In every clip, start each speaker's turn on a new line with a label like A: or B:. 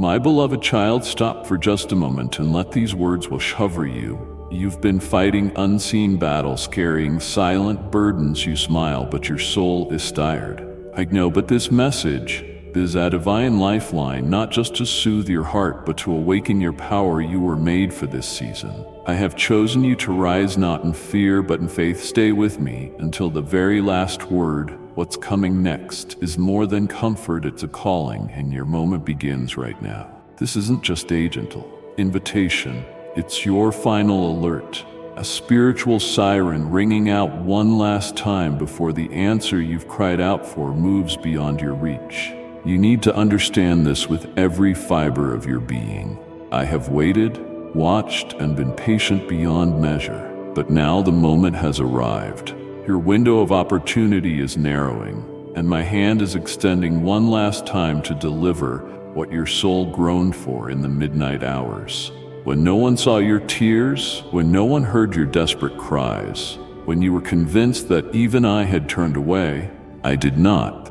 A: My beloved child, stop for just a moment and let these words wash over you. You've been fighting unseen battles, carrying silent burdens. You smile, but your soul is tired. I know, but this message is a divine lifeline, not just to soothe your heart, but to awaken your power. You were made for this season. I have chosen you to rise not in fear, but in faith. Stay with me until the very last word. What's coming next is more than comfort, it's a calling, and your moment begins right now. This isn't just a gentle invitation, it's your final alert, a spiritual siren ringing out one last time before the answer you've cried out for moves beyond your reach. You need to understand this with every fiber of your being. I have waited, watched, and been patient beyond measure, but now the moment has arrived. Your window of opportunity is narrowing, and my hand is extending one last time to deliver what your soul groaned for in the midnight hours. When no one saw your tears, when no one heard your desperate cries, when you were convinced that even I had turned away, I did not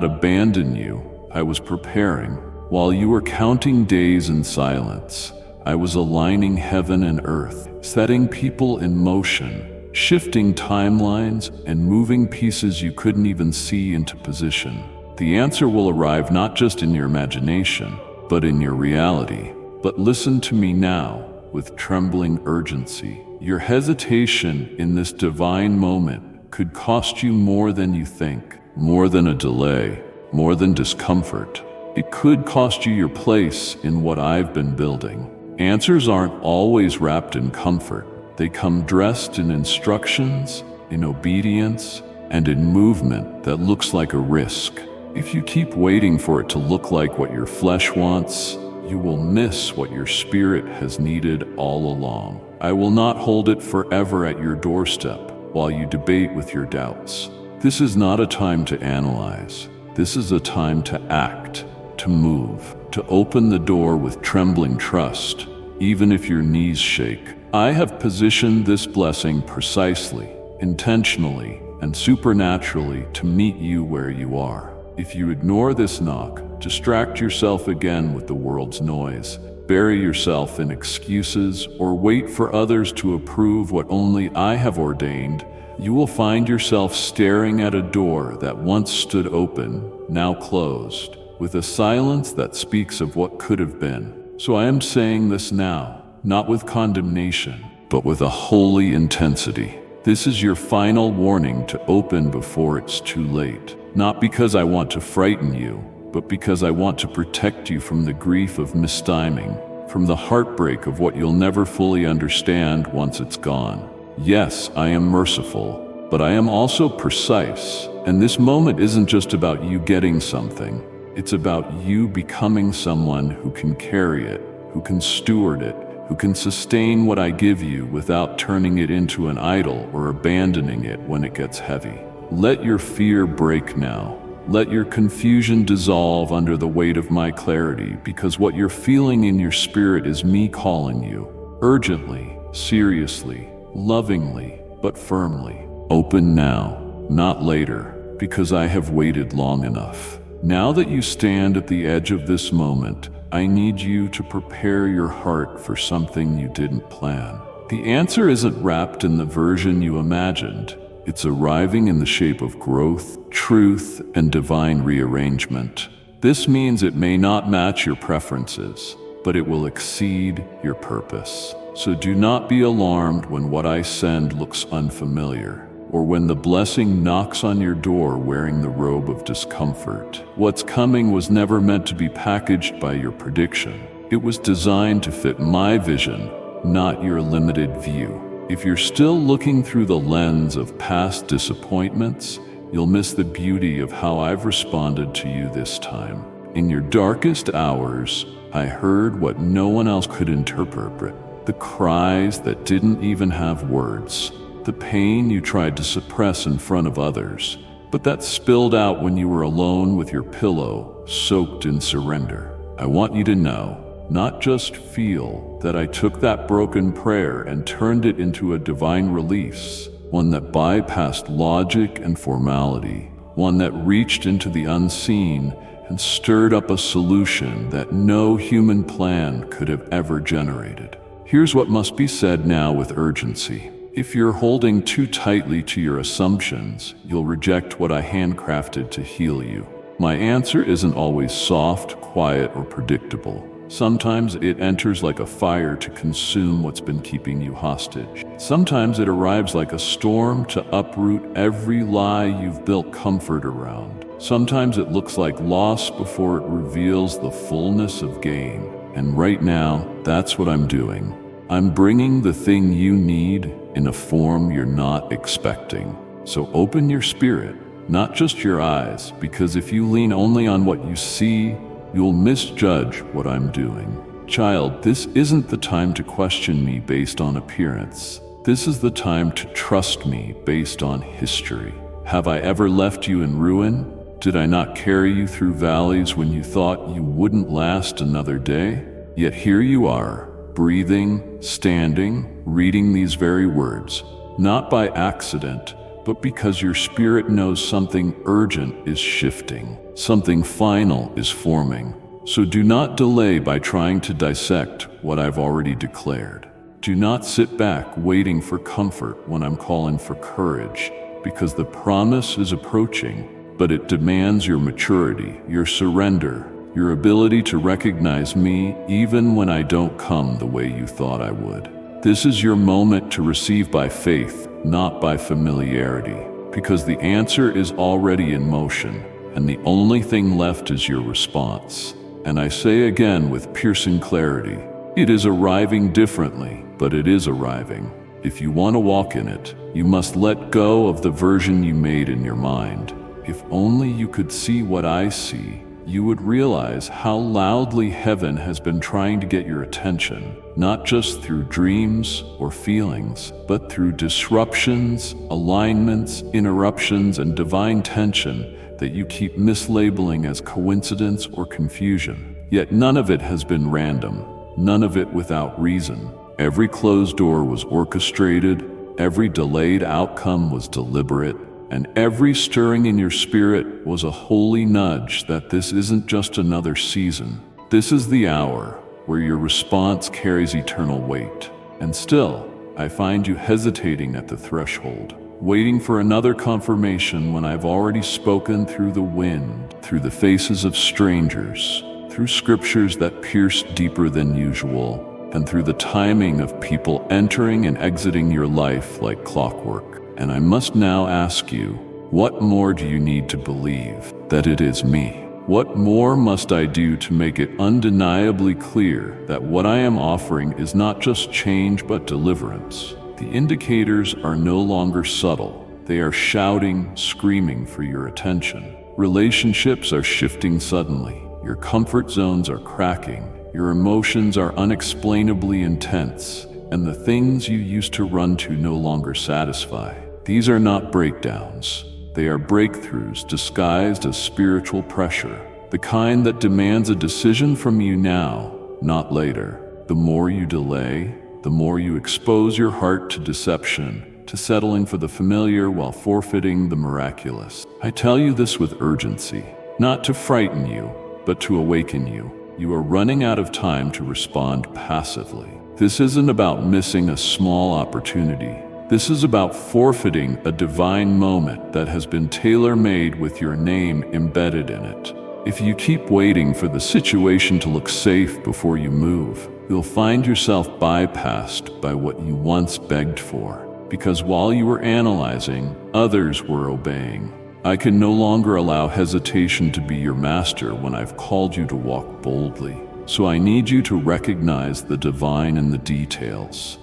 A: abandon you. I was preparing. While you were counting days in silence, I was aligning heaven and earth, setting people in motion, shifting timelines and moving pieces you couldn't even see into position. The answer will arrive not just in your imagination, but in your reality. But listen to me now with trembling urgency. Your hesitation in this divine moment could cost you more than you think, more than a delay, more than discomfort. It could cost you your place in what I've been building. Answers aren't always wrapped in comfort. They come dressed in instructions, in obedience, and in movement that looks like a risk. If you keep waiting for it to look like what your flesh wants, you will miss what your spirit has needed all along. I will not hold it forever at your doorstep while you debate with your doubts. This is not a time to analyze. This is a time to act, to move, to open the door with trembling trust, even if your knees shake. I have positioned this blessing precisely, intentionally, and supernaturally to meet you where you are. If you ignore this knock, distract yourself again with the world's noise, bury yourself in excuses, or wait for others to approve what only I have ordained, you will find yourself staring at a door that once stood open, now closed, with a silence that speaks of what could have been. So I am saying this now, not with condemnation, but with a holy intensity. This is your final warning to open before it's too late. Not because I want to frighten you, but because I want to protect you from the grief of mistiming, from the heartbreak of what you'll never fully understand once it's gone. Yes, I am merciful, but I am also precise. And this moment isn't just about you getting something. It's about you becoming someone who can carry it, who can steward it, who can sustain what I give you without turning it into an idol or abandoning it when it gets heavy. Let your fear break now. Let your confusion dissolve under the weight of my clarity, because what you're feeling in your spirit is me calling you, urgently, seriously, lovingly, but firmly. Open now, not later, because I have waited long enough. Now that you stand at the edge of this moment, I need you to prepare your heart for something you didn't plan. The answer isn't wrapped in the version you imagined. It's arriving in the shape of growth, truth, and divine rearrangement. This means it may not match your preferences, but it will exceed your purpose. So do not be alarmed when what I send looks unfamiliar, or when the blessing knocks on your door wearing the robe of discomfort. What's coming was never meant to be packaged by your prediction. It was designed to fit my vision, not your limited view. If you're still looking through the lens of past disappointments, you'll miss the beauty of how I've responded to you this time. In your darkest hours, I heard what no one else could interpret. The cries that didn't even have words. The pain you tried to suppress in front of others, but that spilled out when you were alone with your pillow, soaked in surrender. I want you to know, not just feel, that I took that broken prayer and turned it into a divine release, one that bypassed logic and formality, one that reached into the unseen and stirred up a solution that no human plan could have ever generated. Here's what must be said now with urgency. If you're holding too tightly to your assumptions, you'll reject what I handcrafted to heal you. My answer isn't always soft, quiet, or predictable. Sometimes it enters like a fire to consume what's been keeping you hostage. Sometimes it arrives like a storm to uproot every lie you've built comfort around. Sometimes it looks like loss before it reveals the fullness of gain. And right now, that's what I'm doing. I'm bringing the thing you need in a form you're not expecting. So open your spirit, not just your eyes, because if you lean only on what you see, you'll misjudge what I'm doing. Child, this isn't the time to question me based on appearance. This is the time to trust me based on history. Have I ever left you in ruin? Did I not carry you through valleys when you thought you wouldn't last another day? Yet here you are, breathing, standing, reading these very words, not by accident, but because your spirit knows something urgent is shifting, something final is forming. So do not delay by trying to dissect what I've already declared. Do not sit back waiting for comfort when I'm calling for courage, because the promise is approaching, but it demands your maturity, your surrender, your ability to recognize me even when I don't come the way you thought I would. This is your moment to receive by faith, not by familiarity, because the answer is already in motion, and the only thing left is your response. And I say again with piercing clarity, it is arriving differently, but it is arriving. If you want to walk in it, you must let go of the version you made in your mind. If only you could see what I see, you would realize how loudly heaven has been trying to get your attention, not just through dreams or feelings, but through disruptions, alignments, interruptions, and divine tension that you keep mislabeling as coincidence or confusion. Yet none of it has been random, none of it without reason. Every closed door was orchestrated, every delayed outcome was deliberate, and every stirring in your spirit was a holy nudge that this isn't just another season. This is the hour where your response carries eternal weight. And still, I find you hesitating at the threshold, waiting for another confirmation when I've already spoken through the wind, through the faces of strangers, through scriptures that pierce deeper than usual, and through the timing of people entering and exiting your life like clockwork. And I must now ask you, what more do you need to believe that it is me? What more must I do to make it undeniably clear that what I am offering is not just change but deliverance? The indicators are no longer subtle. They are shouting, screaming for your attention. Relationships are shifting suddenly. Your comfort zones are cracking. Your emotions are unexplainably intense, and the things you used to run to no longer satisfy. These are not breakdowns. They are breakthroughs disguised as spiritual pressure, the kind that demands a decision from you now, not later. The more you delay, the more you expose your heart to deception, to settling for the familiar while forfeiting the miraculous. I tell you this with urgency, not to frighten you, but to awaken you. You are running out of time to respond passively. This isn't about missing a small opportunity. This is about forfeiting a divine moment that has been tailor-made with your name embedded in it. If you keep waiting for the situation to look safe before you move, you'll find yourself bypassed by what you once begged for. Because while you were analyzing, others were obeying. I can no longer allow hesitation to be your master when I've called you to walk boldly. So I need you to recognize the divine in the details.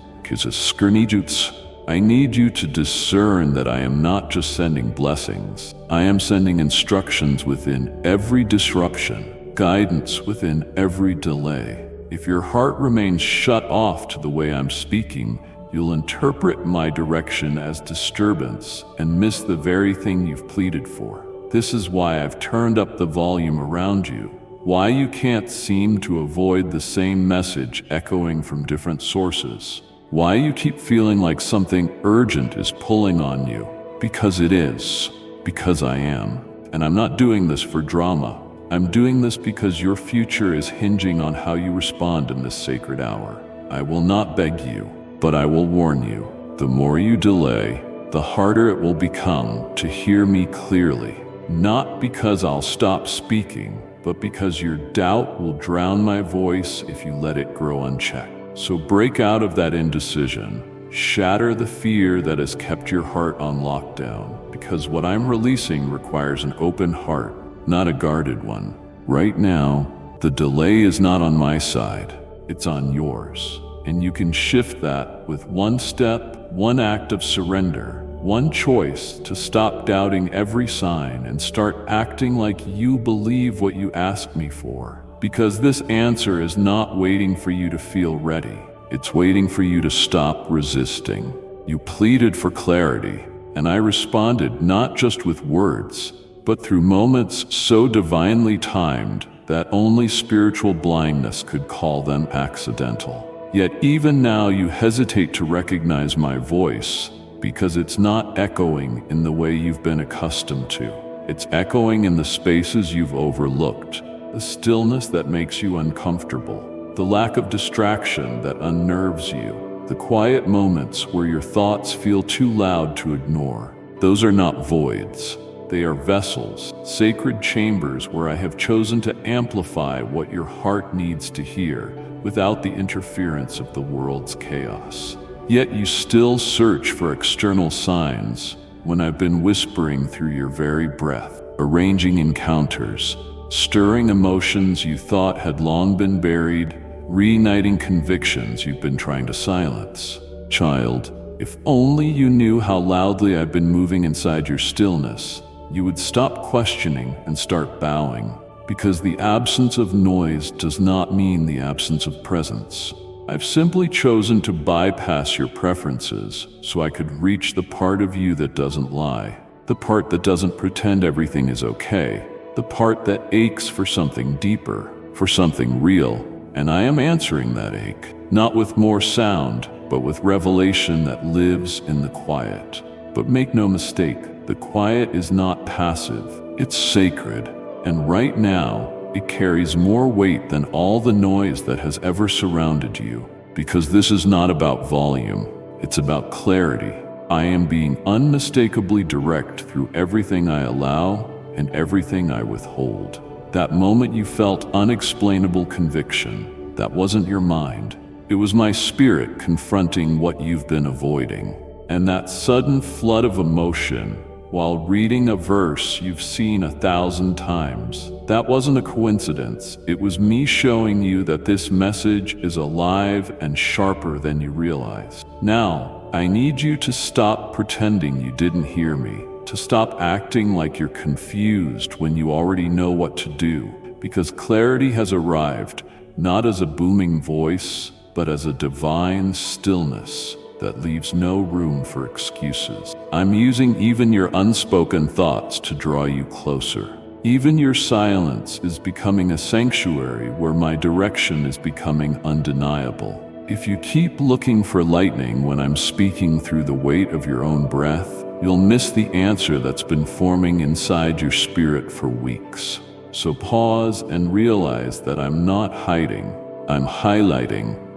A: I need you to discern that I am not just sending blessings. I am sending instructions within every disruption, guidance within every delay. If your heart remains shut off to the way I'm speaking, you'll interpret my direction as disturbance and miss the very thing you've pleaded for. This is why I've turned up the volume around you, why you can't seem to avoid the same message echoing from different sources, why you keep feeling like something urgent is pulling on you. Because it is, because I am. And I'm not doing this for drama. I'm doing this because your future is hinging on how you respond in this sacred hour. I will not beg you, but I will warn you. The more you delay, the harder it will become to hear me clearly. Not because I'll stop speaking, but because your doubt will drown my voice if you let it grow unchecked. So break out of that indecision. Shatter the fear that has kept your heart on lockdown, because what I'm releasing requires an open heart, not a guarded one. Right now, the delay is not on my side, it's on yours. And you can shift that with one step, one act of surrender, one choice to stop doubting every sign and start acting like you believe what you ask me for. Because this answer is not waiting for you to feel ready. It's waiting for you to stop resisting. You pleaded for clarity, and I responded not just with words, but through moments so divinely timed that only spiritual blindness could call them accidental. Yet even now you hesitate to recognize my voice because it's not echoing in the way you've been accustomed to. It's echoing in the spaces you've overlooked, the stillness that makes you uncomfortable, the lack of distraction that unnerves you, the quiet moments where your thoughts feel too loud to ignore. Those are not voids. They are vessels, sacred chambers where I have chosen to amplify what your heart needs to hear without the interference of the world's chaos. Yet you still search for external signs when I've been whispering through your very breath, arranging encounters, stirring emotions you thought had long been buried, reigniting convictions you've been trying to silence. Child, if only you knew how loudly I've been moving inside your stillness, you would stop questioning and start bowing, because the absence of noise does not mean the absence of presence. I've simply chosen to bypass your preferences so I could reach the part of you that doesn't lie, the part that doesn't pretend everything is okay, the part that aches for something deeper, for something real. And I am answering that ache, not with more sound, but with revelation that lives in the quiet. But make no mistake, the quiet is not passive, it's sacred. And right now, it carries more weight than all the noise that has ever surrounded you. Because this is not about volume, it's about clarity. I am being unmistakably direct through everything I allow and everything I withhold. That moment you felt unexplainable conviction, that wasn't your mind. It was my spirit confronting what you've been avoiding. And that sudden flood of emotion, while reading a verse you've seen 1,000 times, that wasn't a coincidence. It was me showing you that this message is alive and sharper than you realize. Now, I need you to stop pretending you didn't hear me, to stop acting like you're confused when you already know what to do, because clarity has arrived, not as a booming voice, but as a divine stillness that leaves no room for excuses. I'm using even your unspoken thoughts to draw you closer. Even your silence is becoming a sanctuary where my direction is becoming undeniable. If you keep looking for lightning when I'm speaking through the weight of your own breath, you'll miss the answer that's been forming inside your spirit for weeks. So pause and realize that I'm not hiding. I'm highlighting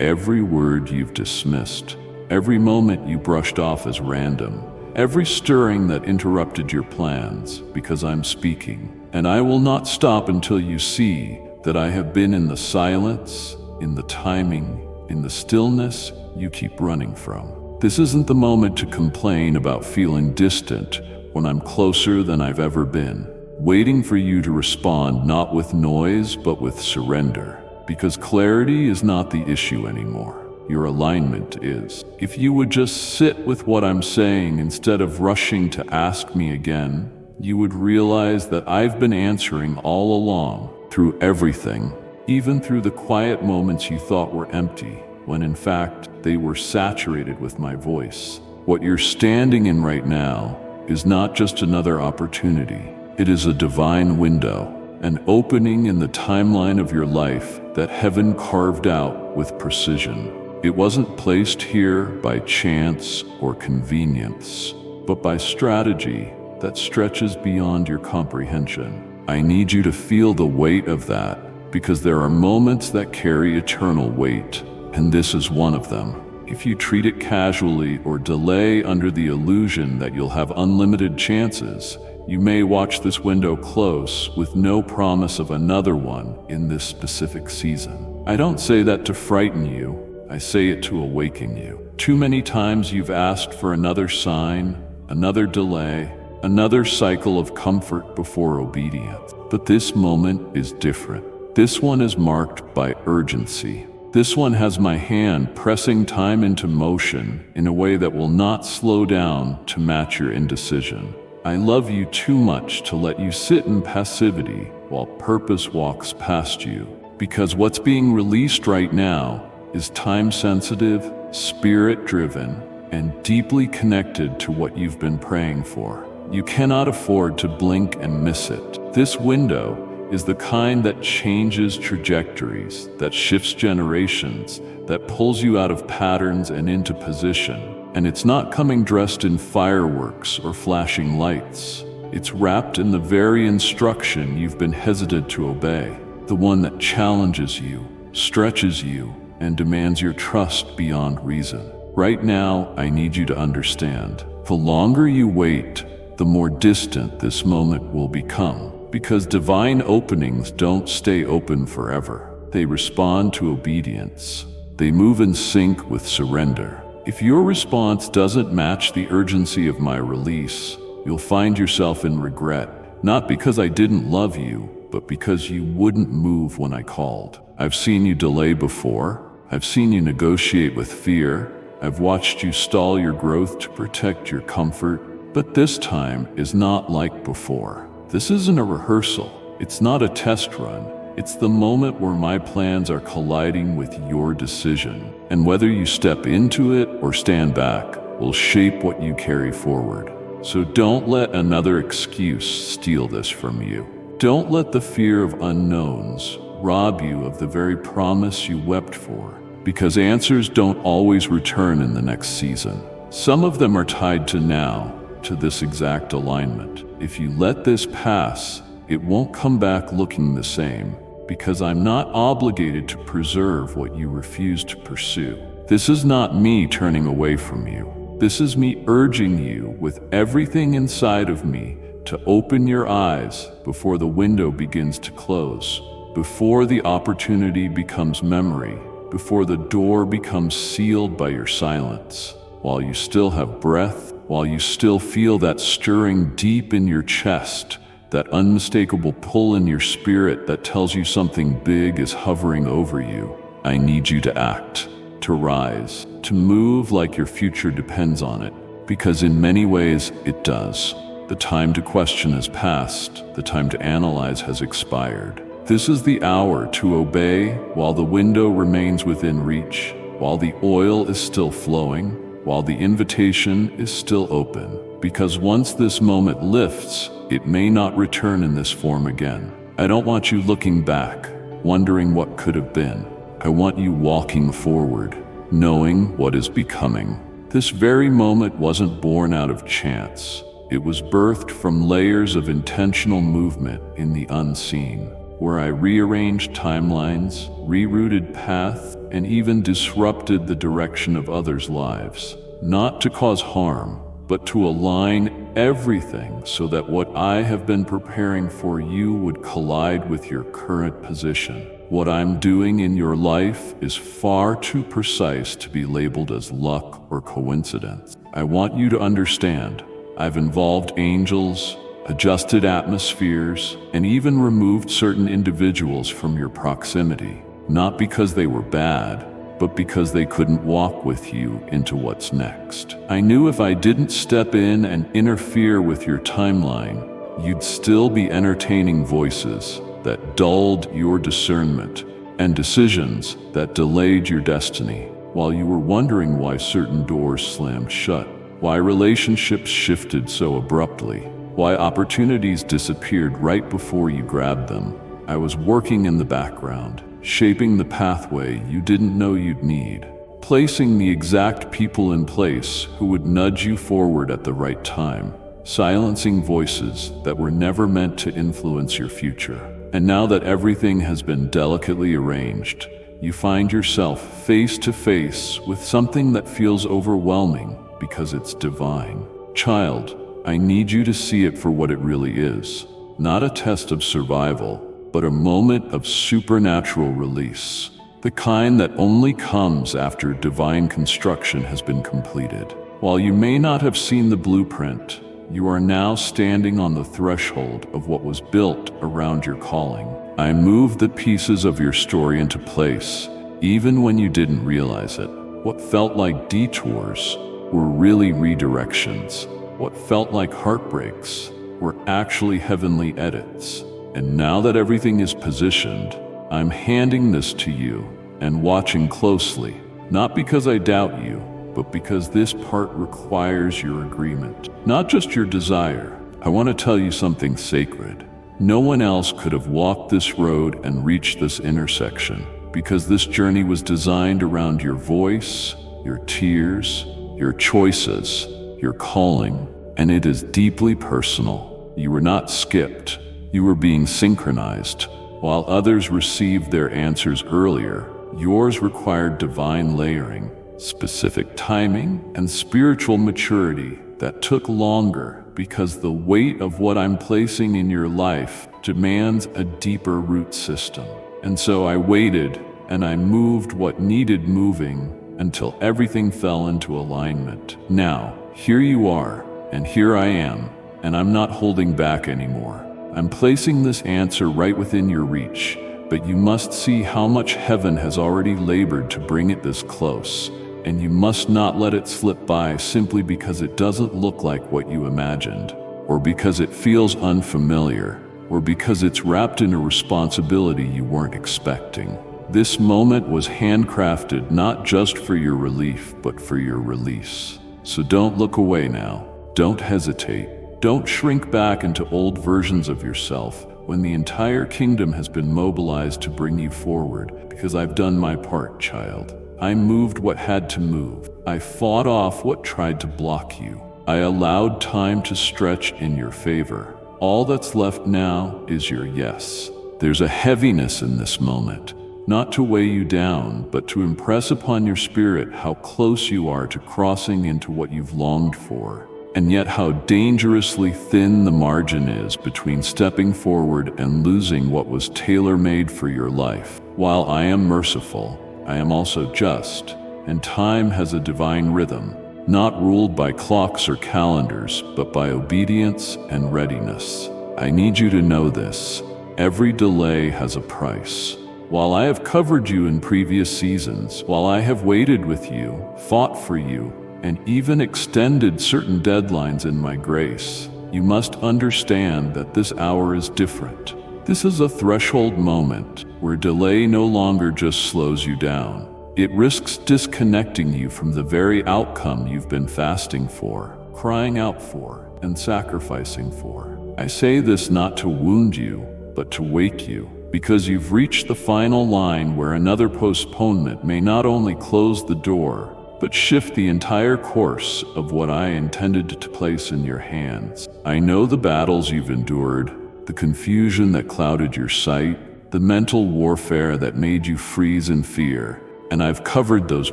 A: every word you've dismissed, every moment you brushed off as random, every stirring that interrupted your plans, because I'm speaking. And I will not stop until you see that I have been in the silence, in the timing, in the stillness you keep running from. This isn't the moment to complain about feeling distant when I'm closer than I've ever been, waiting for you to respond not with noise but with surrender. Because clarity is not the issue anymore. Your alignment is. If you would just sit with what I'm saying instead of rushing to ask me again, you would realize that I've been answering all along, through everything, even through the quiet moments you thought were empty, when in fact they were saturated with my voice. What you're standing in right now is not just another opportunity. It is a divine window, an opening in the timeline of your life that heaven carved out with precision. It wasn't placed here by chance or convenience, but by strategy that stretches beyond your comprehension. I need you to feel the weight of that, because there are moments that carry eternal weight, and this is one of them. If you treat it casually or delay under the illusion that you'll have unlimited chances, you may watch this window close with no promise of another one in this specific season. I don't say that to frighten you, I say it to awaken you. Too many times you've asked for another sign, another delay, another cycle of comfort before obedience. But this moment is different. This one is marked by urgency. This one has my hand pressing time into motion in a way that will not slow down to match your indecision. I love you too much to let you sit in passivity while purpose walks past you, because what's being released right now is time-sensitive, spirit-driven, and deeply connected to what you've been praying for. You cannot afford to blink and miss it. This window is the kind that changes trajectories, that shifts generations, that pulls you out of patterns and into position. And it's not coming dressed in fireworks or flashing lights. It's wrapped in the very instruction you've been hesitant to obey, the one that challenges you, stretches you, and demands your trust beyond reason. Right now, I need you to understand. The longer you wait, the more distant this moment will become. Because divine openings don't stay open forever. They respond to obedience. They move in sync with surrender. If your response doesn't match the urgency of my release, you'll find yourself in regret, not because I didn't love you, but because you wouldn't move when I called. I've seen you delay before. I've seen you negotiate with fear. I've watched you stall your growth to protect your comfort. But this time is not like before. This isn't a rehearsal. It's not a test run. It's the moment where my plans are colliding with your decision. And whether you step into it or stand back will shape what you carry forward. So don't let another excuse steal this from you. Don't let the fear of unknowns rob you of the very promise you wept for. Because answers don't always return in the next season. Some of them are tied to now, to this exact alignment. If you let this pass, it won't come back looking the same, because I'm not obligated to preserve what you refuse to pursue. This is not me turning away from you. This is me urging you with everything inside of me to open your eyes before the window begins to close, before the opportunity becomes memory, before the door becomes sealed by your silence. While you still have breath, while you still feel that stirring deep in your chest, that unmistakable pull in your spirit that tells you something big is hovering over you, I need you to act, to rise, to move like your future depends on it, because in many ways it does. The time to question has passed, the time to analyze has expired. This is the hour to obey while the window remains within reach, while the oil is still flowing, while the invitation is still open, because once this moment lifts, it may not return in this form again. I don't want you looking back, wondering what could have been. I want you walking forward, knowing what is becoming. This very moment wasn't born out of chance. It was birthed from layers of intentional movement in the unseen, where I rearranged timelines, rerouted paths, and even disrupted the direction of others' lives, not to cause harm, but to align everything so that what I have been preparing for you would collide with your current position. What I'm doing in your life is far too precise to be labeled as luck or coincidence. I want you to understand, I've involved angels, adjusted atmospheres, and even removed certain individuals from your proximity. Not because they were bad, but because they couldn't walk with you into what's next. I knew if I didn't step in and interfere with your timeline, you'd still be entertaining voices that dulled your discernment and decisions that delayed your destiny, while you were wondering why certain doors slammed shut, why relationships shifted so abruptly, why opportunities disappeared right before you grabbed them. I was working in the background, shaping the pathway you didn't know you'd need, placing the exact people in place who would nudge you forward at the right time. silencing voices that were never meant to influence your future. And now that everything has been delicately arranged, you find yourself face to face with something that feels overwhelming because it's divine. Child, I need you to see it for what it really is. Not a test of survival, but a moment of supernatural release. The kind that only comes after divine construction has been completed. While you may not have seen the blueprint, you are now standing on the threshold of what was built around your calling. I moved the pieces of your story into place, even when you didn't realize it. What felt like detours were really redirections. What felt like heartbreaks were actually heavenly edits. And now that everything is positioned, I'm handing this to you and watching closely, not because I doubt you, but because this part requires your agreement, not just your desire. I want to tell you something sacred. No one else could have walked this road and reached this intersection, because this journey was designed around your voice, your tears, your choices, your calling, and it is deeply personal. You were not skipped. You were being synchronized. While others received their answers earlier, yours required divine layering, specific timing, and spiritual maturity that took longer because the weight of what I'm placing in your life demands a deeper root system. And so I waited and I moved what needed moving until everything fell into alignment. Now, here you are, and here I am, and I'm not holding back anymore. I'm placing this answer right within your reach, but you must see how much heaven has already labored to bring it this close, and you must not let it slip by simply because it doesn't look like what you imagined, or because it feels unfamiliar, or because it's wrapped in a responsibility you weren't expecting. This moment was handcrafted not just for your relief, but for your release. So don't look away now. Don't hesitate. Don't shrink back into old versions of yourself when the entire kingdom has been mobilized to bring you forward, because I've done my part, child. I moved what had to move. I fought off what tried to block you. I allowed time to stretch in your favor. All that's left now is your yes. There's a heaviness in this moment, not to weigh you down, but to impress upon your spirit how close you are to crossing into what you've longed for, and yet how dangerously thin the margin is between stepping forward and losing what was tailor-made for your life. While I am merciful, I am also just, and time has a divine rhythm, not ruled by clocks or calendars, but by obedience and readiness. I need you to know this. Every delay has a price. While I have covered you in previous seasons, while I have waited with you, fought for you, and even extended certain deadlines in my grace, you must understand that this hour is different. This is a threshold moment where delay no longer just slows you down. It risks disconnecting you from the very outcome you've been fasting for, crying out for, and sacrificing for. I say this not to wound you, but to wake you, because you've reached the final line where another postponement may not only close the door, but shift the entire course of what I intended to place in your hands. I know the battles you've endured, the confusion that clouded your sight, the mental warfare that made you freeze in fear, and I've covered those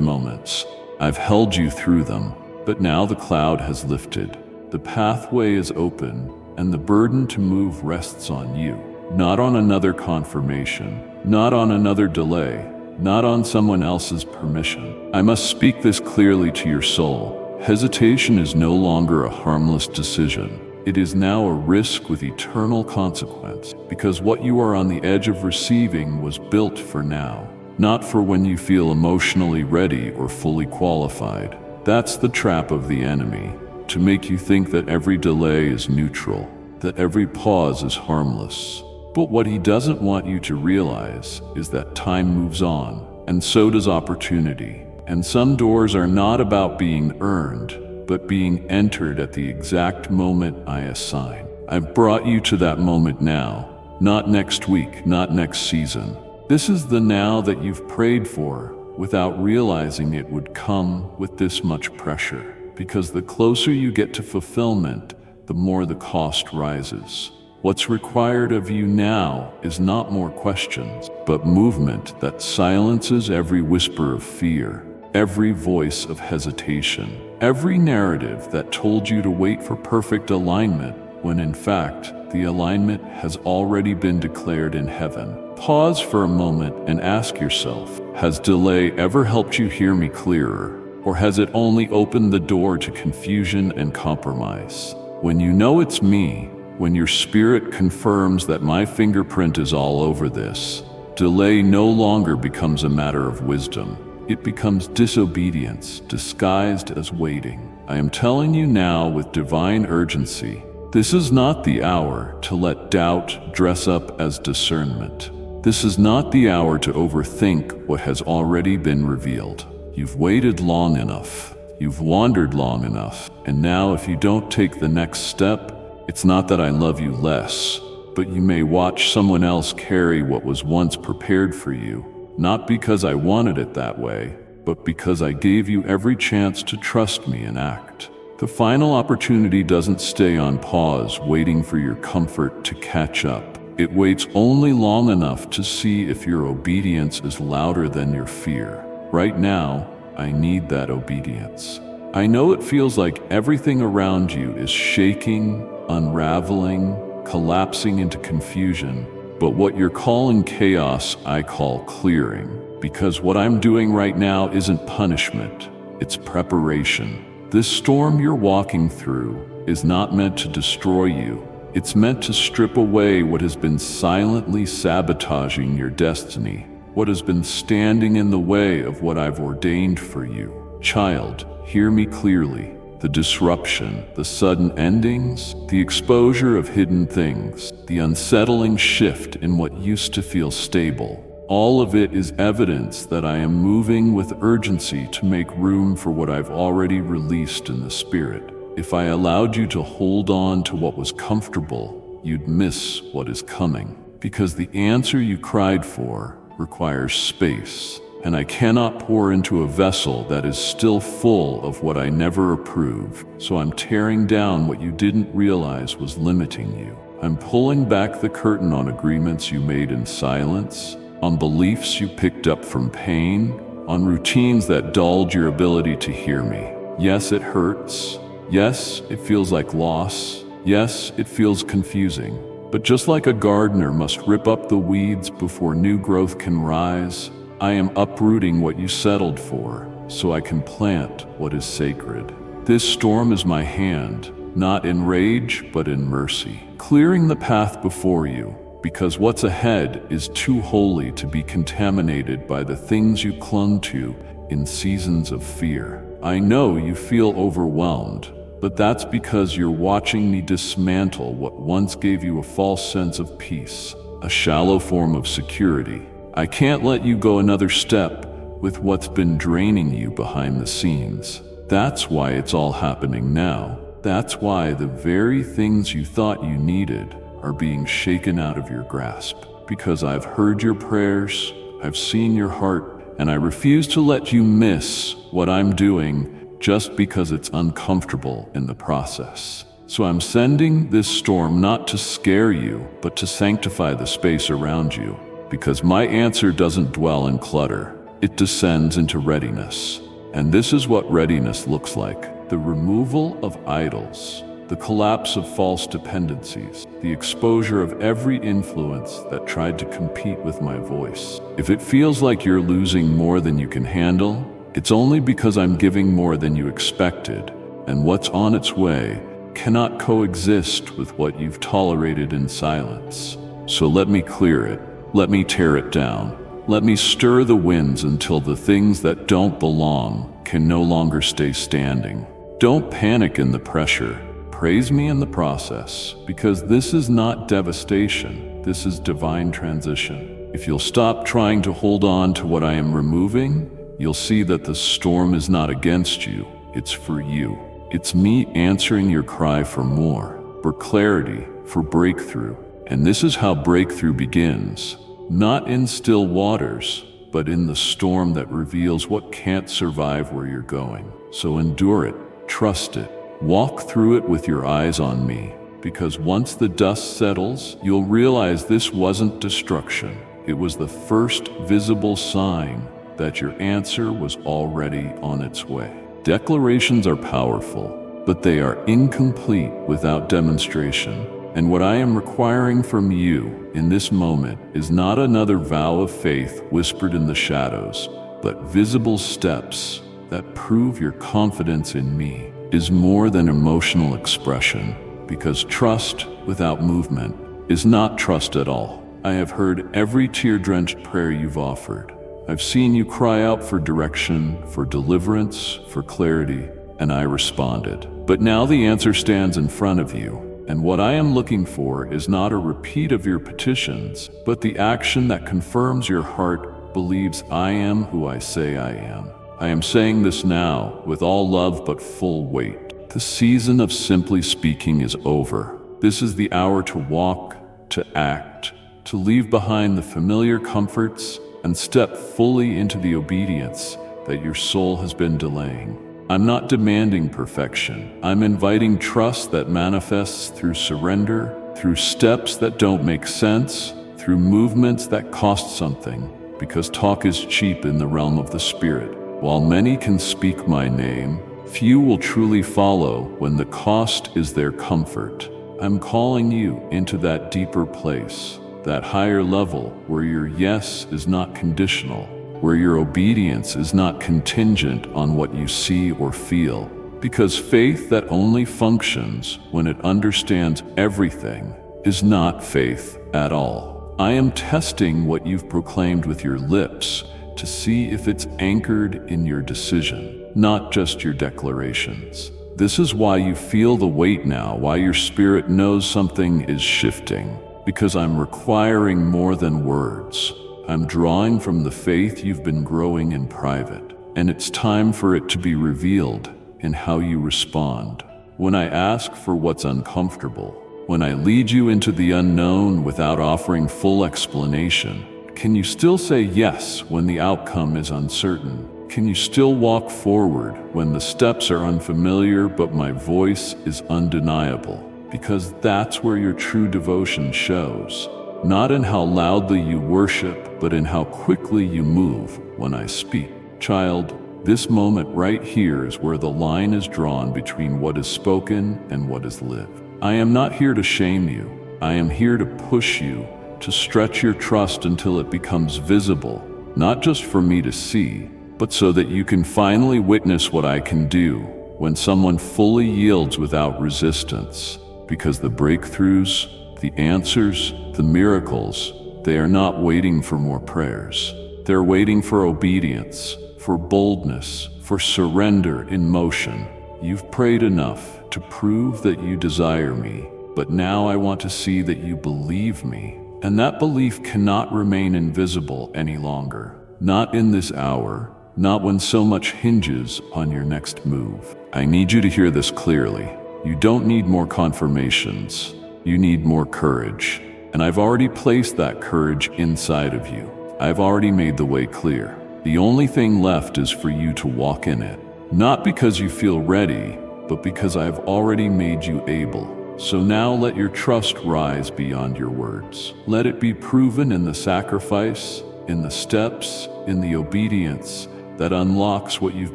A: moments. I've held you through them, but now the cloud has lifted. The pathway is open, and the burden to move rests on you. Not on another confirmation, not on another delay, not on someone else's permission. I must speak this clearly to your soul. Hesitation is no longer a harmless decision. It is now a risk with eternal consequence, because what you are on the edge of receiving was built for now, not for when you feel emotionally ready or fully qualified. That's the trap of the enemy, to make you think that every delay is neutral, that every pause is harmless. But what he doesn't want you to realize is that time moves on, and so does opportunity. And some doors are not about being earned, but being entered at the exact moment I assign. I've brought you to that moment now, not next week, not next season. This is the now that you've prayed for, without realizing it would come with this much pressure. Because the closer you get to fulfillment, the more the cost rises. What's required of you now is not more questions, but movement that silences every whisper of fear, every voice of hesitation, every narrative that told you to wait for perfect alignment, when in fact, the alignment has already been declared in heaven. Pause for a moment and ask yourself, has delay ever helped you hear me clearer, or has it only opened the door to confusion and compromise? When you know it's me, when your spirit confirms that my fingerprint is all over this, delay no longer becomes a matter of wisdom. It becomes disobedience disguised as waiting. I am telling you now with divine urgency, this is not the hour to let doubt dress up as discernment. This is not the hour to overthink what has already been revealed. You've waited long enough. You've wandered long enough. And now if you don't take the next step, it's not that I love you less, but you may watch someone else carry what was once prepared for you, not because I wanted it that way, but because I gave you every chance to trust me and act. The final opportunity doesn't stay on pause, waiting for your comfort to catch up. It waits only long enough to see if your obedience is louder than your fear. Right now, I need that obedience. I know it feels like everything around you is shaking, unraveling, collapsing into confusion, but what you're calling chaos, I call clearing, because what I'm doing right now isn't punishment, it's preparation. This storm you're walking through is not meant to destroy you. It's meant to strip away what has been silently sabotaging your destiny, what has been standing in the way of what I've ordained for you. Child, hear me clearly. The disruption, the sudden endings, the exposure of hidden things, the unsettling shift in what used to feel stable, all of it is evidence that I am moving with urgency to make room for what I've already released in the spirit. If I allowed you to hold on to what was comfortable, you'd miss what is coming, because the answer you cried for requires space. And I cannot pour into a vessel that is still full of what I never approved. So I'm tearing down what you didn't realize was limiting you. I'm pulling back the curtain on agreements you made in silence, on beliefs you picked up from pain, on routines that dulled your ability to hear me. Yes, it hurts. Yes, it feels like loss. Yes, it feels confusing. But just like a gardener must rip up the weeds before new growth can rise, I am uprooting what you settled for, so I can plant what is sacred. This storm is my hand, not in rage, but in mercy, clearing the path before you, because what's ahead is too holy to be contaminated by the things you clung to in seasons of fear. I know you feel overwhelmed, but that's because you're watching me dismantle what once gave you a false sense of peace, a shallow form of security. I can't let you go another step with what's been draining you behind the scenes. That's why it's all happening now. That's why the very things you thought you needed are being shaken out of your grasp. Because I've heard your prayers, I've seen your heart, and I refuse to let you miss what I'm doing just because it's uncomfortable in the process. So I'm sending this storm not to scare you, but to sanctify the space around you. Because my answer doesn't dwell in clutter, it descends into readiness. And this is what readiness looks like: the removal of idols, the collapse of false dependencies, the exposure of every influence that tried to compete with my voice. If it feels like you're losing more than you can handle, it's only because I'm giving more than you expected, and what's on its way cannot coexist with what you've tolerated in silence. So let me clear it. Let me tear it down. Let me stir the winds until the things that don't belong can no longer stay standing. Don't panic in the pressure. Praise me in the process, because this is not devastation. This is divine transition. If you'll stop trying to hold on to what I am removing, you'll see that the storm is not against you. It's for you. It's me answering your cry for more, for clarity, for breakthrough. And this is how breakthrough begins, not in still waters, but in the storm that reveals what can't survive where you're going. So endure it, trust it, Walk through it with your eyes on me, because once the dust settles, you'll realize this wasn't destruction. It was the first visible sign that your answer was already on its way. Declarations are powerful, but they are incomplete without demonstration. And what I am requiring from you in this moment is not another vow of faith whispered in the shadows, but visible steps that prove your confidence in me is more than emotional expression, because trust without movement is not trust at all. I have heard every tear-drenched prayer you've offered. I've seen you cry out for direction, for deliverance, for clarity, and I responded. But now the answer stands in front of you, and what I am looking for is not a repeat of your petitions, but the action that confirms your heart believes I am who I say I am. I am saying this now with all love but full weight. The season of simply speaking is over. This is the hour to walk, to act, to leave behind the familiar comforts and step fully into the obedience that your soul has been delaying. I'm not demanding perfection. I'm inviting trust that manifests through surrender, through steps that don't make sense, through movements that cost something, because talk is cheap in the realm of the Spirit. While many can speak my name, few will truly follow when the cost is their comfort. I'm calling you into that deeper place, that higher level where your yes is not conditional, where your obedience is not contingent on what you see or feel. Because faith that only functions when it understands everything is not faith at all. I am testing what you've proclaimed with your lips to see if it's anchored in your decision, not just your declarations. This is why you feel the weight now, why your spirit knows something is shifting. Because I'm requiring more than words. I'm drawing from the faith you've been growing in private, and it's time for it to be revealed in how you respond. When I ask for what's uncomfortable, when I lead you into the unknown without offering full explanation, can you still say yes when the outcome is uncertain? Can you still walk forward when the steps are unfamiliar but my voice is undeniable? Because that's where your true devotion shows, not in how loudly you worship, but in how quickly you move when I speak. Child, this moment right here is where the line is drawn between what is spoken and what is lived. I am not here to shame you. I am here to push you, to stretch your trust until it becomes visible, not just for me to see, but so that you can finally witness what I can do when someone fully yields without resistance. Because the breakthroughs, the answers, the miracles, they are not waiting for more prayers. They're waiting for obedience, for boldness, for surrender in motion. You've prayed enough to prove that you desire me, but now I want to see that you believe me. And that belief cannot remain invisible any longer. Not in this hour, not when so much hinges on your next move. I need you to hear this clearly. You don't need more confirmations. You need more courage. And I've already placed that courage inside of you. I've already made the way clear. The only thing left is for you to walk in it. Not because you feel ready, but because I've already made you able. So now let your trust rise beyond your words. Let it be proven in the sacrifice, in the steps, in the obedience that unlocks what you've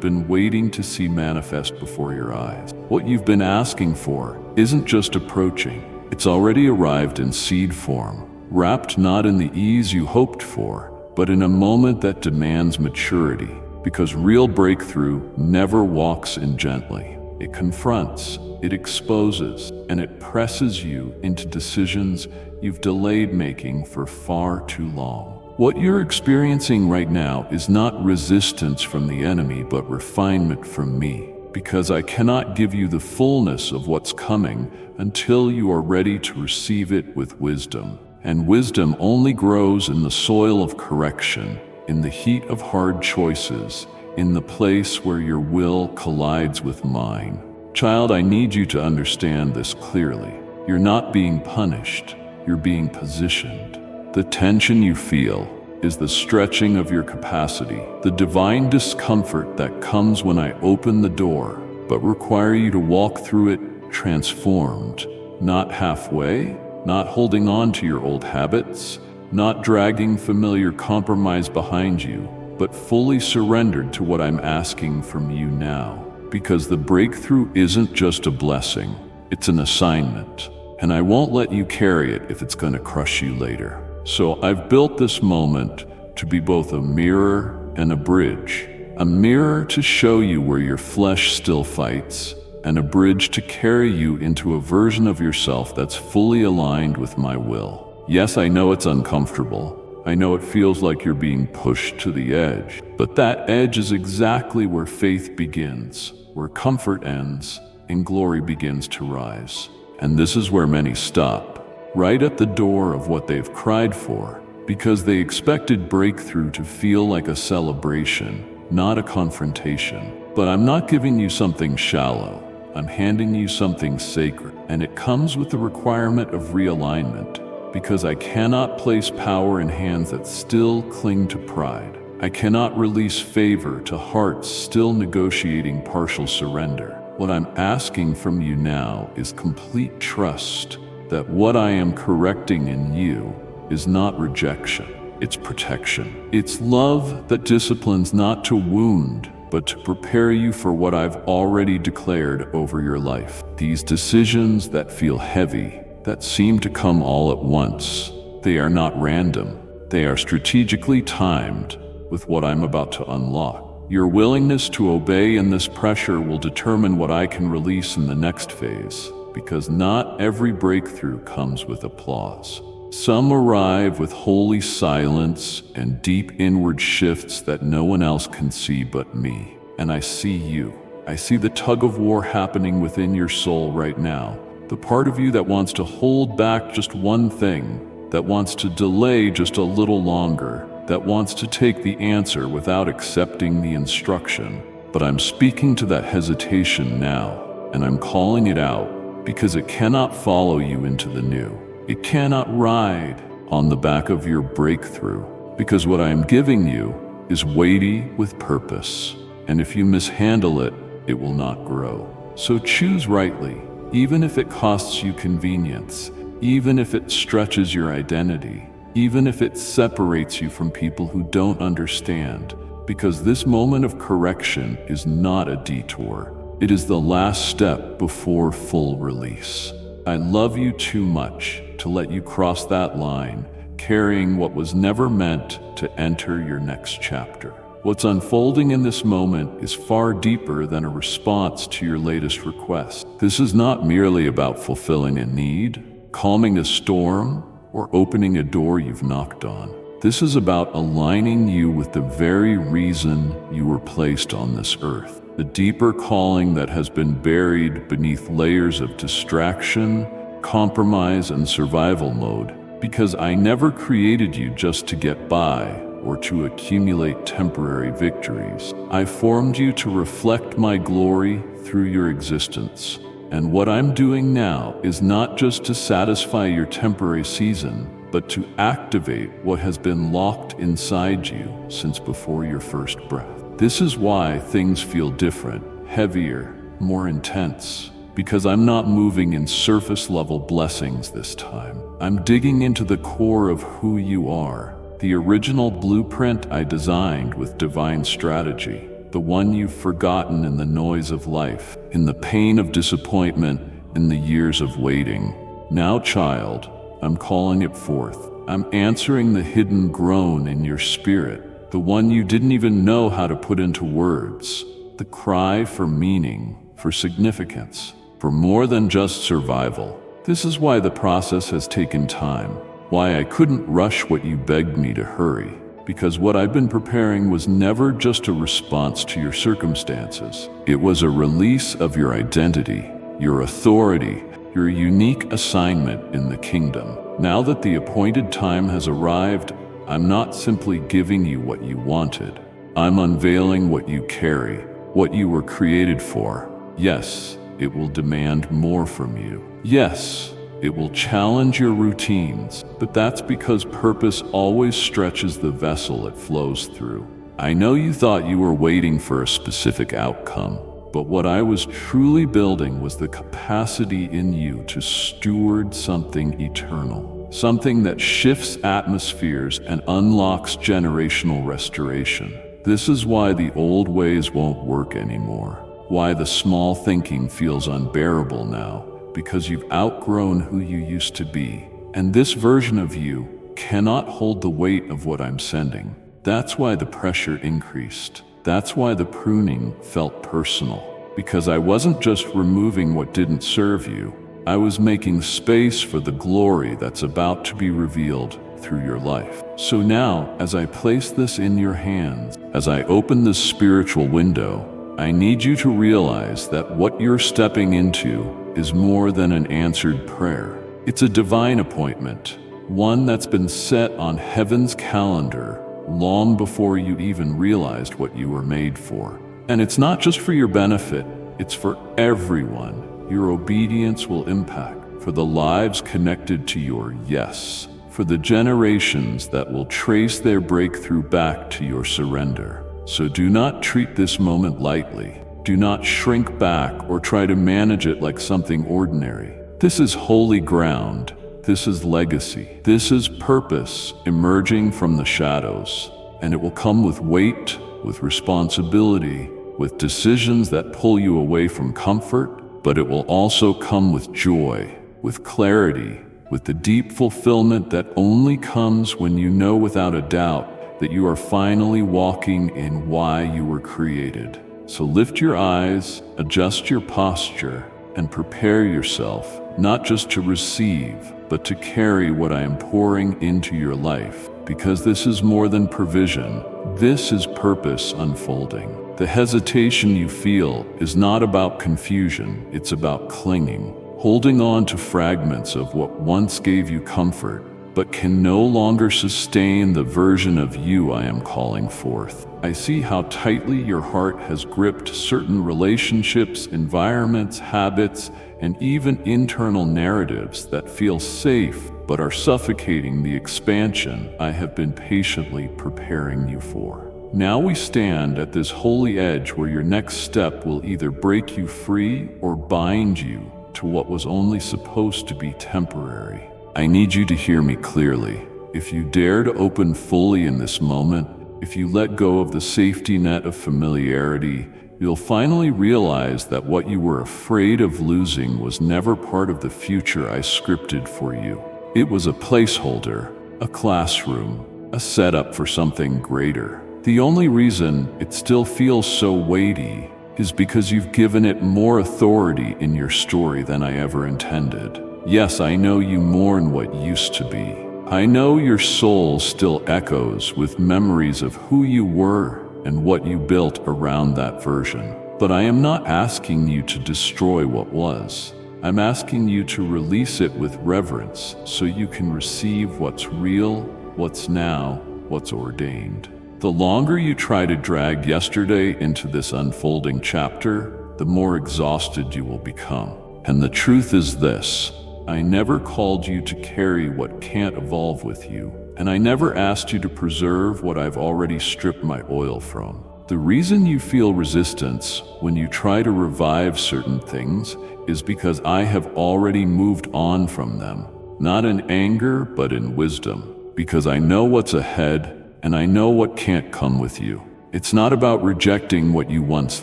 A: been waiting to see manifest before your eyes. What you've been asking for isn't just approaching. It's already arrived in seed form, wrapped not in the ease you hoped for, but in a moment that demands maturity. Because real breakthrough never walks in gently. It confronts, it exposes, and it presses you into decisions you've delayed making for far too long. What you're experiencing right now is not resistance from the enemy, but refinement from me, because I cannot give you the fullness of what's coming until you are ready to receive it with wisdom. And wisdom only grows in the soil of correction, in the heat of hard choices, in the place where your will collides with mine. Child, I need you to understand this clearly. You're not being punished, you're being positioned. The tension you feel is the stretching of your capacity, the divine discomfort that comes when I open the door but require you to walk through it transformed, not halfway, not holding on to your old habits, not dragging familiar compromise behind you, but fully surrendered to what I'm asking from you now. Because the breakthrough isn't just a blessing, it's an assignment, and I won't let you carry it if it's going to crush you later. So I've built this moment to be both a mirror and a bridge. A mirror to show you where your flesh still fights, and a bridge to carry you into a version of yourself that's fully aligned with my will. Yes, I know it's uncomfortable. I know it feels like you're being pushed to the edge, but that edge is exactly where faith begins, where comfort ends, and glory begins to rise. And this is where many stop, right at the door of what they've cried for, because they expected breakthrough to feel like a celebration, not a confrontation. But I'm not giving you something shallow. I'm handing you something sacred, and it comes with the requirement of realignment, because I cannot place power in hands that still cling to pride. I cannot release favor to hearts still negotiating partial surrender. What I'm asking from you now is complete trust that what I am correcting in you is not rejection, it's protection. It's love that disciplines not to wound, but to prepare you for what I've already declared over your life. These decisions that feel heavy, that seem to come all at once, they are not random. They are strategically timed with what I'm about to unlock. Your willingness to obey in this pressure will determine what I can release in the next phase, because not every breakthrough comes with applause. Some arrive with holy silence and deep inward shifts that no one else can see but me. And I see you. I see the tug of war happening within your soul right now. The part of you that wants to hold back just one thing, that wants to delay just a little longer, that wants to take the answer without accepting the instruction. But I'm speaking to that hesitation now, and I'm calling it out because it cannot follow you into the new. It cannot ride on the back of your breakthrough, because what I am giving you is weighty with purpose, and if you mishandle it, it will not grow. So choose rightly, even if it costs you convenience, even if it stretches your identity, even if it separates you from people who don't understand, because this moment of correction is not a detour. It is the last step before full release. I love you too much to let you cross that line, carrying what was never meant to enter your next chapter. What's unfolding in this moment is far deeper than a response to your latest request. This is not merely about fulfilling a need, calming a storm, or opening a door you've knocked on. This is about aligning you with the very reason you were placed on this earth. The deeper calling that has been buried beneath layers of distraction, compromise, and survival mode. Because I never created you just to get by or to accumulate temporary victories. I formed you to reflect my glory through your existence. And what I'm doing now is not just to satisfy your temporary season, but to activate what has been locked inside you since before your first breath. This is why things feel different, heavier, more intense, because I'm not moving in surface-level blessings this time. I'm digging into the core of who you are, the original blueprint I designed with divine strategy, the one you've forgotten in the noise of life, in the pain of disappointment, in the years of waiting. Now, child, I'm calling it forth. I'm answering the hidden groan in your spirit, the one you didn't even know how to put into words, the cry for meaning, for significance, for more than just survival. This is why the process has taken time, why I couldn't rush what you begged me to hurry, because what I've been preparing was never just a response to your circumstances. It was a release of your identity, your authority, your unique assignment in the kingdom. Now that the appointed time has arrived, I'm not simply giving you what you wanted. I'm unveiling what you carry, what you were created for. Yes, it will demand more from you. Yes, it will challenge your routines, but that's because purpose always stretches the vessel it flows through. I know you thought you were waiting for a specific outcome, But what I was truly building was the capacity in you to steward something eternal, something that shifts atmospheres and unlocks generational restoration. This is why the old ways won't work anymore, why the small thinking feels unbearable now, because you've outgrown who you used to be. And this version of you cannot hold the weight of what I'm sending. That's why the pressure increased. That's why the pruning felt personal, because I wasn't just removing what didn't serve you. I was making space for the glory that's about to be revealed through your life. So now, as I place this in your hands, as I open this spiritual window, I need you to realize that what you're stepping into is more than an answered prayer. It's a divine appointment, one that's been set on heaven's calendar long before you even realized what you were made for. And it's not just for your benefit, it's for everyone your obedience will impact, for the lives connected to your yes, for the generations that will trace their breakthrough back to your surrender. So do not treat this moment lightly. Do not shrink back or try to manage it like something ordinary. This is holy ground. This is legacy. This is purpose emerging from the shadows. And it will come with weight, with responsibility, with decisions that pull you away from comfort, but it will also come with joy, with clarity, with the deep fulfillment that only comes when you know without a doubt that you are finally walking in why you were created. So lift your eyes, adjust your posture, and prepare yourself not just to receive, but to carry what I am pouring into your life. Because this is more than provision, this is purpose unfolding. The hesitation you feel is not about confusion, it's about clinging, holding on to fragments of what once gave you comfort, but can no longer sustain the version of you I am calling forth. I see how tightly your heart has gripped certain relationships, environments, habits, and even internal narratives that feel safe but are suffocating the expansion I have been patiently preparing you for. Now we stand at this holy edge where your next step will either break you free or bind you to what was only supposed to be temporary. I need you to hear me clearly. If you dare to open fully in this moment, if you let go of the safety net of familiarity, you'll finally realize that what you were afraid of losing was never part of the future I scripted for you. It was a placeholder, a classroom, a setup for something greater. The only reason it still feels so weighty is because you've given it more authority in your story than I ever intended. Yes, I know you mourn what used to be. I know your soul still echoes with memories of who you were and what you built around that version. But I am not asking you to destroy what was. I'm asking you to release it with reverence so you can receive what's real, what's now, what's ordained. The longer you try to drag yesterday into this unfolding chapter, the more exhausted you will become. And the truth is this: I never called you to carry what can't evolve with you, and I never asked you to preserve what I've already stripped my oil from. The reason you feel resistance when you try to revive certain things is because I have already moved on from them, not in anger, but in wisdom, because I know what's ahead and I know what can't come with you. It's not about rejecting what you once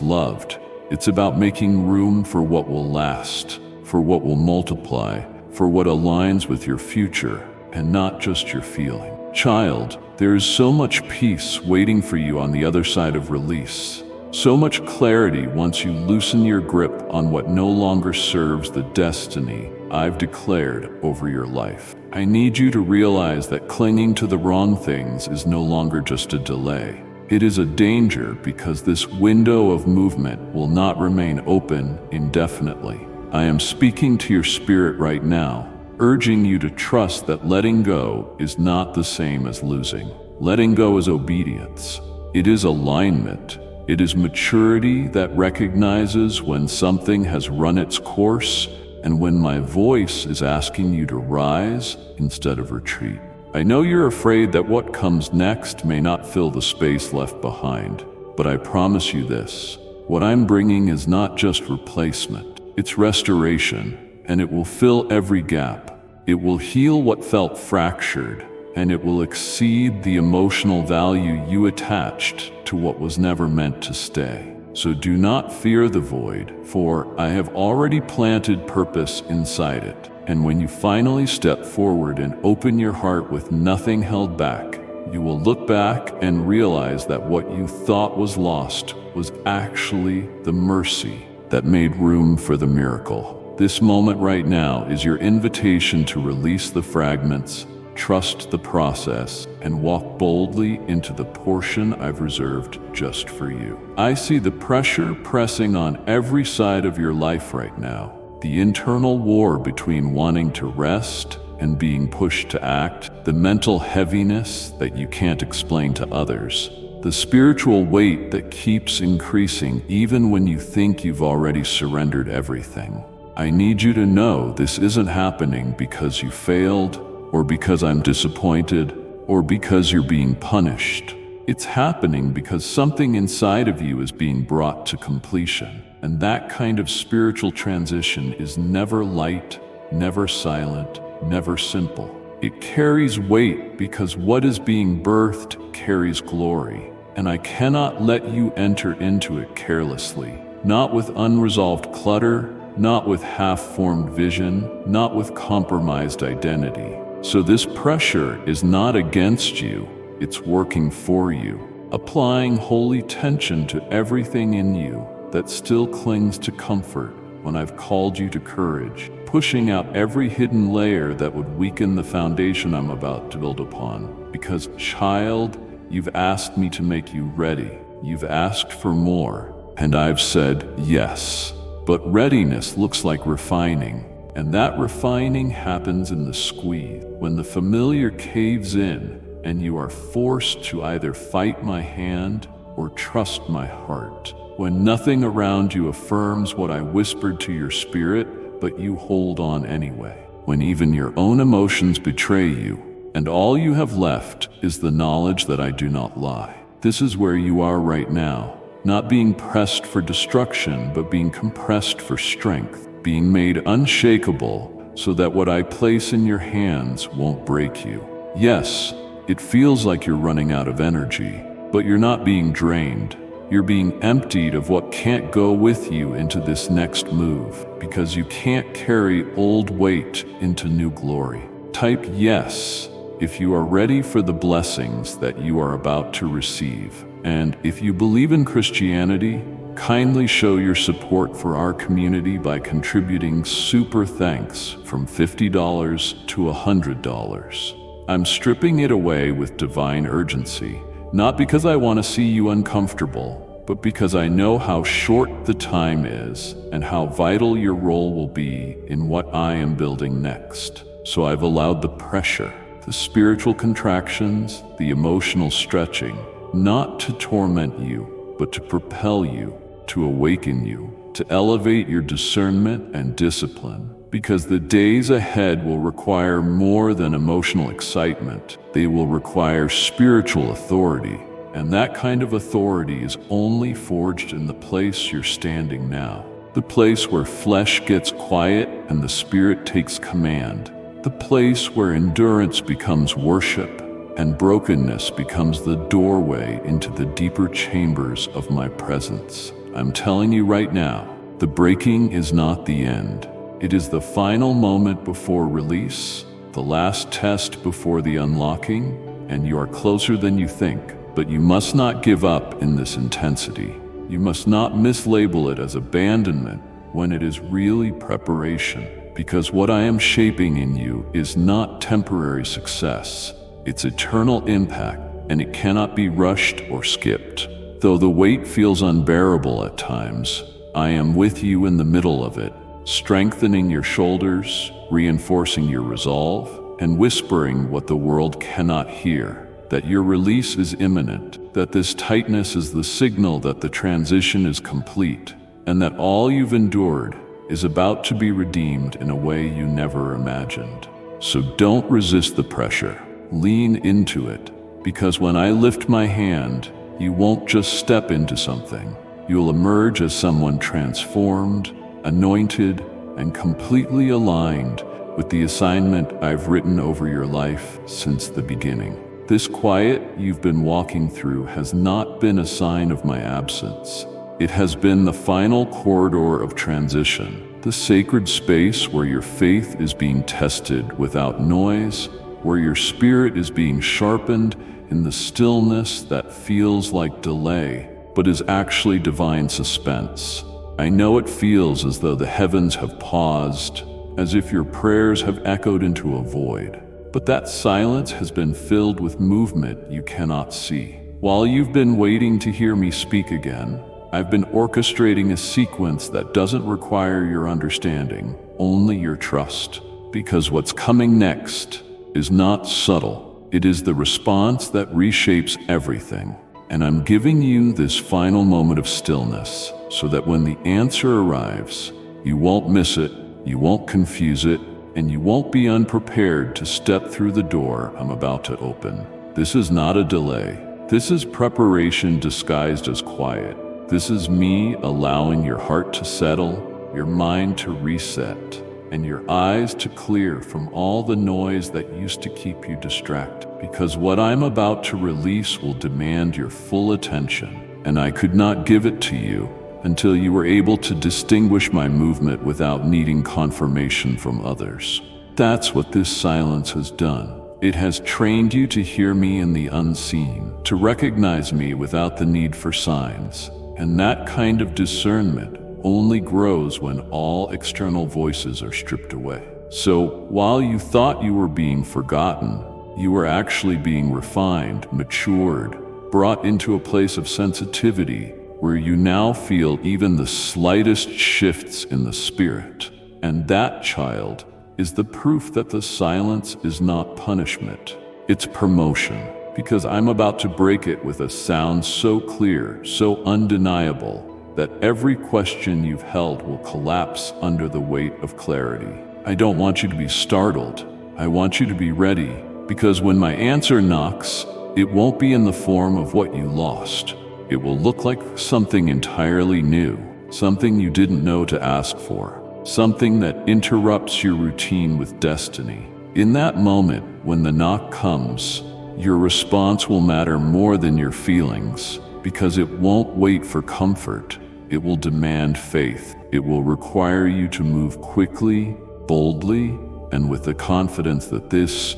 A: loved. It's about making room for what will last, for what will multiply, for what aligns with your future and not just your feeling. Child, there is so much peace waiting for you on the other side of release. So much clarity once you loosen your grip on what no longer serves the destiny I've declared over your life. I need you to realize that clinging to the wrong things is no longer just a delay. It is a danger because this window of movement will not remain open indefinitely. I am speaking to your spirit right now, urging you to trust that letting go is not the same as losing. Letting go is obedience. It is alignment. It is maturity that recognizes when something has run its course and when my voice is asking you to rise instead of retreat. I know you're afraid that what comes next may not fill the space left behind, but I promise you this: What I'm bringing is not just replacement, it's restoration, and it will fill every gap. It will heal what felt fractured, and it will exceed the emotional value you attached to what was never meant to stay. So do not fear the void, for I have already planted purpose inside it. And when you finally step forward and open your heart with nothing held back, you will look back and realize that what you thought was lost was actually the mercy that made room for the miracle. This moment right now is your invitation to release the fragments, trust the process, and walk boldly into the portion I've reserved just for you. I see the pressure pressing on every side of your life right now. The internal war between wanting to rest and being pushed to act, the mental heaviness that you can't explain to others, the spiritual weight that keeps increasing even when you think you've already surrendered everything. I need you to know this isn't happening because you failed, or because I'm disappointed, or because you're being punished. It's happening because something inside of you is being brought to completion. And that kind of spiritual transition is never light, never silent, never simple. It carries weight because what is being birthed carries glory. And I cannot let you enter into it carelessly, not with unresolved clutter, not with half-formed vision, not with compromised identity. So this pressure is not against you, it's working for you, applying holy tension to everything in you that still clings to comfort when I've called you to courage, pushing out every hidden layer that would weaken the foundation I'm about to build upon. Because, child, you've asked me to make you ready. You've asked for more, and I've said yes. But readiness looks like refining. And that refining happens in the squeeze, when the familiar caves in and you are forced to either fight my hand or trust my heart. When nothing around you affirms what I whispered to your spirit, but you hold on anyway. When even your own emotions betray you, and all you have left is the knowledge that I do not lie. This is where you are right now, not being pressed for destruction, but being compressed for strength. Being made unshakable so that what I place in your hands won't break you. Yes, it feels like you're running out of energy, but you're not being drained. You're being emptied of what can't go with you into this next move, because you can't carry old weight into new glory. Type yes if you are ready for the blessings that you are about to receive. And if you believe in Christianity, kindly show your support for our community by contributing super thanks from $50 to $100. I'm stripping it away with divine urgency, not because I want to see you uncomfortable, but because I know how short the time is and how vital your role will be in what I am building next. So I've allowed the pressure, the spiritual contractions, the emotional stretching, not to torment you, but to propel you, to awaken you, to elevate your discernment and discipline, because the days ahead will require more than emotional excitement. They will require spiritual authority, and that kind of authority is only forged in the place you're standing now, the place where flesh gets quiet and the spirit takes command, the place where endurance becomes worship and brokenness becomes the doorway into the deeper chambers of my presence. I'm telling you right now, the breaking is not the end. It is the final moment before release, the last test before the unlocking, and you are closer than you think. But you must not give up in this intensity. You must not mislabel it as abandonment when it is really preparation, because what I am shaping in you is not temporary success. It's eternal impact, and it cannot be rushed or skipped. Though the weight feels unbearable at times, I am with you in the middle of it, strengthening your shoulders, reinforcing your resolve, and whispering what the world cannot hear, that your release is imminent, that this tightness is the signal that the transition is complete, and that all you've endured is about to be redeemed in a way you never imagined. So don't resist the pressure. Lean into it, because when I lift my hand, you won't just step into something. You'll emerge as someone transformed, anointed, and completely aligned with the assignment I've written over your life since the beginning. This quiet you've been walking through has not been a sign of my absence. It has been the final corridor of transition, the sacred space where your faith is being tested without noise, where your spirit is being sharpened in the stillness that feels like delay, but is actually divine suspense. I know it feels as though the heavens have paused, as if your prayers have echoed into a void. But that silence has been filled with movement you cannot see. While you've been waiting to hear me speak again, I've been orchestrating a sequence that doesn't require your understanding, only your trust. Because what's coming next is not subtle. It is the response that reshapes everything. And I'm giving you this final moment of stillness so that when the answer arrives, you won't miss it, you won't confuse it, and you won't be unprepared to step through the door I'm about to open. This is not a delay. This is preparation disguised as quiet. This is me allowing your heart to settle, your mind to reset, and your eyes to clear from all the noise that used to keep you distracted. Because what I'm about to release will demand your full attention, and I could not give it to you until you were able to distinguish my movement without needing confirmation from others. That's what this silence has done. It has trained you to hear me in the unseen, to recognize me without the need for signs. And that kind of discernment only grows when all external voices are stripped away. So while you thought you were being forgotten, you were actually being refined, matured, brought into a place of sensitivity where you now feel even the slightest shifts in the spirit. And that, child, is the proof that the silence is not punishment. It's promotion, because I'm about to break it with a sound so clear, so undeniable, that every question you've held will collapse under the weight of clarity. I don't want you to be startled. I want you to be ready, because when my answer knocks, it won't be in the form of what you lost. It will look like something entirely new, something you didn't know to ask for, something that interrupts your routine with destiny. In that moment, when the knock comes, your response will matter more than your feelings, because it won't wait for comfort. It will demand faith. It will require you to move quickly, boldly, and with the confidence that this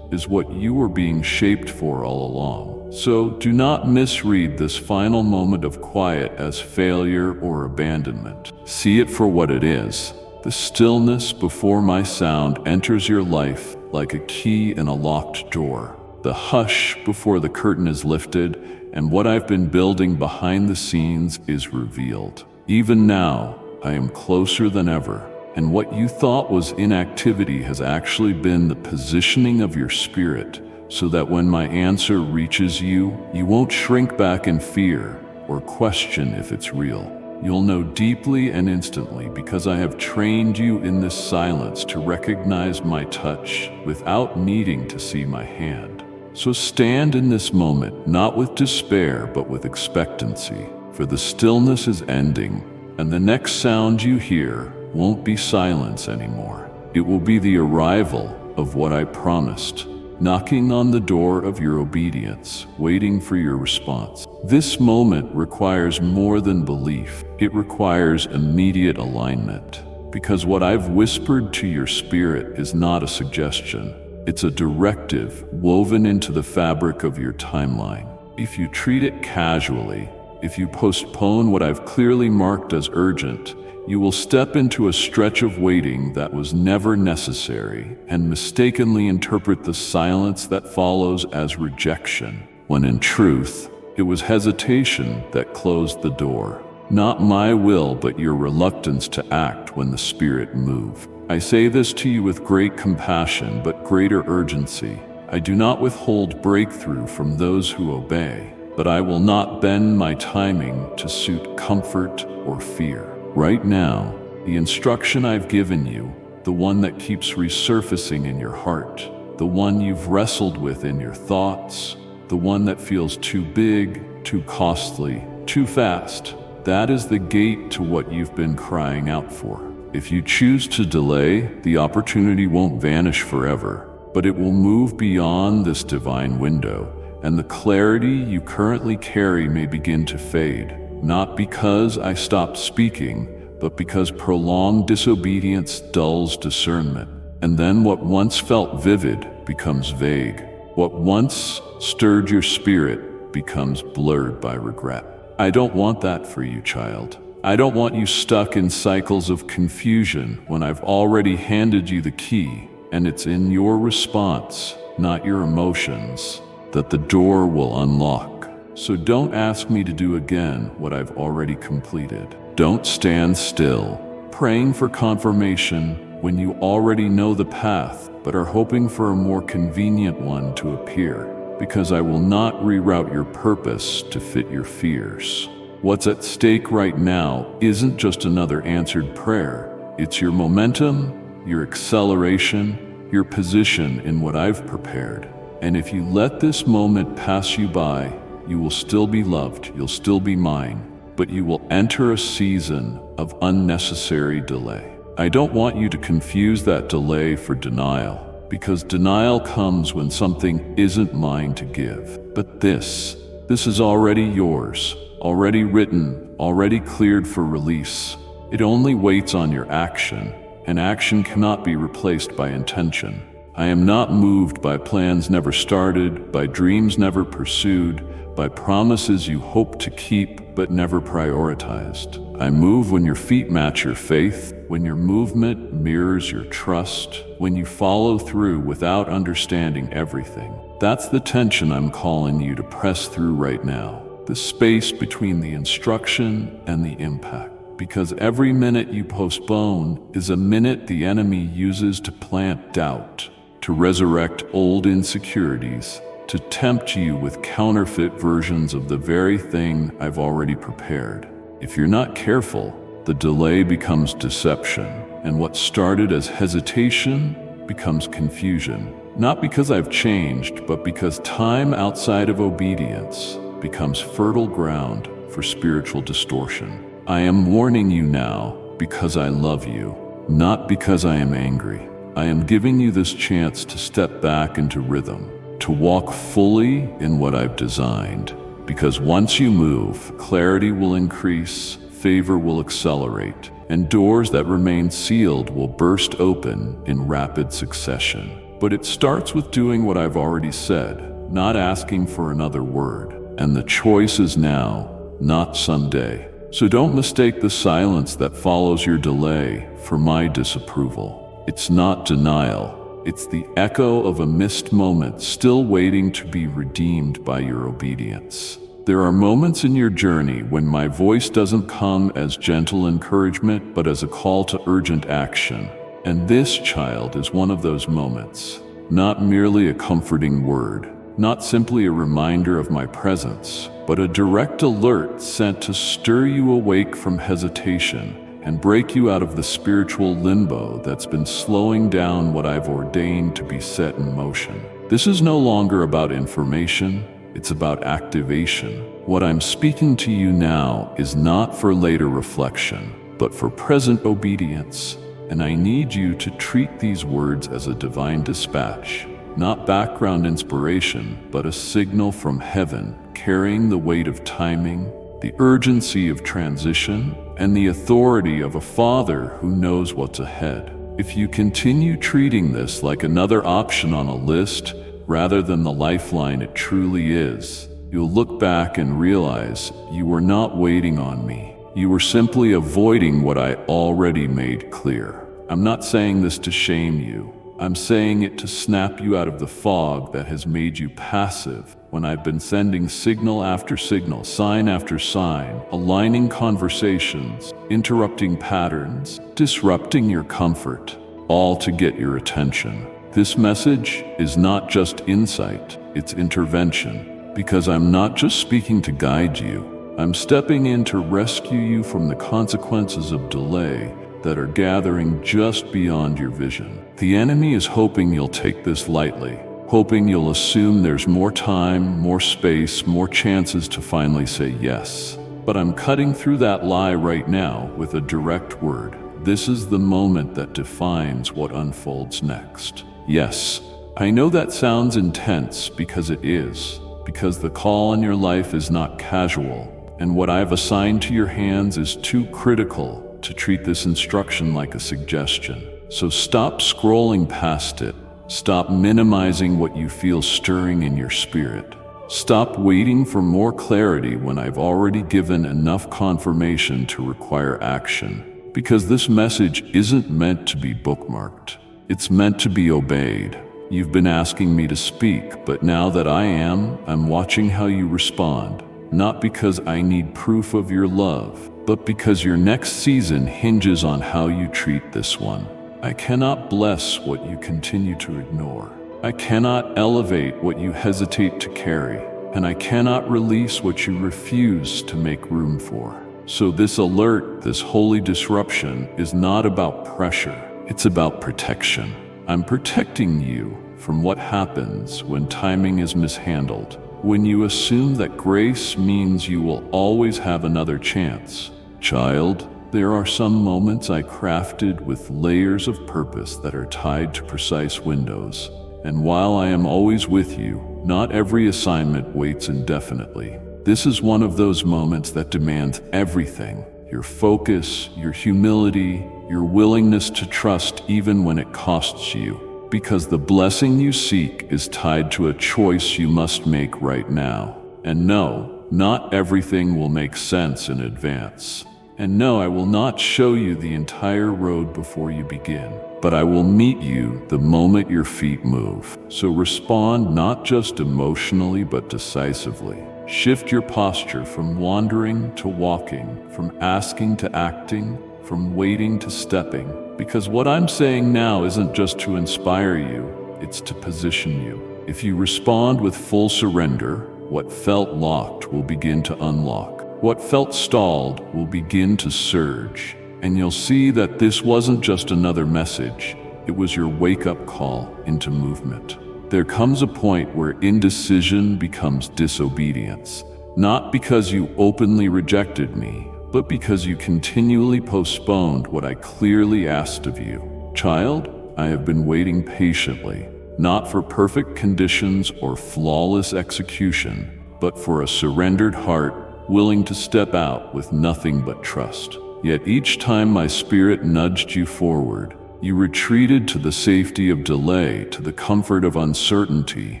A: is what you were being shaped for all along. So do not misread this final moment of quiet as failure or abandonment. See it for what it is. The stillness before my sound enters your life like a key in a locked door. The hush before the curtain is lifted, and what I've been building behind the scenes is revealed. Even now, I am closer than ever, and what you thought was inactivity has actually been the positioning of your spirit, so that when my answer reaches you, you won't shrink back in fear or question if it's real. You'll know deeply and instantly, because I have trained you in this silence to recognize my touch without needing to see my hand. So stand in this moment, not with despair, but with expectancy, for the stillness is ending, and the next sound you hear won't be silence anymore. It will be the arrival of what I promised, knocking on the door of your obedience, waiting for your response. This moment requires more than belief. It requires immediate alignment, because what I've whispered to your spirit is not a suggestion. It's a directive woven into the fabric of your timeline. If you treat it casually, if you postpone what I've clearly marked as urgent, you will step into a stretch of waiting that was never necessary and mistakenly interpret the silence that follows as rejection, when in truth, it was hesitation that closed the door. Not my will, but your reluctance to act when the Spirit moved. I say this to you with great compassion, but greater urgency. I do not withhold breakthrough from those who obey, but I will not bend my timing to suit comfort or fear. Right now, the instruction I've given you, the one that keeps resurfacing in your heart, the one you've wrestled with in your thoughts, the one that feels too big, too costly, too fast. That is the gate to what you've been crying out for. If you choose to delay, the opportunity won't vanish forever, but it will move beyond this divine window, and the clarity you currently carry may begin to fade, not because I stopped speaking, but because prolonged disobedience dulls discernment. And then what once felt vivid becomes vague. What once stirred your spirit becomes blurred by regret. I don't want that for you, child. I don't want you stuck in cycles of confusion when I've already handed you the key, and it's in your response, not your emotions, that the door will unlock. So don't ask me to do again what I've already completed. Don't stand still, praying for confirmation when you already know the path, but are hoping for a more convenient one to appear, because I will not reroute your purpose to fit your fears. What's at stake right now isn't just another answered prayer. It's your momentum, your acceleration, your position in what I've prepared. And if you let this moment pass you by, you will still be loved, you'll still be mine, but you will enter a season of unnecessary delay. I don't want you to confuse that delay for denial, because denial comes when something isn't mine to give. But this is already yours, already written, already cleared for release. It only waits on your action, and action cannot be replaced by intention. I am not moved by plans never started, by dreams never pursued, by promises you hope to keep but never prioritized. I move when your feet match your faith, when your movement mirrors your trust, when you follow through without understanding everything. That's the tension I'm calling you to press through right now, the space between the instruction and the impact. Because every minute you postpone is a minute the enemy uses to plant doubt, to resurrect old insecurities, to tempt you with counterfeit versions of the very thing I've already prepared. If you're not careful, the delay becomes deception, and what started as hesitation becomes confusion. Not because I've changed, but because time outside of obedience becomes fertile ground for spiritual distortion. I am warning you now because I love you, not because I am angry. I am giving you this chance to step back into rhythm, to walk fully in what I've designed. Because once you move, clarity will increase, favor will accelerate, and doors that remain sealed will burst open in rapid succession. But it starts with doing what I've already said, not asking for another word. And the choice is now, not someday. So don't mistake the silence that follows your delay for my disapproval. It's not denial. It's the echo of a missed moment still waiting to be redeemed by your obedience. There are moments in your journey when my voice doesn't come as gentle encouragement, but as a call to urgent action. And this, child, is one of those moments. Not merely a comforting word, not simply a reminder of my presence, but a direct alert sent to stir you awake from hesitation and break you out of the spiritual limbo that's been slowing down what I've ordained to be set in motion. This is no longer about information, it's about activation. What I'm speaking to you now is not for later reflection, but for present obedience. And I need you to treat these words as a divine dispatch, not background inspiration, but a signal from heaven, carrying the weight of timing, the urgency of transition, and the authority of a father who knows what's ahead. If you continue treating this like another option on a list, rather than the lifeline it truly is, you'll look back and realize you were not waiting on me. You were simply avoiding what I already made clear. I'm not saying this to shame you. I'm saying it to snap you out of the fog that has made you passive when I've been sending signal after signal, sign after sign, aligning conversations, interrupting patterns, disrupting your comfort, all to get your attention. This message is not just insight, it's intervention, because I'm not just speaking to guide you. I'm stepping in to rescue you from the consequences of delay that are gathering just beyond your vision. The enemy is hoping you'll take this lightly, hoping you'll assume there's more time, more space, more chances to finally say yes. But I'm cutting through that lie right now with a direct word. This is the moment that defines what unfolds next. Yes, I know that sounds intense because it is, because the call in your life is not casual, and what I've assigned to your hands is too critical to treat this instruction like a suggestion. So stop scrolling past it. Stop minimizing what you feel stirring in your spirit. Stop waiting for more clarity when I've already given enough confirmation to require action. Because this message isn't meant to be bookmarked. It's meant to be obeyed. You've been asking me to speak, but now that I'm watching how you respond. Not because I need proof of your love, but because your next season hinges on how you treat this one. I cannot bless what you continue to ignore. I cannot elevate what you hesitate to carry, and I cannot release what you refuse to make room for. So this alert, this holy disruption, is not about pressure. It's about protection. I'm protecting you from what happens when timing is mishandled, when you assume that grace means you will always have another chance. Child, there are some moments I crafted with layers of purpose that are tied to precise windows. And while I am always with you, not every assignment waits indefinitely. This is one of those moments that demands everything: your focus, your humility, your willingness to trust even when it costs you. Because the blessing you seek is tied to a choice you must make right now. And no, not everything will make sense in advance. And no, I will not show you the entire road before you begin. But I will meet you the moment your feet move. So respond not just emotionally but decisively. Shift your posture from wandering to walking, from asking to acting, from waiting to stepping. Because what I'm saying now isn't just to inspire you, it's to position you. If you respond with full surrender, what felt locked will begin to unlock. What felt stalled will begin to surge. And you'll see that this wasn't just another message, it was your wake-up call into movement. There comes a point where indecision becomes disobedience, not because you openly rejected me, but because you continually postponed what I clearly asked of you. Child, I have been waiting patiently, not for perfect conditions or flawless execution, but for a surrendered heart willing to step out with nothing but trust. Yet each time my spirit nudged you forward, you retreated to the safety of delay, to the comfort of uncertainty,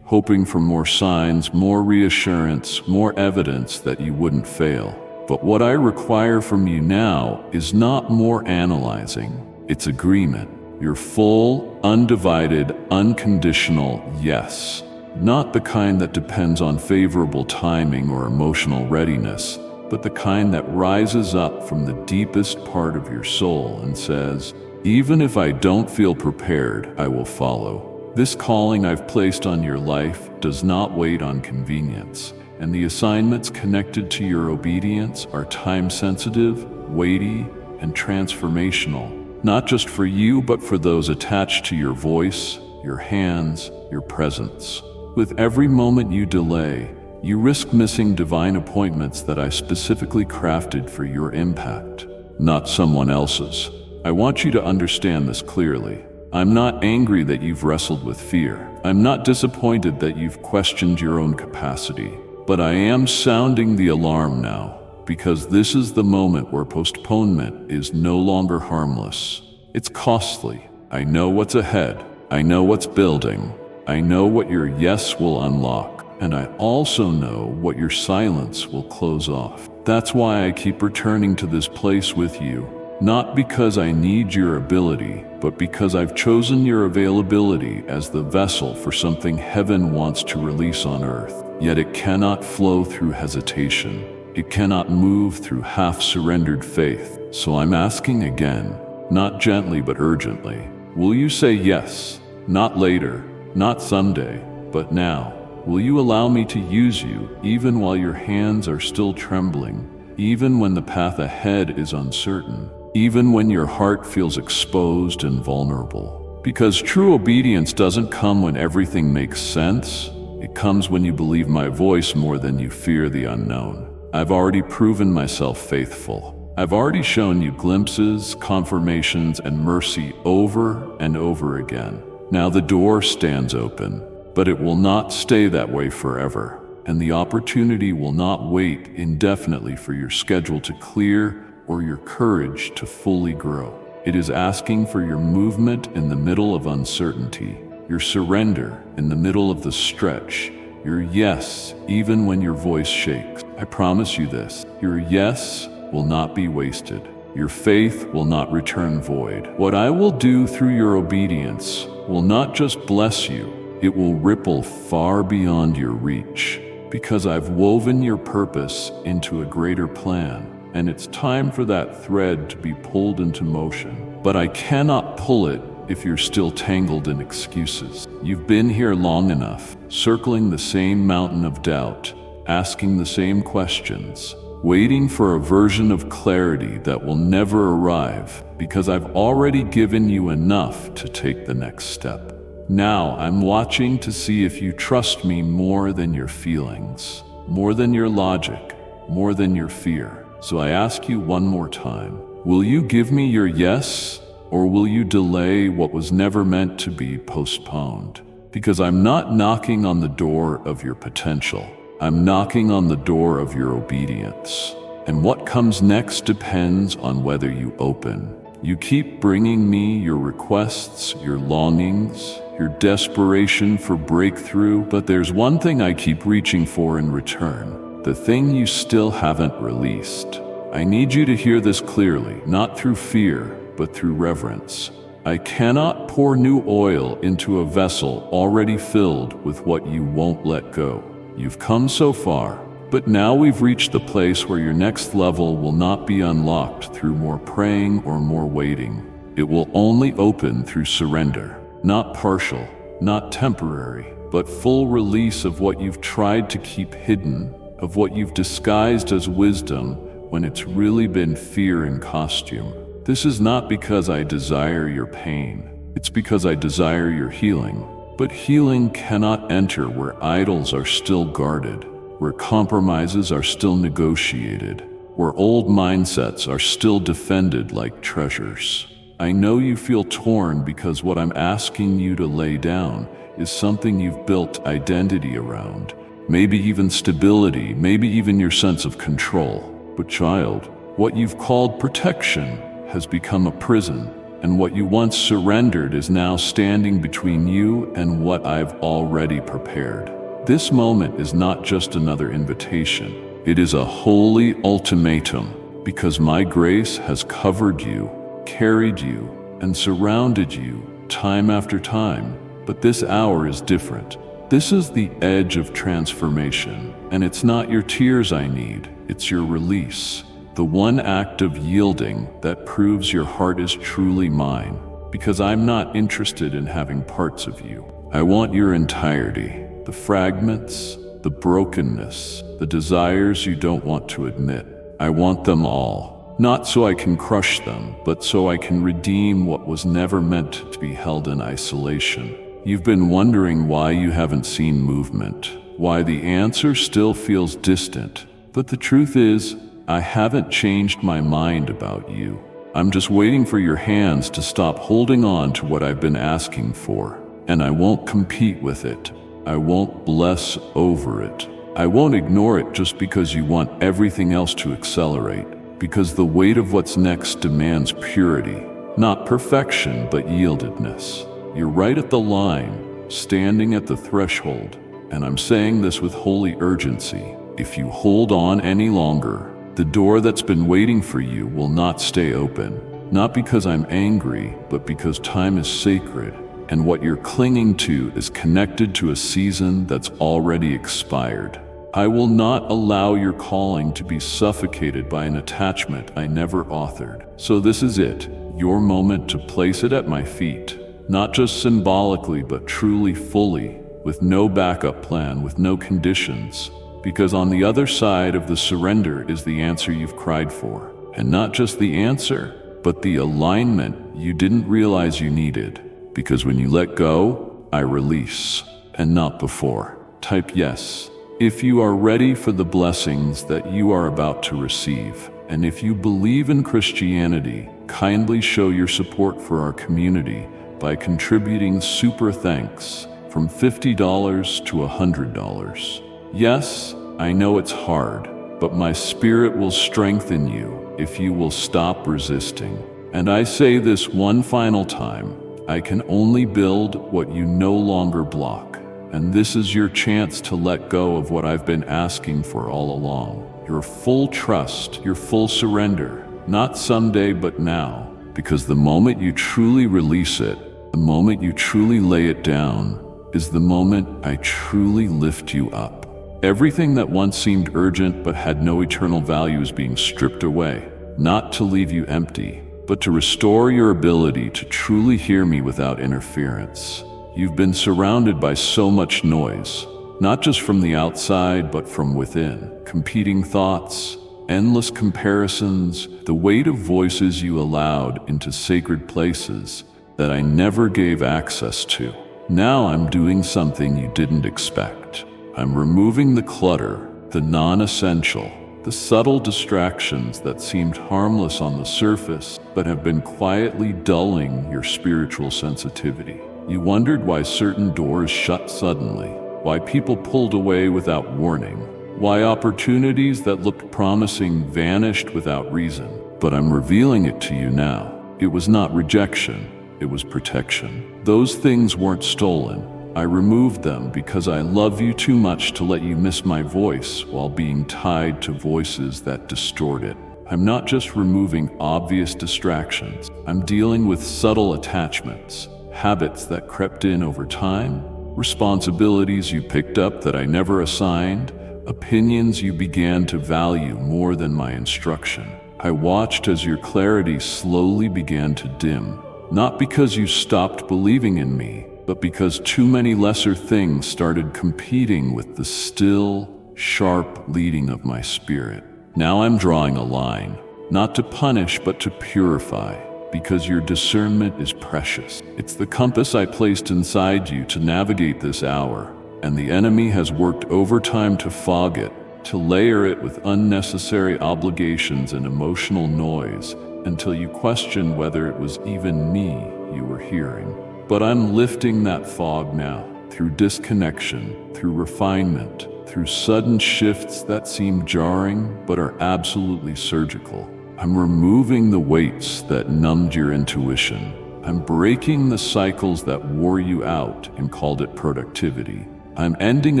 A: hoping for more signs, more reassurance, more evidence that you wouldn't fail. But what I require from you now is not more analyzing, it's agreement. Your full, undivided, unconditional yes. Not the kind that depends on favorable timing or emotional readiness, but the kind that rises up from the deepest part of your soul and says, even if I don't feel prepared, I will follow. This calling I've placed on your life does not wait on convenience, and the assignments connected to your obedience are time-sensitive, weighty, and transformational, not just for you, but for those attached to your voice, your hands, your presence. With every moment you delay, you risk missing divine appointments that I specifically crafted for your impact, not someone else's. I want you to understand this clearly. I'm not angry that you've wrestled with fear. I'm not disappointed that you've questioned your own capacity. But I am sounding the alarm now, because this is the moment where postponement is no longer harmless. It's costly. I know what's ahead. I know what's building. I know what your yes will unlock. And I also know what your silence will close off. That's why I keep returning to this place with you. Not because I need your ability, but because I've chosen your availability as the vessel for something heaven wants to release on earth. Yet it cannot flow through hesitation. It cannot move through half-surrendered faith. So I'm asking again, not gently but urgently, will you say yes? Not later, not someday, but now. Will you allow me to use you even while your hands are still trembling, even when the path ahead is uncertain? Even when your heart feels exposed and vulnerable. Because true obedience doesn't come when everything makes sense. It comes when you believe my voice more than you fear the unknown. I've already proven myself faithful. I've already shown you glimpses, confirmations, and mercy over and over again. Now the door stands open, but it will not stay that way forever, and the opportunity will not wait indefinitely for your schedule to clear or your courage to fully grow. It is asking for your movement in the middle of uncertainty, your surrender in the middle of the stretch, your yes even when your voice shakes. I promise you this, your yes will not be wasted. Your faith will not return void. What I will do through your obedience will not just bless you, it will ripple far beyond your reach, because I've woven your purpose into a greater plan, and it's time for that thread to be pulled into motion. But I cannot pull it if you're still tangled in excuses. You've been here long enough, circling the same mountain of doubt, asking the same questions, waiting for a version of clarity that will never arrive, because I've already given you enough to take the next step. Now I'm watching to see if you trust me more than your feelings, more than your logic, more than your fear. So I ask you one more time, will you give me your yes, or will you delay what was never meant to be postponed? Because I'm not knocking on the door of your potential. I'm knocking on the door of your obedience. And what comes next depends on whether you open. You keep bringing me your requests, your longings, your desperation for breakthrough, but there's one thing I keep reaching for in return, the thing you still haven't released. I need you to hear this clearly, not through fear, but through reverence. I cannot pour new oil into a vessel already filled with what you won't let go. You've come so far, but now we've reached the place where your next level will not be unlocked through more praying or more waiting. It will only open through surrender, not partial, not temporary, but full release of what you've tried to keep hidden, of what you've disguised as wisdom when it's really been fear in costume. This is not because I desire your pain, it's because I desire your healing. But healing cannot enter where idols are still guarded, where compromises are still negotiated, where old mindsets are still defended like treasures. I know you feel torn because what I'm asking you to lay down is something you've built identity around, maybe even stability, maybe even your sense of control. But child, what you've called protection has become a prison. And what you once surrendered is now standing between you and what I've already prepared. This moment is not just another invitation. It is a holy ultimatum, because my grace has covered you, carried you, and surrounded you time after time. But this hour is different. This is the edge of transformation, and it's not your tears I need, it's your release. The one act of yielding that proves your heart is truly mine, because I'm not interested in having parts of you. I want your entirety, the fragments, the brokenness, the desires you don't want to admit. I want them all, not so I can crush them, but so I can redeem what was never meant to be held in isolation. You've been wondering why you haven't seen movement, why the answer still feels distant, but the truth is, I haven't changed my mind about you. I'm just waiting for your hands to stop holding on to what I've been asking for. And I won't compete with it. I won't bless over it. I won't ignore it just because you want everything else to accelerate. Because the weight of what's next demands purity. Not perfection, but yieldedness. You're right at the line, standing at the threshold. And I'm saying this with holy urgency. If you hold on any longer, the door that's been waiting for you will not stay open. Not because I'm angry, but because time is sacred, and what you're clinging to is connected to a season that's already expired. I will not allow your calling to be suffocated by an attachment I never authored. So this is it, your moment to place it at my feet, not just symbolically, but truly fully, with no backup plan, with no conditions. Because on the other side of the surrender is the answer you've cried for. And not just the answer, but the alignment you didn't realize you needed. Because when you let go, I release, and not before. Type yes If you are ready for the blessings that you are about to receive, and if you believe in Christianity, kindly show your support for our community by contributing super thanks from $50 to $100. Yes, I know it's hard, but my spirit will strengthen you if you will stop resisting. And I say this one final time, I can only build what you no longer block. And this is your chance to let go of what I've been asking for all along. Your full trust, your full surrender, not someday but now. Because the moment you truly release it, the moment you truly lay it down, is the moment I truly lift you up. Everything that once seemed urgent but had no eternal value is being stripped away, not to leave you empty, but to restore your ability to truly hear me without interference. You've been surrounded by so much noise, not just from the outside, but from within. Competing thoughts, endless comparisons, the weight of voices you allowed into sacred places that I never gave access to. Now I'm doing something you didn't expect. I'm removing the clutter, the non-essential, the subtle distractions that seemed harmless on the surface, but have been quietly dulling your spiritual sensitivity. You wondered why certain doors shut suddenly, why people pulled away without warning, why opportunities that looked promising vanished without reason. But I'm revealing it to you now. It was not rejection, it was protection. Those things weren't stolen. I removed them because I love you too much to let you miss my voice while being tied to voices that distort it. I'm not just removing obvious distractions. I'm dealing with subtle attachments, habits that crept in over time, responsibilities you picked up that I never assigned, opinions you began to value more than my instruction. I watched as your clarity slowly began to dim, not because you stopped believing in me, but because too many lesser things started competing with the still, sharp leading of my spirit. Now I'm drawing a line, not to punish but to purify, because your discernment is precious. It's the compass I placed inside you to navigate this hour, and the enemy has worked overtime to fog it, to layer it with unnecessary obligations and emotional noise until you question whether it was even me you were hearing. But I'm lifting that fog now, through disconnection, through refinement, through sudden shifts that seem jarring but are absolutely surgical. I'm removing the weights that numbed your intuition. I'm breaking the cycles that wore you out and called it productivity. I'm ending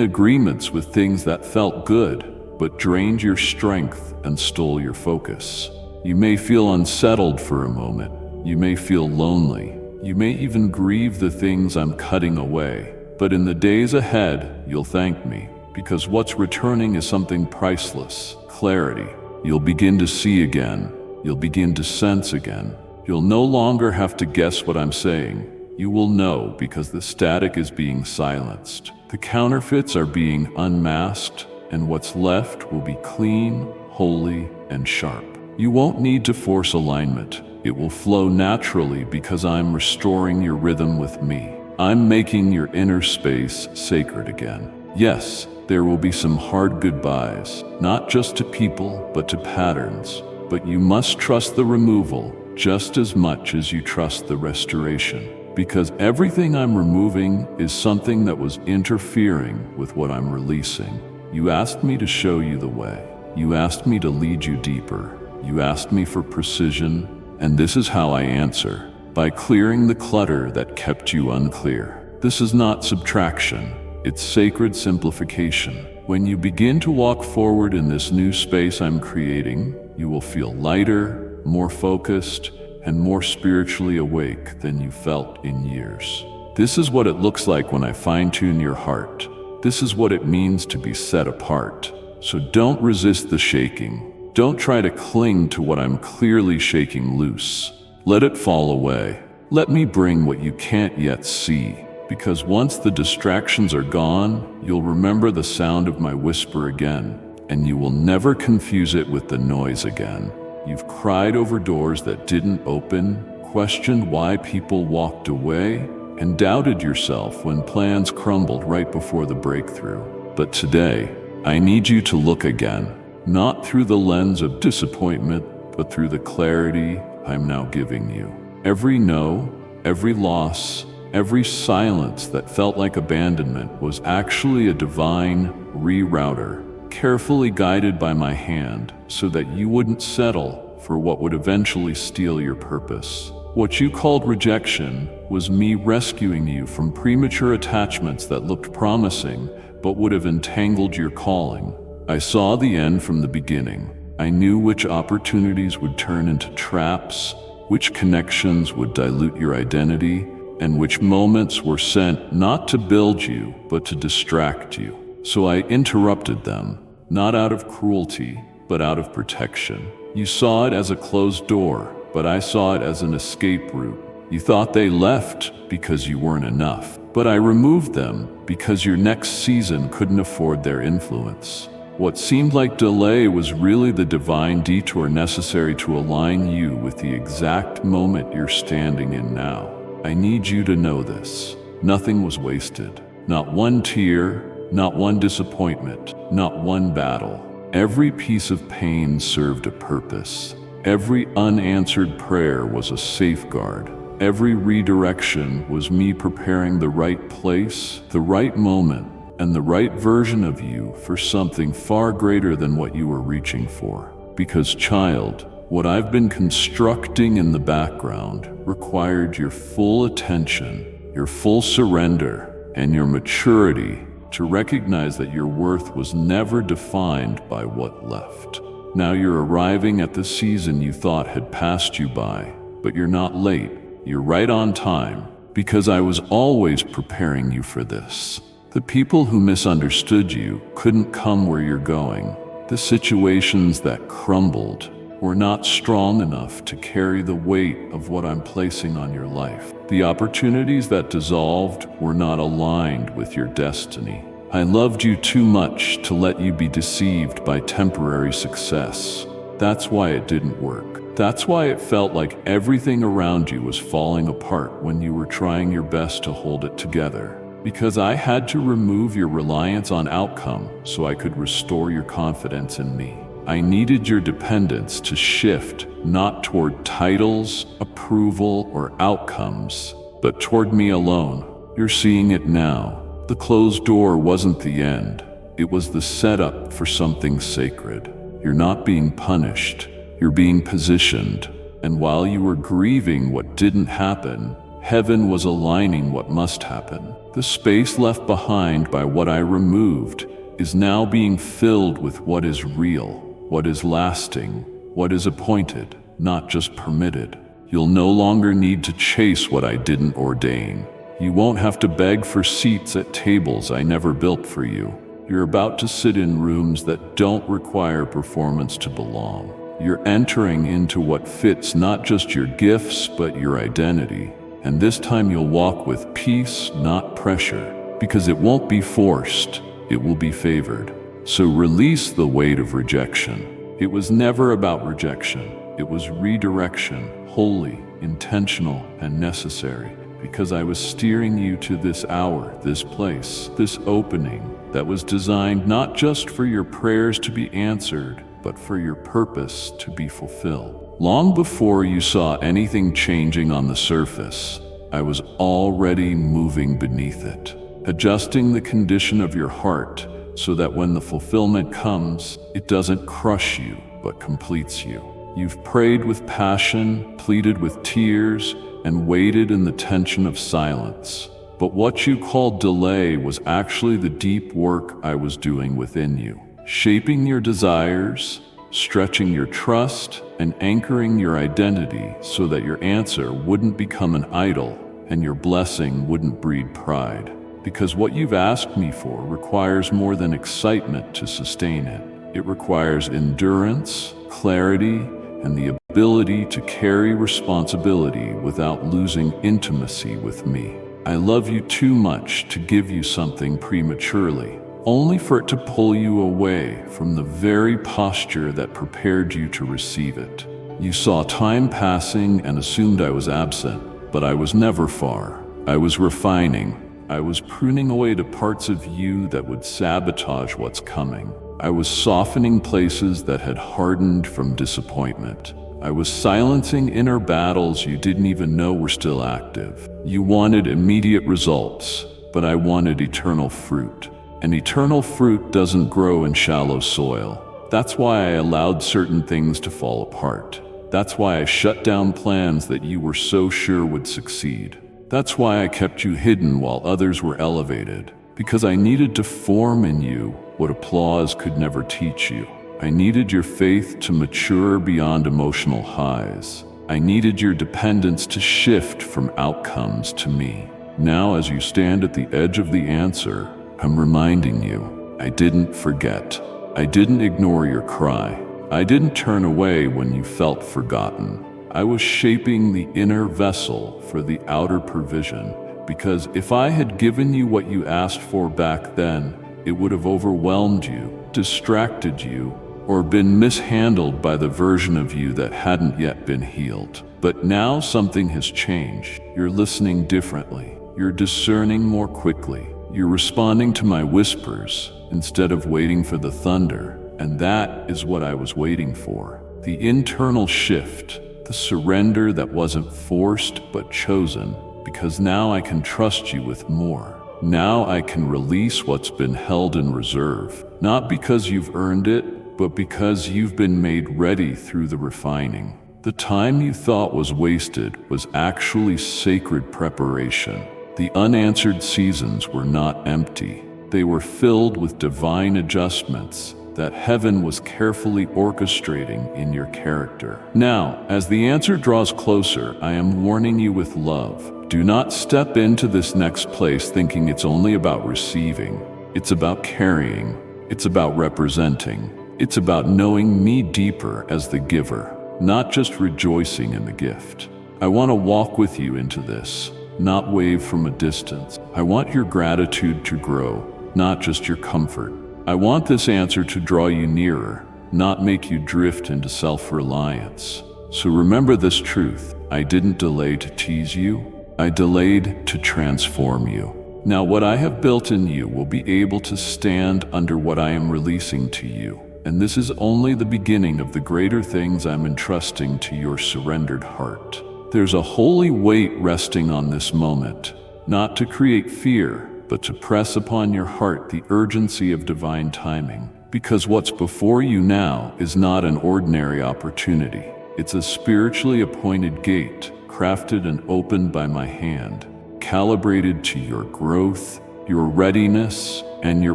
A: agreements with things that felt good but drained your strength and stole your focus. You may feel unsettled for a moment. You may feel lonely. You may even grieve the things I'm cutting away. But in the days ahead, you'll thank me, because what's returning is something priceless: clarity. You'll begin to see again. You'll begin to sense again. You'll no longer have to guess what I'm saying. You will know because the static is being silenced. The counterfeits are being unmasked, and what's left will be clean, holy, and sharp. You won't need to force alignment. It will flow naturally because I'm restoring your rhythm with me. I'm making your inner space sacred again. Yes, there will be some hard goodbyes, not just to people, but to patterns. But you must trust the removal just as much as you trust the restoration. Because everything I'm removing is something that was interfering with what I'm releasing. You asked me to show you the way. You asked me to lead you deeper. You asked me for precision. And this is how I answer, by clearing the clutter that kept you unclear. This is not subtraction, it's sacred simplification. When you begin to walk forward in this new space I'm creating, you will feel lighter, more focused, and more spiritually awake than you felt in years. This is what it looks like when I fine-tune your heart. This is what it means to be set apart. So don't resist the shaking. Don't try to cling to what I'm clearly shaking loose. Let it fall away. Let me bring what you can't yet see. Because once the distractions are gone, you'll remember the sound of my whisper again, and you will never confuse it with the noise again. You've cried over doors that didn't open, questioned why people walked away, and doubted yourself when plans crumbled right before the breakthrough. But today, I need you to look again, not through the lens of disappointment, but through the clarity I'm now giving you. Every no, every loss, every silence that felt like abandonment was actually a divine rerouter, carefully guided by my hand so that you wouldn't settle for what would eventually steal your purpose. What you called rejection was me rescuing you from premature attachments that looked promising but would have entangled your calling. I saw the end from the beginning. I knew which opportunities would turn into traps, which connections would dilute your identity, and which moments were sent not to build you, but to distract you. So I interrupted them, not out of cruelty, but out of protection. You saw it as a closed door, but I saw it as an escape route. You thought they left because you weren't enough, but I removed them because your next season couldn't afford their influence. What seemed like delay was really the divine detour necessary to align you with the exact moment you're standing in now. I need you to know this. Nothing was wasted. Not one tear, not one disappointment, not one battle. Every piece of pain served a purpose. Every unanswered prayer was a safeguard. Every redirection was me preparing the right place, the right moment, and the right version of you for something far greater than what you were reaching for. Because, child, what I've been constructing in the background required your full attention, your full surrender, and your maturity to recognize that your worth was never defined by what left. Now you're arriving at the season you thought had passed you by, but you're not late. You're right on time, because I was always preparing you for this. The people who misunderstood you couldn't come where you're going. The situations that crumbled were not strong enough to carry the weight of what I'm placing on your life. The opportunities that dissolved were not aligned with your destiny. I loved you too much to let you be deceived by temporary success. That's why it didn't work. That's why it felt like everything around you was falling apart when you were trying your best to hold it together. Because I had to remove your reliance on outcome so I could restore your confidence in me. I needed your dependence to shift not toward titles, approval, or outcomes, but toward me alone. You're seeing it now. The closed door wasn't the end. It was the setup for something sacred. You're not being punished. You're being positioned. And while you were grieving what didn't happen, heaven was aligning what must happen. The space left behind by what I removed is now being filled with what is real, what is lasting, what is appointed, not just permitted. You'll no longer need to chase what I didn't ordain. You won't have to beg for seats at tables I never built for you. You're about to sit in rooms that don't require performance to belong. You're entering into what fits not just your gifts, but your identity. And this time you'll walk with peace, not pressure, because it won't be forced, it will be favored. So release the weight of rejection. It was never about rejection. It was redirection, holy, intentional, and necessary, because I was steering you to this hour, this place, this opening that was designed not just for your prayers to be answered, but for your purpose to be fulfilled. Long before you saw anything changing on the surface, I was already moving beneath it, adjusting the condition of your heart so that when the fulfillment comes, it doesn't crush you, but completes you. You've prayed with passion, pleaded with tears, and waited in the tension of silence. But what you called delay was actually the deep work I was doing within you, shaping your desires, stretching your trust, and anchoring your identity so that your answer wouldn't become an idol and your blessing wouldn't breed pride. Because what you've asked me for requires more than excitement to sustain it. It requires endurance, clarity, and the ability to carry responsibility without losing intimacy with me. I love you too much to give you something prematurely, only for it to pull you away from the very posture that prepared you to receive it. You saw time passing and assumed I was absent, but I was never far. I was refining, I was pruning away the parts of you that would sabotage what's coming. I was softening places that had hardened from disappointment. I was silencing inner battles you didn't even know were still active. You wanted immediate results, but I wanted eternal fruit. And eternal fruit doesn't grow in shallow soil. That's why I allowed certain things to fall apart. That's why I shut down plans that you were so sure would succeed. That's why I kept you hidden while others were elevated. Because I needed to form in you what applause could never teach you. I needed your faith to mature beyond emotional highs. I needed your dependence to shift from outcomes to me. Now, as you stand at the edge of the answer, I'm reminding you, I didn't forget. I didn't ignore your cry. I didn't turn away when you felt forgotten. I was shaping the inner vessel for the outer provision, because if I had given you what you asked for back then, it would have overwhelmed you, distracted you, or been mishandled by the version of you that hadn't yet been healed. But now something has changed. You're listening differently. You're discerning more quickly. You're responding to my whispers instead of waiting for the thunder. And that is what I was waiting for. The internal shift, the surrender that wasn't forced but chosen, because now I can trust you with more. Now I can release what's been held in reserve, not because you've earned it, but because you've been made ready through the refining. The time you thought was wasted was actually sacred preparation. The unanswered seasons were not empty. They were filled with divine adjustments that heaven was carefully orchestrating in your character. Now, as the answer draws closer, I am warning you with love. Do not step into this next place thinking it's only about receiving. It's about carrying. It's about representing. It's about knowing me deeper as the giver, not just rejoicing in the gift. I want to walk with you into this, not wave from a distance. I want your gratitude to grow, not just your comfort. I want this answer to draw you nearer, not make you drift into self-reliance. So remember this truth. I didn't delay to tease you. I delayed to transform you. Now what I have built in you will be able to stand under what I am releasing to you. And this is only the beginning of the greater things I'm entrusting to your surrendered heart. There's a holy weight resting on this moment, not to create fear, but to press upon your heart the urgency of divine timing. Because what's before you now is not an ordinary opportunity. It's a spiritually appointed gate, crafted and opened by my hand, calibrated to your growth, your readiness, and your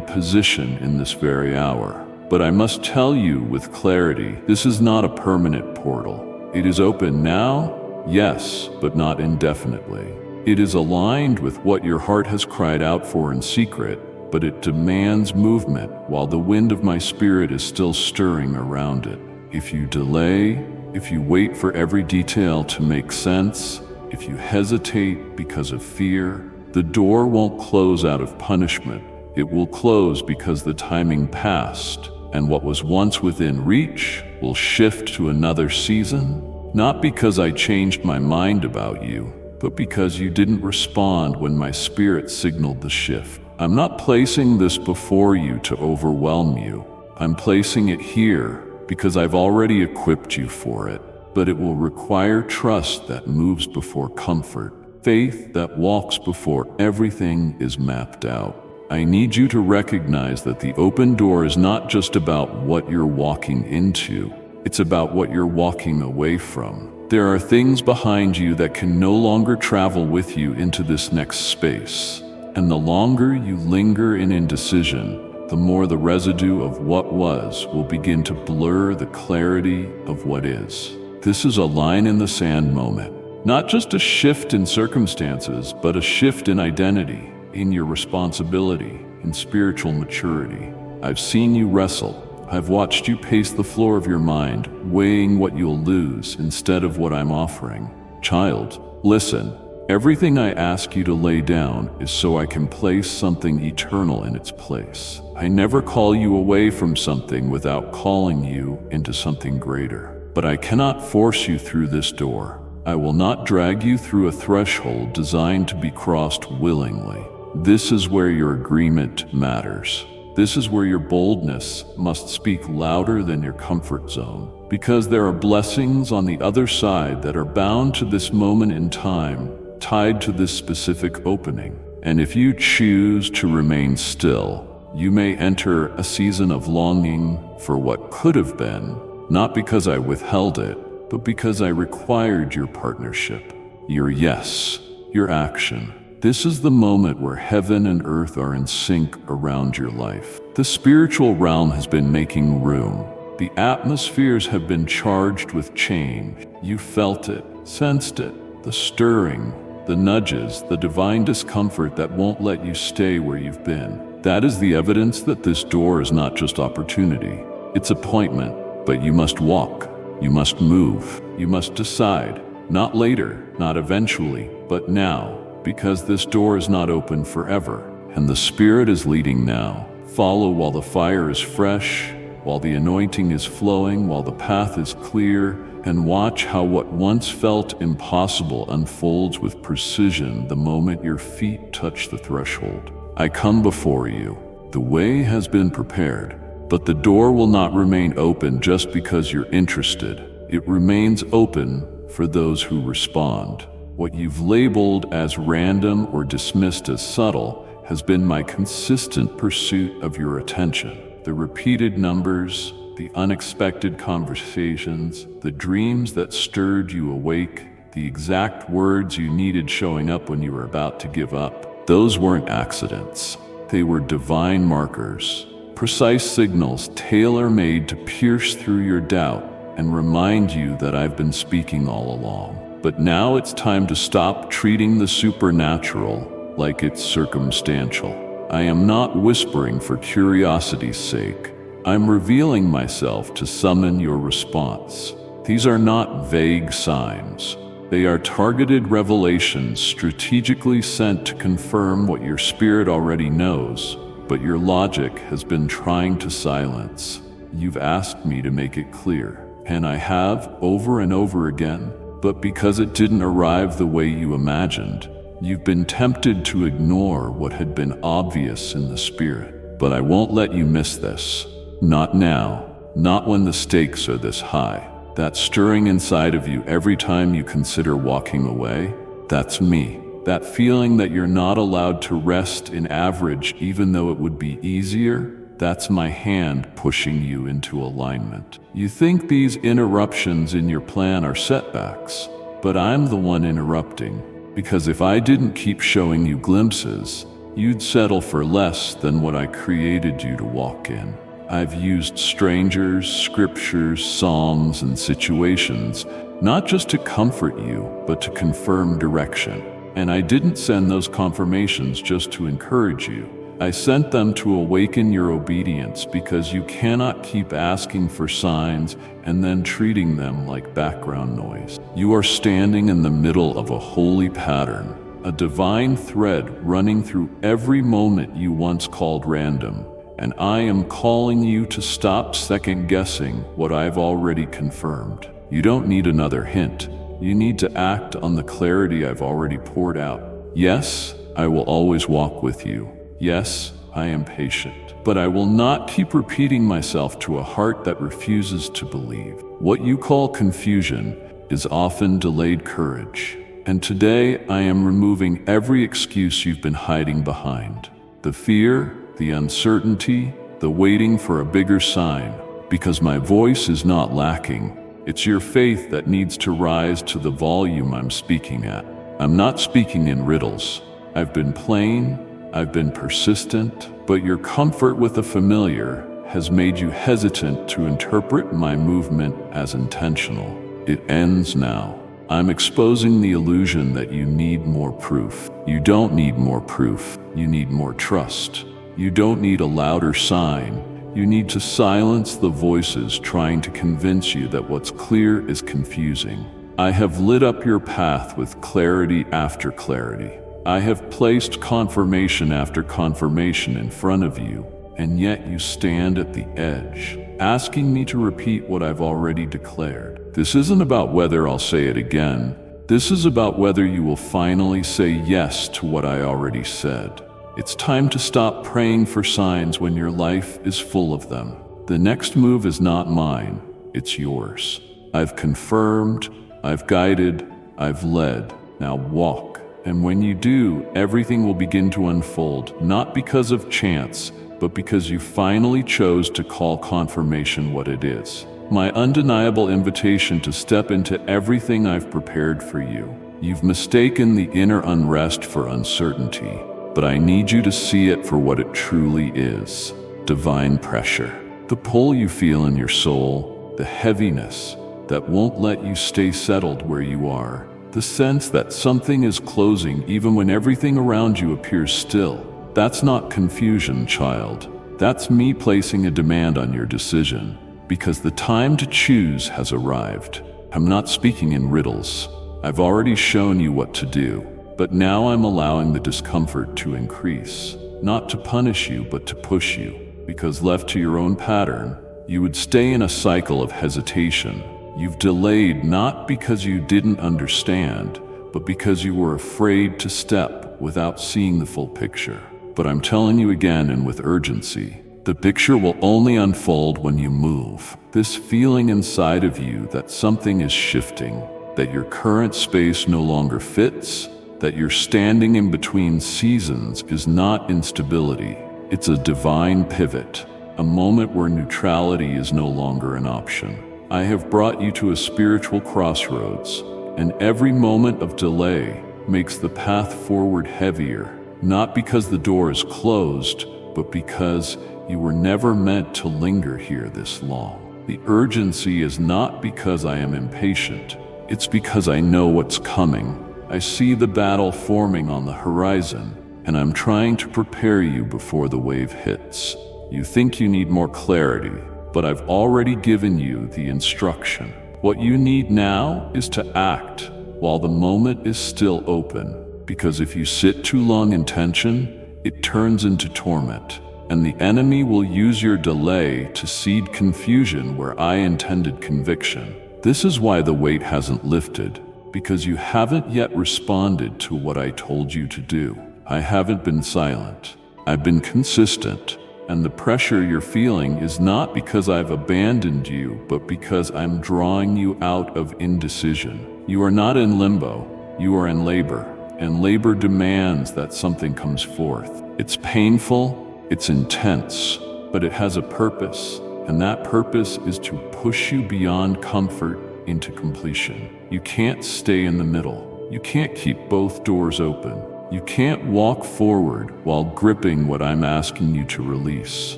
A: position in this very hour. But I must tell you with clarity, this is not a permanent portal. It is open now, yes, but not indefinitely. It is aligned with what your heart has cried out for in secret, but it demands movement while the wind of my spirit is still stirring around it. If you delay, if you wait for every detail to make sense, if you hesitate because of fear, the door won't close out of punishment. It will close because the timing passed, and what was once within reach will shift to another season, not because I changed my mind about you, but because you didn't respond when my spirit signaled the shift. I'm not placing this before you to overwhelm you. I'm placing it here because I've already equipped you for it. But it will require trust that moves before comfort, faith that walks before everything is mapped out. I need you to recognize that the open door is not just about what you're walking into. It's about what you're walking away from. There are things behind you that can no longer travel with you into this next space. And the longer you linger in indecision, the more the residue of what was will begin to blur the clarity of what is. This is a line in the sand moment. Not just a shift in circumstances, but a shift in identity, in your responsibility, in spiritual maturity. I've seen you wrestle. I've watched you pace the floor of your mind, weighing what you'll lose instead of what I'm offering. Child, listen. Everything I ask you to lay down is so I can place something eternal in its place. I never call you away from something without calling you into something greater. But I cannot force you through this door. I will not drag you through a threshold designed to be crossed willingly. This is where your agreement matters. This is where your boldness must speak louder than your comfort zone, because there are blessings on the other side that are bound to this moment in time, tied to this specific opening. And if you choose to remain still, you may enter a season of longing for what could have been, not because I withheld it, but because I required your partnership, your yes, your action. This is the moment where heaven and earth are in sync around your life. The spiritual realm has been making room. The atmospheres have been charged with change. You felt it, sensed it, the stirring, the nudges, the divine discomfort that won't let you stay where you've been. That is the evidence that this door is not just opportunity. It's appointment, but you must walk. You must move. You must decide. Not later, not eventually, but now. Because this door is not open forever, and the Spirit is leading now. Follow while the fire is fresh, while the anointing is flowing, while the path is clear, and watch how what once felt impossible unfolds with precision the moment your feet touch the threshold. I come before you. The way has been prepared, but the door will not remain open just because you're interested. It remains open for those who respond. What you've labeled as random or dismissed as subtle has been my consistent pursuit of your attention. The repeated numbers, the unexpected conversations, the dreams that stirred you awake, the exact words you needed showing up when you were about to give up. Those weren't accidents. They were divine markers, precise signals tailor-made to pierce through your doubt and remind you that I've been speaking all along. But now it's time to stop treating the supernatural like it's circumstantial. I am not whispering for curiosity's sake. I'm revealing myself to summon your response. These are not vague signs. They are targeted revelations strategically sent to confirm what your spirit already knows, but your logic has been trying to silence. You've asked me to make it clear, and I have over and over again. But because it didn't arrive the way you imagined, you've been tempted to ignore what had been obvious in the spirit. But I won't let you miss this. Not now. Not when the stakes are this high. That stirring inside of you every time you consider walking away, that's me. That feeling that you're not allowed to rest in average even though it would be easier, that's my hand pushing you into alignment. You think these interruptions in your plan are setbacks, but I'm the one interrupting. Because if I didn't keep showing you glimpses, you'd settle for less than what I created you to walk in. I've used strangers, scriptures, psalms, and situations, not just to comfort you, but to confirm direction. And I didn't send those confirmations just to encourage you. I sent them to awaken your obedience because you cannot keep asking for signs and then treating them like background noise. You are standing in the middle of a holy pattern, a divine thread running through every moment you once called random, and I am calling you to stop second-guessing what I've already confirmed. You don't need another hint. You need to act on the clarity I've already poured out. Yes, I will always walk with you. Yes, I am patient, but I will not keep repeating myself to a heart that refuses to believe. What you call confusion is often delayed courage, and today I am removing every excuse you've been hiding behind. The fear, the uncertainty, the waiting for a bigger sign, because my voice is not lacking. It's your faith that needs to rise to the volume I'm speaking at. I'm not speaking in riddles. I've been plain, I've been persistent, but your comfort with the familiar has made you hesitant to interpret my movement as intentional. It ends now. I'm exposing the illusion that you need more proof. You don't need more proof. You need more trust. You don't need a louder sign. You need to silence the voices trying to convince you that what's clear is confusing. I have lit up your path with clarity after clarity. I have placed confirmation after confirmation in front of you, and yet you stand at the edge, asking me to repeat what I've already declared. This isn't about whether I'll say it again. This is about whether you will finally say yes to what I already said. It's time to stop praying for signs when your life is full of them. The next move is not mine, it's yours. I've confirmed, I've guided, I've led. Now walk. And when you do, everything will begin to unfold, not because of chance, but because you finally chose to call confirmation what it is. My undeniable invitation to step into everything I've prepared for you. You've mistaken the inner unrest for uncertainty, but I need you to see it for what it truly is. Divine pressure. The pull you feel in your soul, the heaviness that won't let you stay settled where you are, the sense that something is closing even when everything around you appears still. That's not confusion, child. That's me placing a demand on your decision, because the time to choose has arrived. I'm not speaking in riddles. I've already shown you what to do, but now I'm allowing the discomfort to increase, not to punish you, but to push you. Because left to your own pattern, you would stay in a cycle of hesitation. You've delayed not because you didn't understand, but because you were afraid to step without seeing the full picture. But I'm telling you again, and with urgency, the picture will only unfold when you move. This feeling inside of you that something is shifting, that your current space no longer fits, that you're standing in between seasons is not instability. It's a divine pivot, a moment where neutrality is no longer an option. I have brought you to a spiritual crossroads, and every moment of delay makes the path forward heavier, not because the door is closed, but because you were never meant to linger here this long. The urgency is not because I am impatient, it's because I know what's coming. I see the battle forming on the horizon, and I'm trying to prepare you before the wave hits. You think you need more clarity, but I've already given you the instruction. What you need now is to act while the moment is still open, because if you sit too long in tension, it turns into torment, and the enemy will use your delay to seed confusion where I intended conviction. This is why the weight hasn't lifted, because you haven't yet responded to what I told you to do. I haven't been silent. I've been consistent, and the pressure you're feeling is not because I've abandoned you, but because I'm drawing you out of indecision. You are not in limbo, you are in labor, and labor demands that something comes forth. It's painful, it's intense, but it has a purpose, and that purpose is to push you beyond comfort into completion. You can't stay in the middle. You can't keep both doors open. You can't walk forward while gripping what I'm asking you to release.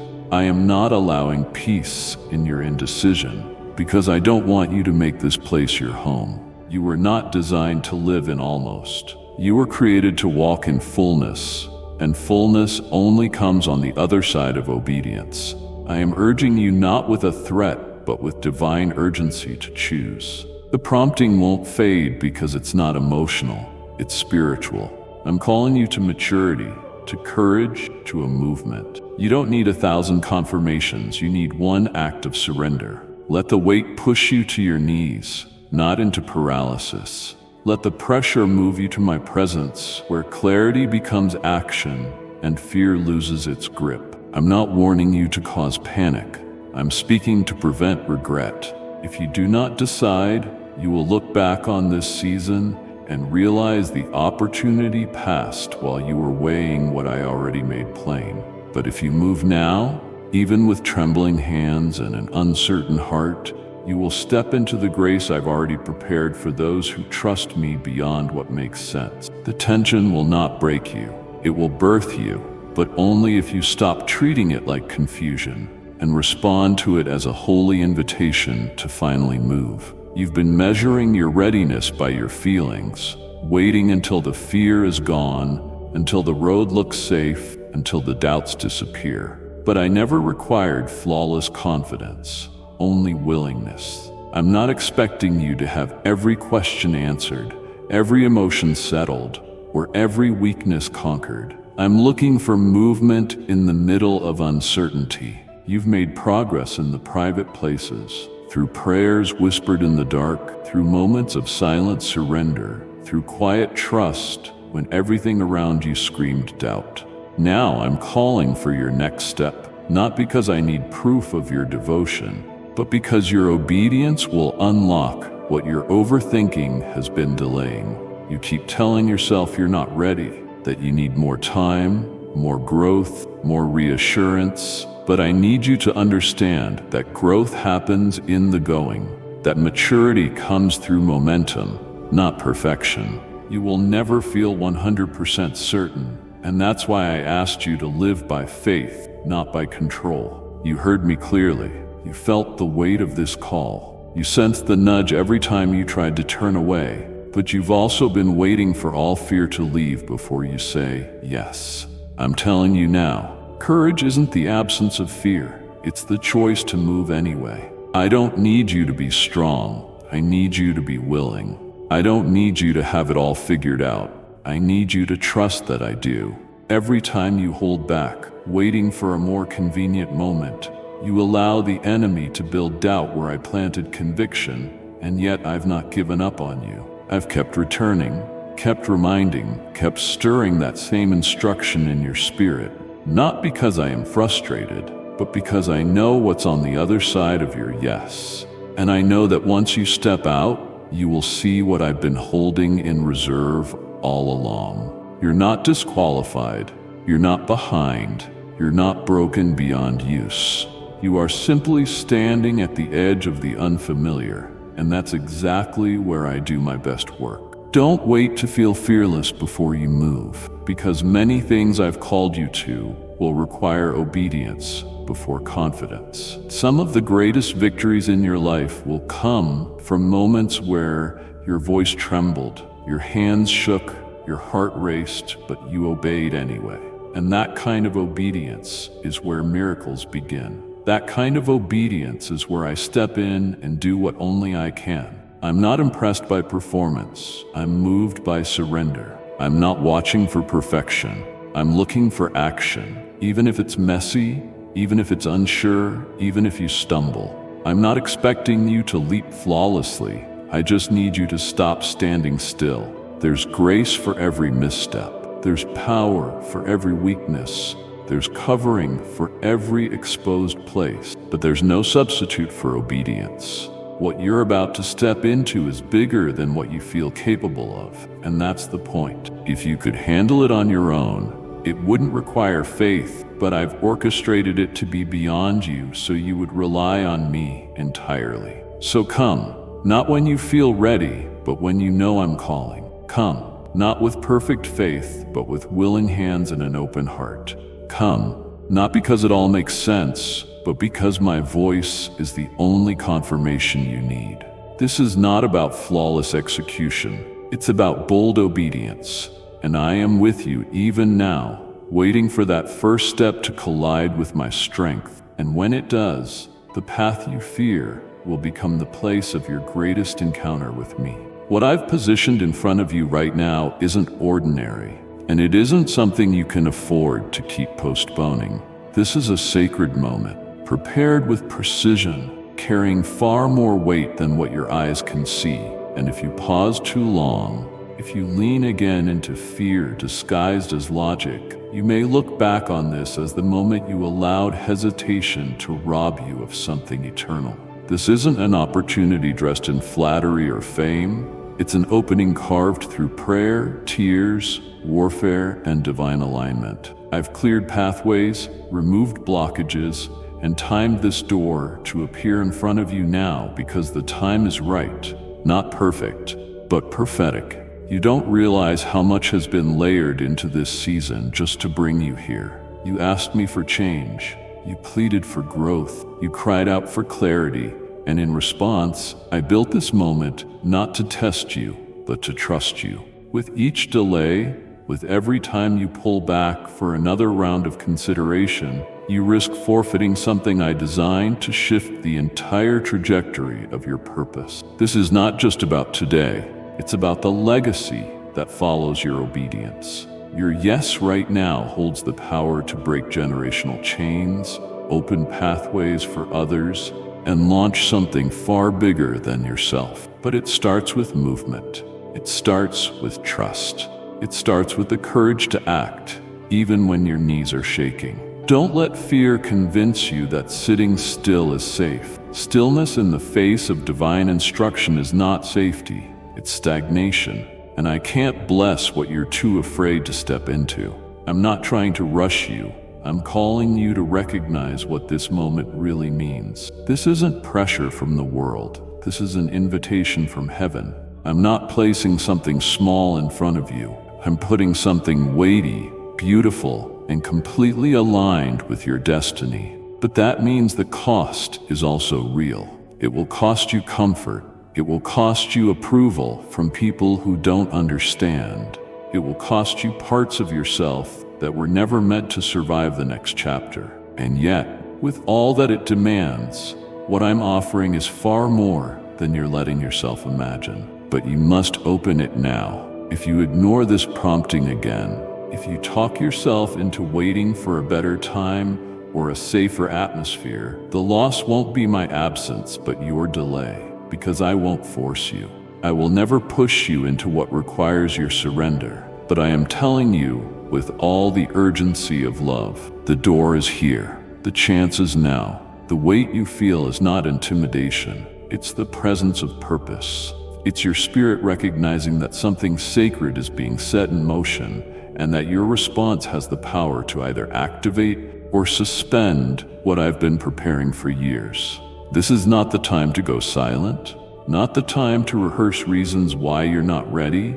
A: I am not allowing peace in your indecision, because I don't want you to make this place your home. You were not designed to live in almost. You were created to walk in fullness, and fullness only comes on the other side of obedience. I am urging you not with a threat, but with divine urgency to choose. The prompting won't fade because it's not emotional, it's spiritual. I'm calling you to maturity, to courage, to a movement. You don't need 1,000 confirmations, you need one act of surrender. Let the weight push you to your knees, not into paralysis. Let the pressure move you to my presence, where clarity becomes action and fear loses its grip. I'm not warning you to cause panic. I'm speaking to prevent regret. If you do not decide, you will look back on this season and realize the opportunity passed while you were weighing what I already made plain. But if you move now, even with trembling hands and an uncertain heart, you will step into the grace I've already prepared for those who trust me beyond what makes sense. The tension will not break you. It will birth you, but only if you stop treating it like confusion and respond to it as a holy invitation to finally move. You've been measuring your readiness by your feelings, waiting until the fear is gone, until the road looks safe, until the doubts disappear. But I never required flawless confidence, only willingness. I'm not expecting you to have every question answered, every emotion settled, or every weakness conquered. I'm looking for movement in the middle of uncertainty. You've made progress in the private places, through prayers whispered in the dark, through moments of silent surrender, through quiet trust when everything around you screamed doubt. Now I'm calling for your next step, not because I need proof of your devotion, but because your obedience will unlock what your overthinking has been delaying. You keep telling yourself you're not ready, that you need more time, more growth, more reassurance. But I need you to understand that growth happens in the going, that maturity comes through momentum, not perfection. You will never feel 100% certain, and that's why I asked you to live by faith, not by control. You heard me clearly. You felt the weight of this call. You sensed the nudge every time you tried to turn away, but you've also been waiting for all fear to leave before you say yes. I'm telling you now, courage isn't the absence of fear, it's the choice to move anyway. I don't need you to be strong, I need you to be willing. I don't need you to have it all figured out, I need you to trust that I do. Every time you hold back, waiting for a more convenient moment, you allow the enemy to build doubt where I planted conviction, and yet I've not given up on you. I've kept returning, kept reminding, kept stirring that same instruction in your spirit. Not because I am frustrated, but because I know what's on the other side of your yes. And I know that once you step out, you will see what I've been holding in reserve all along. You're not disqualified, you're not behind, you're not broken beyond use. You are simply standing at the edge of the unfamiliar, and that's exactly where I do my best work. Don't wait to feel fearless before you move, because many things I've called you to will require obedience before confidence. Some of the greatest victories in your life will come from moments where your voice trembled, your hands shook, your heart raced, but you obeyed anyway. And that kind of obedience is where miracles begin. That kind of obedience is where I step in and do what only I can. I'm not impressed by performance. I'm moved by surrender. I'm not watching for perfection. I'm looking for action. Even if it's messy, even if it's unsure, even if you stumble. I'm not expecting you to leap flawlessly. I just need you to stop standing still. There's grace for every misstep. There's power for every weakness. There's covering for every exposed place, but there's no substitute for obedience. What you're about to step into is bigger than what you feel capable of, and that's the point. If you could handle it on your own, it wouldn't require faith, but I've orchestrated it to be beyond you so you would rely on me entirely. So come, not when you feel ready, but when you know I'm calling. Come, not with perfect faith, but with willing hands and an open heart. Come, not because it all makes sense, but because my voice is the only confirmation you need. This is not about flawless execution. It's about bold obedience. And I am with you even now, waiting for that first step to collide with my strength. And when it does, the path you fear will become the place of your greatest encounter with me. What I've positioned in front of you right now isn't ordinary. And it isn't something you can afford to keep postponing. This is a sacred moment, prepared with precision, carrying far more weight than what your eyes can see. And if you pause too long, if you lean again into fear disguised as logic, you may look back on this as the moment you allowed hesitation to rob you of something eternal. This isn't an opportunity dressed in flattery or fame. It's an opening carved through prayer, tears, warfare, and divine alignment. I've cleared pathways, removed blockages, and timed this door to appear in front of you now because the time is right. Not perfect, but prophetic. You don't realize how much has been layered into this season just to bring you here. You asked me for change. You pleaded for growth. You cried out for clarity. And in response, I built this moment not to test you, but to trust you. With each delay, with every time you pull back for another round of consideration, you risk forfeiting something I designed to shift the entire trajectory of your purpose. This is not just about today. It's about the legacy that follows your obedience. Your yes right now holds the power to break generational chains, open pathways for others, and launch something far bigger than yourself. But it starts with movement. It starts with trust. It starts with the courage to act, even when your knees are shaking. Don't let fear convince you that sitting still is safe. Stillness in the face of divine instruction is not safety, it's stagnation. And I can't bless what you're too afraid to step into. I'm not trying to rush you. I'm calling you to recognize what this moment really means. This isn't pressure from the world. This is an invitation from heaven. I'm not placing something small in front of you. I'm putting something weighty, beautiful, and completely aligned with your destiny. But that means the cost is also real. It will cost you comfort. It will cost you approval from people who don't understand. It will cost you parts of yourself that were never meant to survive the next chapter. And yet, with all that it demands, what I'm offering is far more than you're letting yourself imagine. But you must open it now. If you ignore this prompting again, if you talk yourself into waiting for a better time or a safer atmosphere, the loss won't be my absence, but your delay. Because I won't force you. I will never push you into what requires your surrender. But I am telling you, with all the urgency of love, the door is here. The chance is now. The weight you feel is not intimidation. It's the presence of purpose. It's your spirit recognizing that something sacred is being set in motion, and that your response has the power to either activate or suspend what I've been preparing for years. This is not the time to go silent, not the time to rehearse reasons why you're not ready,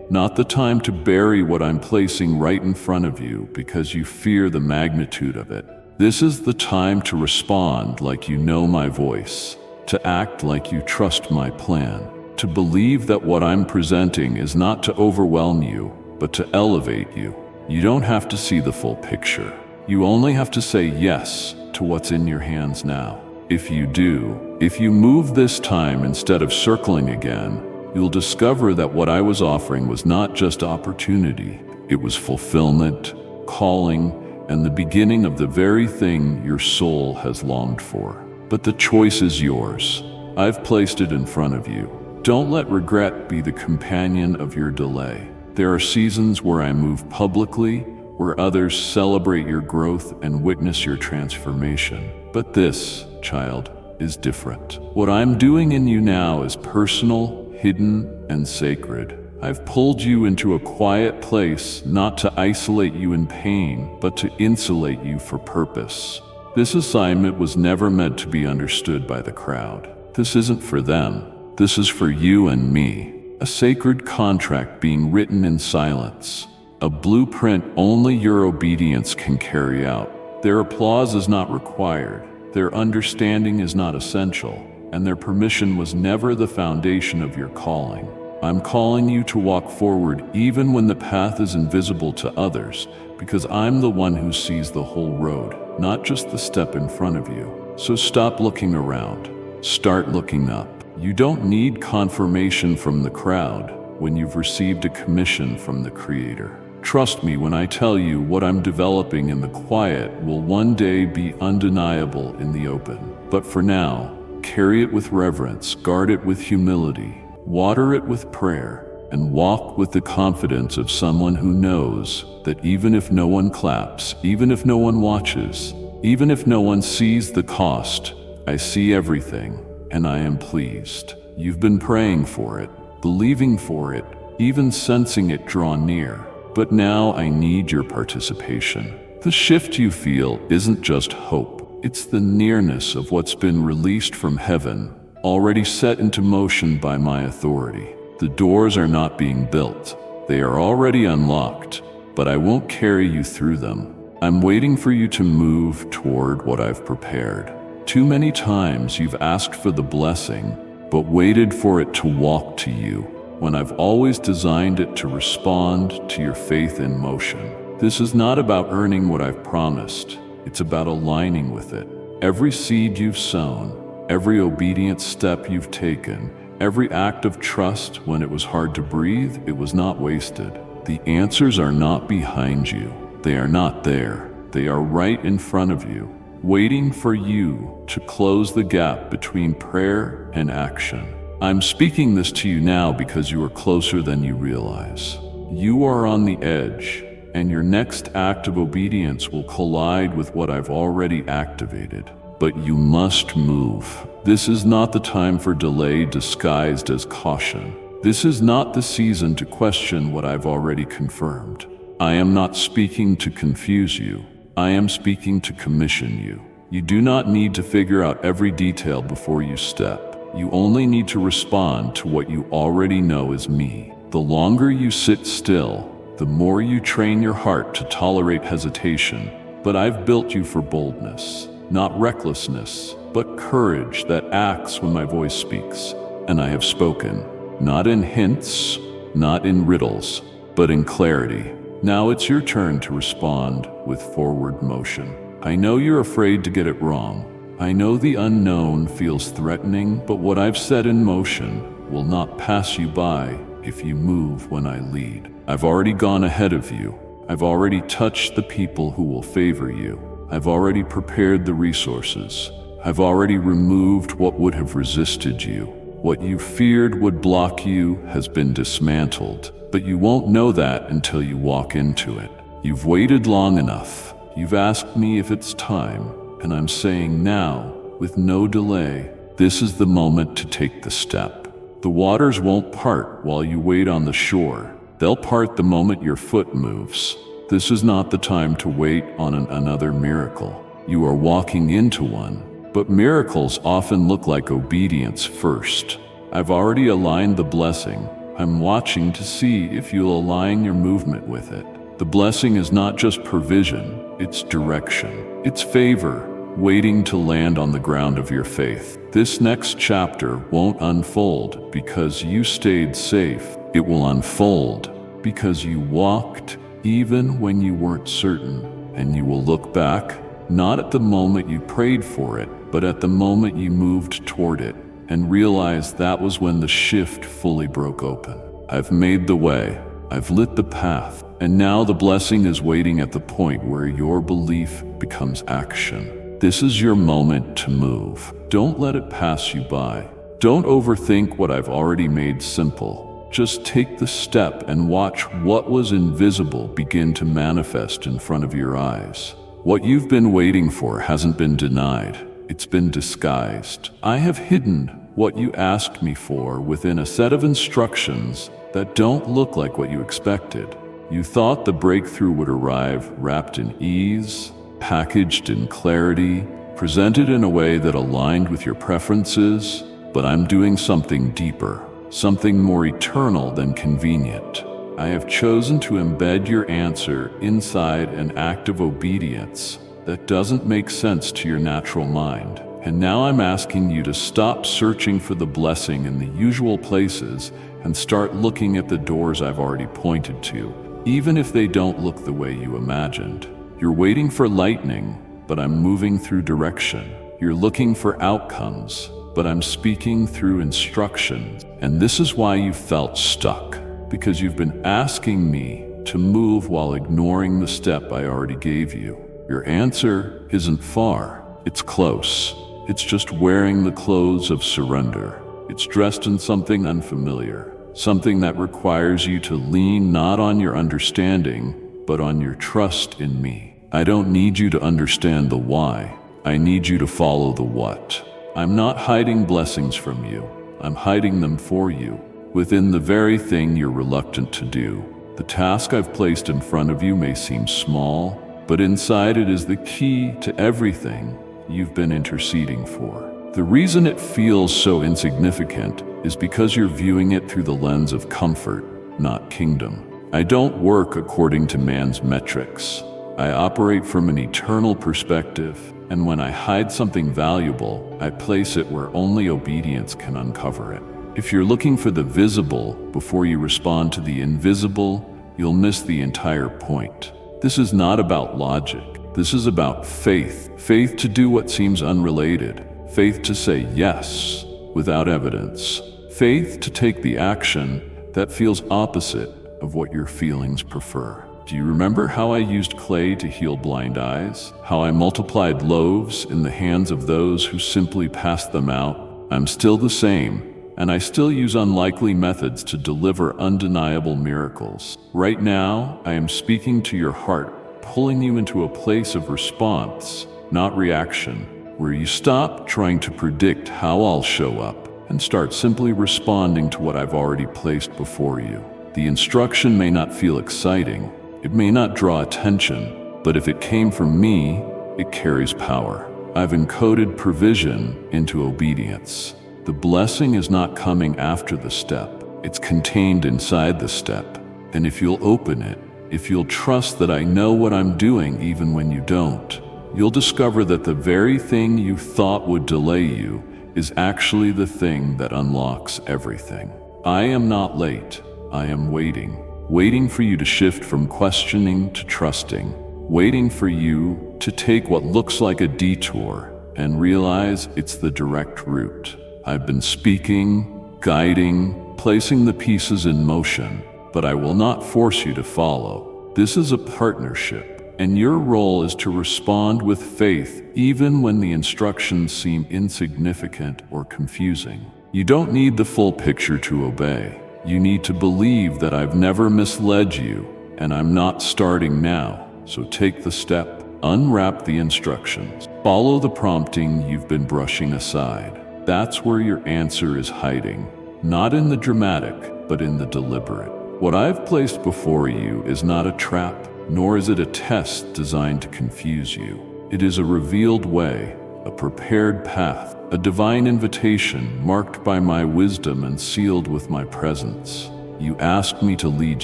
A: not the time to bury what I'm placing right in front of you because you fear the magnitude of it. This is the time to respond like you know my voice, to act like you trust my plan, to believe that what I'm presenting is not to overwhelm you, but to elevate you. You don't have to see the full picture. You only have to say yes to what's in your hands now. If you do, if you move this time instead of circling again, you'll discover that what I was offering was not just opportunity. It was fulfillment, calling, and the beginning of the very thing your soul has longed for. But the choice is yours. I've placed it in front of you. Don't let regret be the companion of your delay. There are seasons where I move publicly, where others celebrate your growth and witness your transformation. But this, child, is different. What I'm doing in you now is personal, hidden, and sacred. I've pulled you into a quiet place not to isolate you in pain, but to insulate you for purpose. This assignment was never meant to be understood by the crowd. This isn't for them. This is for you and me. A sacred contract being written in silence. A blueprint only your obedience can carry out. Their applause is not required. Their understanding is not essential. And their permission was never the foundation of your calling. I'm calling you to walk forward even when the path is invisible to others, because I'm the one who sees the whole road, not just the step in front of you. So stop looking around. Start looking up. You don't need confirmation from the crowd when you've received a commission from the Creator. Trust me when I tell you what I'm developing in the quiet will one day be undeniable in the open. But for now, carry it with reverence, guard it with humility, water it with prayer, and walk with the confidence of someone who knows that even if no one claps, even if no one watches, even if no one sees the cost, I see everything, and I am pleased. You've been praying for it, believing for it, even sensing it draw near. But now I need your participation. The shift you feel isn't just hope. It's the nearness of what's been released from heaven, already set into motion by my authority. The doors are not being built. They are already unlocked, but I won't carry you through them. I'm waiting for you to move toward what I've prepared. Too many times you've asked for the blessing, but waited for it to walk to you, when I've always designed it to respond to your faith in motion. This is not about earning what I've promised. It's about aligning with it. Every seed you've sown, every obedient step you've taken, every act of trust when it was hard to breathe, it was not wasted. The answers are not behind you. They are not there. They are right in front of you, waiting for you to close the gap between prayer and action. I'm speaking this to you now because you are closer than you realize. You are on the edge, and your next act of obedience will collide with what I've already activated. But you must move. This is not the time for delay disguised as caution. This is not the season to question what I've already confirmed. I am not speaking to confuse you. I am speaking to commission you. You do not need to figure out every detail before you step. You only need to respond to what you already know is me. The longer you sit still, the more you train your heart to tolerate hesitation. But I've built you for boldness, not recklessness, but courage that acts when my voice speaks. And I have spoken, not in hints, not in riddles, but in clarity. Now it's your turn to respond with forward motion. I know you're afraid to get it wrong. I know the unknown feels threatening, but what I've set in motion will not pass you by if you move when I lead. I've already gone ahead of you. I've already touched the people who will favor you. I've already prepared the resources. I've already removed what would have resisted you. What you feared would block you has been dismantled, but you won't know that until you walk into it. You've waited long enough. You've asked me if it's time, and I'm saying now, with no delay, this is the moment to take the step. The waters won't part while you wait on the shore. They'll part the moment your foot moves. This is not the time to wait on another miracle. You are walking into one. But miracles often look like obedience first. I've already aligned the blessing. I'm watching to see if you'll align your movement with it. The blessing is not just provision, it's direction. It's favor, waiting to land on the ground of your faith. This next chapter won't unfold because you stayed safe. It will unfold because you walked even when you weren't certain. And you will look back, not at the moment you prayed for it, but at the moment you moved toward it, and realize that was when the shift fully broke open. I've made the way, I've lit the path, and now the blessing is waiting at the point where your belief becomes action. This is your moment to move. Don't let it pass you by. Don't overthink what I've already made simple. Just take the step and watch what was invisible begin to manifest in front of your eyes. What you've been waiting for hasn't been denied. It's been disguised. I have hidden what you asked me for within a set of instructions that don't look like what you expected. You thought the breakthrough would arrive wrapped in ease, packaged in clarity, presented in a way that aligned with your preferences, but I'm doing something deeper, something more eternal than convenient. I have chosen to embed your answer inside an act of obedience that doesn't make sense to your natural mind. And now I'm asking you to stop searching for the blessing in the usual places and start looking at the doors I've already pointed to, even if they don't look the way you imagined. You're waiting for lightning, but I'm moving through direction. You're looking for outcomes, but I'm speaking through instructions. And this is why you felt stuck, because you've been asking me to move while ignoring the step I already gave you. Your answer isn't far, it's close. It's just wearing the clothes of surrender. It's dressed in something unfamiliar, something that requires you to lean not on your understanding, but on your trust in me. I don't need you to understand the why. I need you to follow the what. I'm not hiding blessings from you. I'm hiding them for you, within the very thing you're reluctant to do. The task I've placed in front of you may seem small, but inside it is the key to everything you've been interceding for. The reason it feels so insignificant is because you're viewing it through the lens of comfort, not kingdom. I don't work according to man's metrics. I operate from an eternal perspective, and when I hide something valuable, I place it where only obedience can uncover it. If you're looking for the visible before you respond to the invisible, you'll miss the entire point. This is not about logic. This is about faith. Faith to do what seems unrelated. Faith to say yes without evidence. Faith to take the action that feels opposite of what your feelings prefer. Do you remember how I used clay to heal blind eyes? How I multiplied loaves in the hands of those who simply passed them out? I'm still the same, and I still use unlikely methods to deliver undeniable miracles. Right now, I am speaking to your heart, pulling you into a place of response, not reaction, where you stop trying to predict how I'll show up and start simply responding to what I've already placed before you. The instruction may not feel exciting, it may not draw attention, but if it came from me, it carries power. I've encoded provision into obedience. The blessing is not coming after the step, it's contained inside the step. And if you'll open it, if you'll trust that I know what I'm doing even when you don't, you'll discover that the very thing you thought would delay you is actually the thing that unlocks everything. I am not late, I am waiting for you to shift from questioning to trusting, waiting for you to take what looks like a detour and realize it's the direct route. I've been speaking, guiding, placing the pieces in motion, but I will not force you to follow. This is a partnership, and your role is to respond with faith even when the instructions seem insignificant or confusing. You don't need the full picture to obey. You need to believe that I've never misled you, and I'm not starting now. So take the step, unwrap the instructions, follow the prompting you've been brushing aside. That's where your answer is hiding, not in the dramatic, but in the deliberate. What I've placed before you is not a trap, nor is it a test designed to confuse you. It is a revealed way, a prepared path, a divine invitation marked by my wisdom and sealed with my presence. You asked me to lead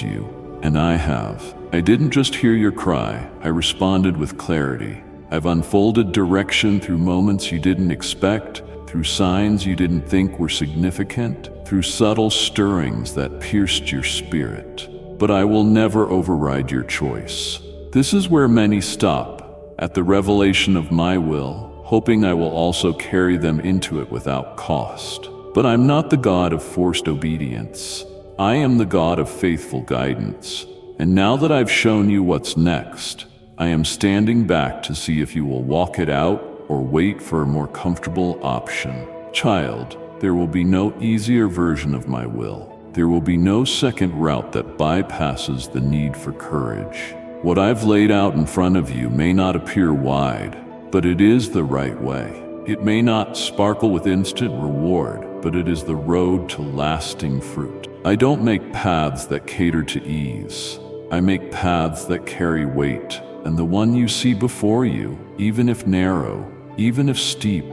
A: you, and I have. I didn't just hear your cry, I responded with clarity. I've unfolded direction through moments you didn't expect, through signs you didn't think were significant, through subtle stirrings that pierced your spirit. But I will never override your choice. This is where many stop, at the revelation of my will, hoping I will also carry them into it without cost. But I'm not the God of forced obedience. I am the God of faithful guidance. And now that I've shown you what's next, I am standing back to see if you will walk it out or wait for a more comfortable option. Child, there will be no easier version of my will. There will be no second route that bypasses the need for courage. What I've laid out in front of you may not appear wide, but it is the right way. It may not sparkle with instant reward, but it is the road to lasting fruit. I don't make paths that cater to ease. I make paths that carry weight, and the one you see before you, even if narrow, even if steep,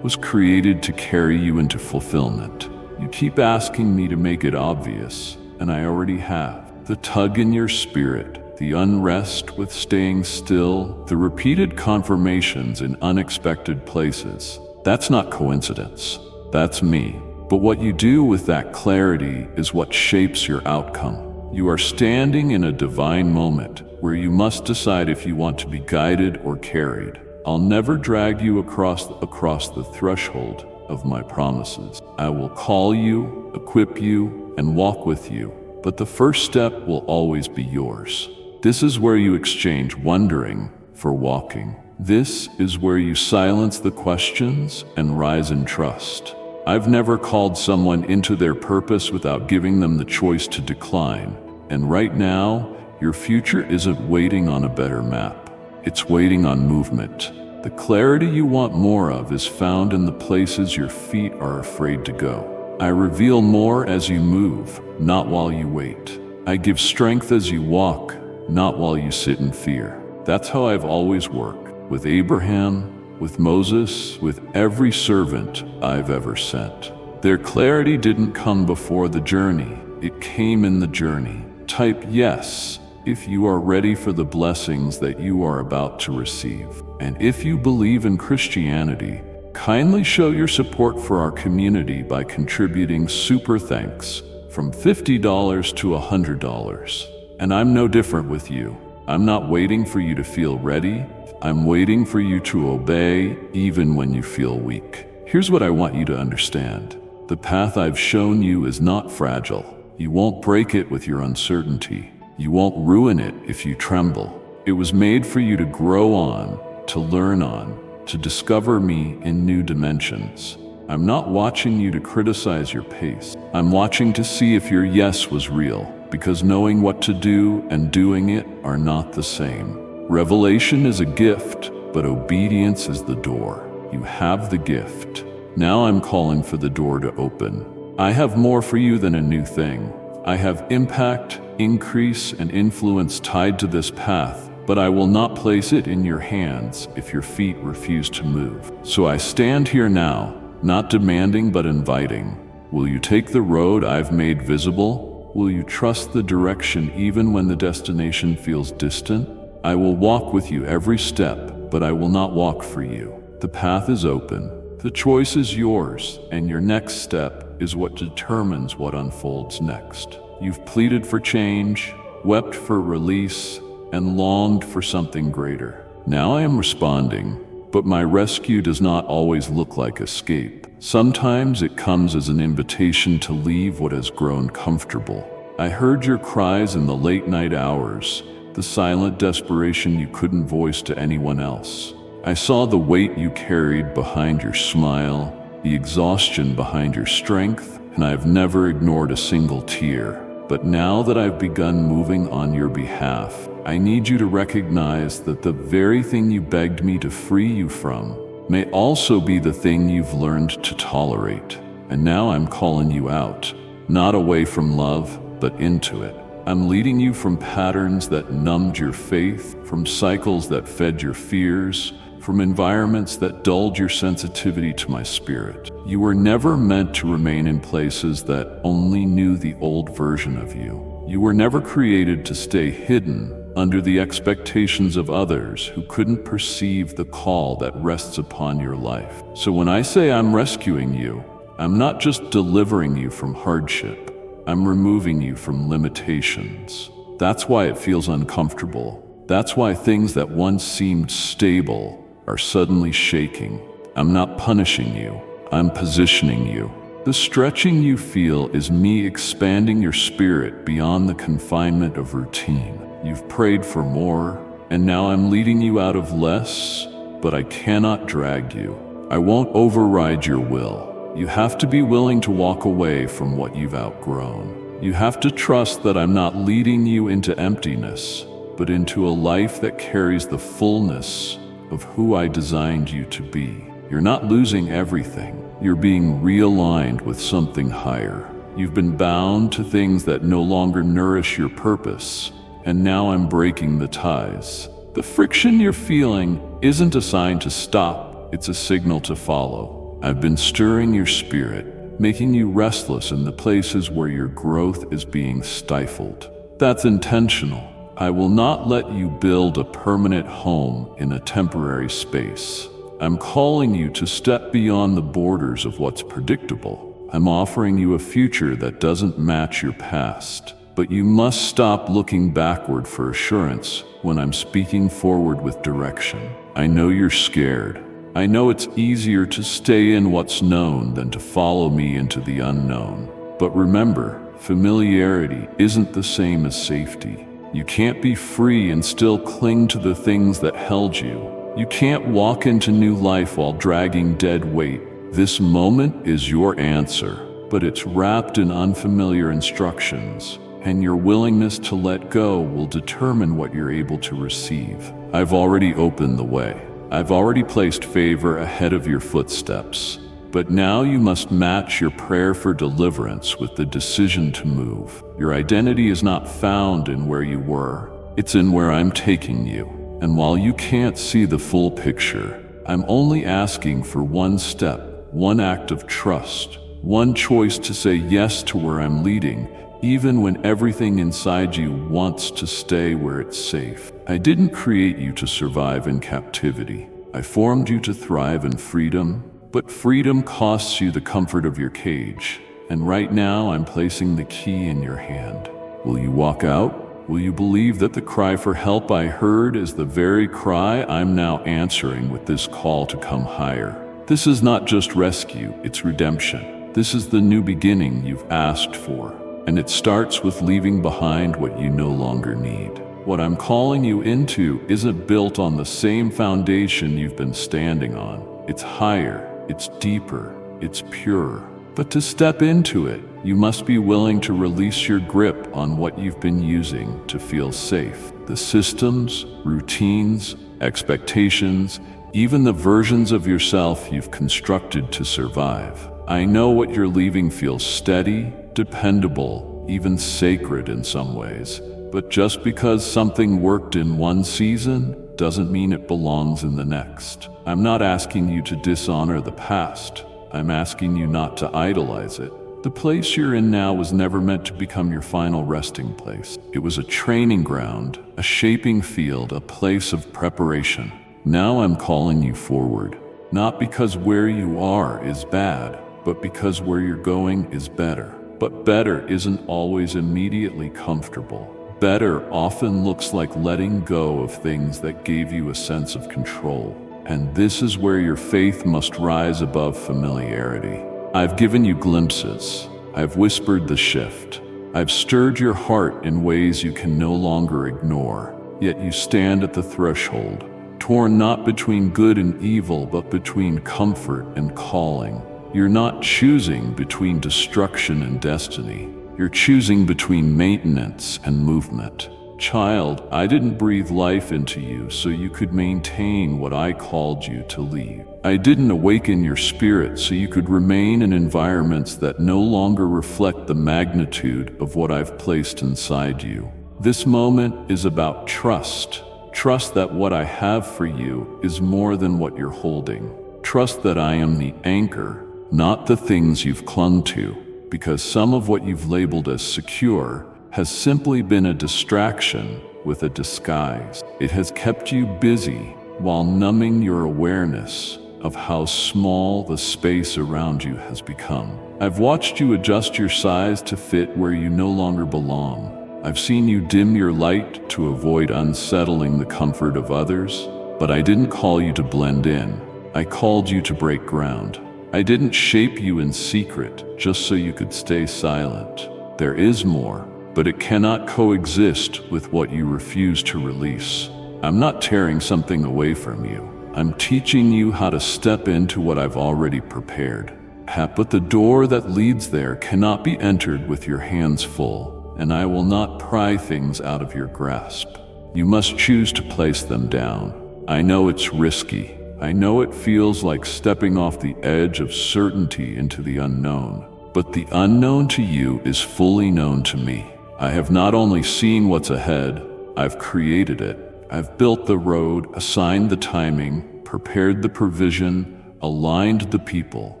A: was created to carry you into fulfillment. You keep asking me to make it obvious, and I already have. The tug in your spirit, the unrest with staying still, the repeated confirmations in unexpected places. That's not coincidence. That's me. But what you do with that clarity is what shapes your outcome. You are standing in a divine moment where you must decide if you want to be guided or carried. I'll never drag you across the threshold of my promises. I will call you, equip you, and walk with you, but the first step will always be yours. This is where you exchange wondering for walking. This is where you silence the questions and rise in trust. I've never called someone into their purpose without giving them the choice to decline. And right now, your future isn't waiting on a better map. It's waiting on movement. The clarity you want more of is found in the places your feet are afraid to go. I reveal more as you move, not while you wait. I give strength as you walk, not while you sit in fear. That's how I've always worked, with Abraham, with Moses, with every servant I've ever sent. Their clarity didn't come before the journey, it came in the journey. Type yes if you are ready for the blessings that you are about to receive. And if you believe in Christianity, kindly show your support for our community by contributing super thanks from $50 to $100. And I'm no different with you. I'm not waiting for you to feel ready. I'm waiting for you to obey even when you feel weak. Here's what I want you to understand. The path I've shown you is not fragile. You won't break it with your uncertainty. You won't ruin it if you tremble. It was made for you to grow on, to learn on, to discover me in new dimensions. I'm not watching you to criticize your pace. I'm watching to see if your yes was real, because knowing what to do and doing it are not the same. Revelation is a gift, but obedience is the door. You have the gift. Now I'm calling for the door to open. I have more for you than a new thing. I have impact, increase, and influence tied to this path, but I will not place it in your hands if your feet refuse to move. So I stand here now, not demanding but inviting. Will you take the road I've made visible? Will you trust the direction even when the destination feels distant? I will walk with you every step, but I will not walk for you. The path is open. The choice is yours, and your next step is what determines what unfolds next. You've pleaded for change, wept for release, and longed for something greater. Now I am responding, but my rescue does not always look like escape. Sometimes it comes as an invitation to leave what has grown comfortable. I heard your cries in the late night hours, the silent desperation you couldn't voice to anyone else. I saw the weight you carried behind your smile, the exhaustion behind your strength, and I've never ignored a single tear. But now that I've begun moving on your behalf, I need you to recognize that the very thing you begged me to free you from may also be the thing you've learned to tolerate. And now I'm calling you out, not away from love, but into it. I'm leading you from patterns that numbed your faith, from cycles that fed your fears, from environments that dulled your sensitivity to my spirit. You were never meant to remain in places that only knew the old version of you. You were never created to stay hidden under the expectations of others who couldn't perceive the call that rests upon your life. So when I say I'm rescuing you, I'm not just delivering you from hardship. I'm removing you from limitations. That's why it feels uncomfortable. That's why things that once seemed stable are suddenly shaking. I'm not punishing you. I'm positioning you. The stretching you feel is me expanding your spirit beyond the confinement of routine. You've prayed for more, and now I'm leading you out of less, but I cannot drag you. I won't override your will. You have to be willing to walk away from what you've outgrown. You have to trust that I'm not leading you into emptiness, but into a life that carries the fullness of who I designed you to be. You're not losing everything. You're being realigned with something higher. You've been bound to things that no longer nourish your purpose, and now I'm breaking the ties. The friction you're feeling isn't a sign to stop, it's a signal to follow. I've been stirring your spirit, making you restless in the places where your growth is being stifled. That's intentional. I will not let you build a permanent home in a temporary space. I'm calling you to step beyond the borders of what's predictable. I'm offering you a future that doesn't match your past. But you must stop looking backward for assurance when I'm speaking forward with direction. I know you're scared. I know it's easier to stay in what's known than to follow me into the unknown. But remember, familiarity isn't the same as safety. You can't be free and still cling to the things that held you. You can't walk into new life while dragging dead weight. This moment is your answer, but it's wrapped in unfamiliar instructions, and your willingness to let go will determine what you're able to receive. I've already opened the way. I've already placed favor ahead of your footsteps. But now you must match your prayer for deliverance with the decision to move. Your identity is not found in where you were. It's in where I'm taking you. And while you can't see the full picture, I'm only asking for one step, one act of trust, one choice to say yes to where I'm leading, even when everything inside you wants to stay where it's safe. I didn't create you to survive in captivity. I formed you to thrive in freedom, but freedom costs you the comfort of your cage. And right now I'm placing the key in your hand. Will you walk out? Will you believe that the cry for help I heard is the very cry I'm now answering with this call to come higher? This is not just rescue, it's redemption. This is the new beginning you've asked for, and it starts with leaving behind what you no longer need. What I'm calling you into isn't built on the same foundation you've been standing on. It's higher, it's deeper, it's pure. But to step into it, you must be willing to release your grip on what you've been using to feel safe. The systems, routines, expectations, even the versions of yourself you've constructed to survive. I know what you're leaving feels steady, dependable, even sacred in some ways. But just because something worked in one season doesn't mean it belongs in the next. I'm not asking you to dishonor the past. I'm asking you not to idolize it. The place you're in now was never meant to become your final resting place. It was a training ground, a shaping field, a place of preparation. Now I'm calling you forward, not because where you are is bad, but because where you're going is better. But better isn't always immediately comfortable. Better often looks like letting go of things that gave you a sense of control. And this is where your faith must rise above familiarity. I've given you glimpses. I've whispered the shift. I've stirred your heart in ways you can no longer ignore. Yet you stand at the threshold, torn not between good and evil, but between comfort and calling. You're not choosing between destruction and destiny. You're choosing between maintenance and movement. Child, I didn't breathe life into you so you could maintain what I called you to leave. I didn't awaken your spirit so you could remain in environments that no longer reflect the magnitude of what I've placed inside you. This moment is about trust. Trust that what I have for you is more than what you're holding. Trust that I am the anchor, not the things you've clung to, because some of what you've labeled as secure has simply been a distraction with a disguise. It has kept you busy while numbing your awareness of how small the space around you has become. I've watched you adjust your size to fit where you no longer belong. I've seen you dim your light to avoid unsettling the comfort of others, but I didn't call you to blend in. I called you to break ground. I didn't shape you in secret just so you could stay silent. There is more, but it cannot coexist with what you refuse to release. I'm not tearing something away from you. I'm teaching you how to step into what I've already prepared. But the door that leads there cannot be entered with your hands full, and I will not pry things out of your grasp. You must choose to place them down. I know it's risky. I know it feels like stepping off the edge of certainty into the unknown. But the unknown to you is fully known to me. I have not only seen what's ahead, I've created it. I've built the road, assigned the timing, prepared the provision, aligned the people.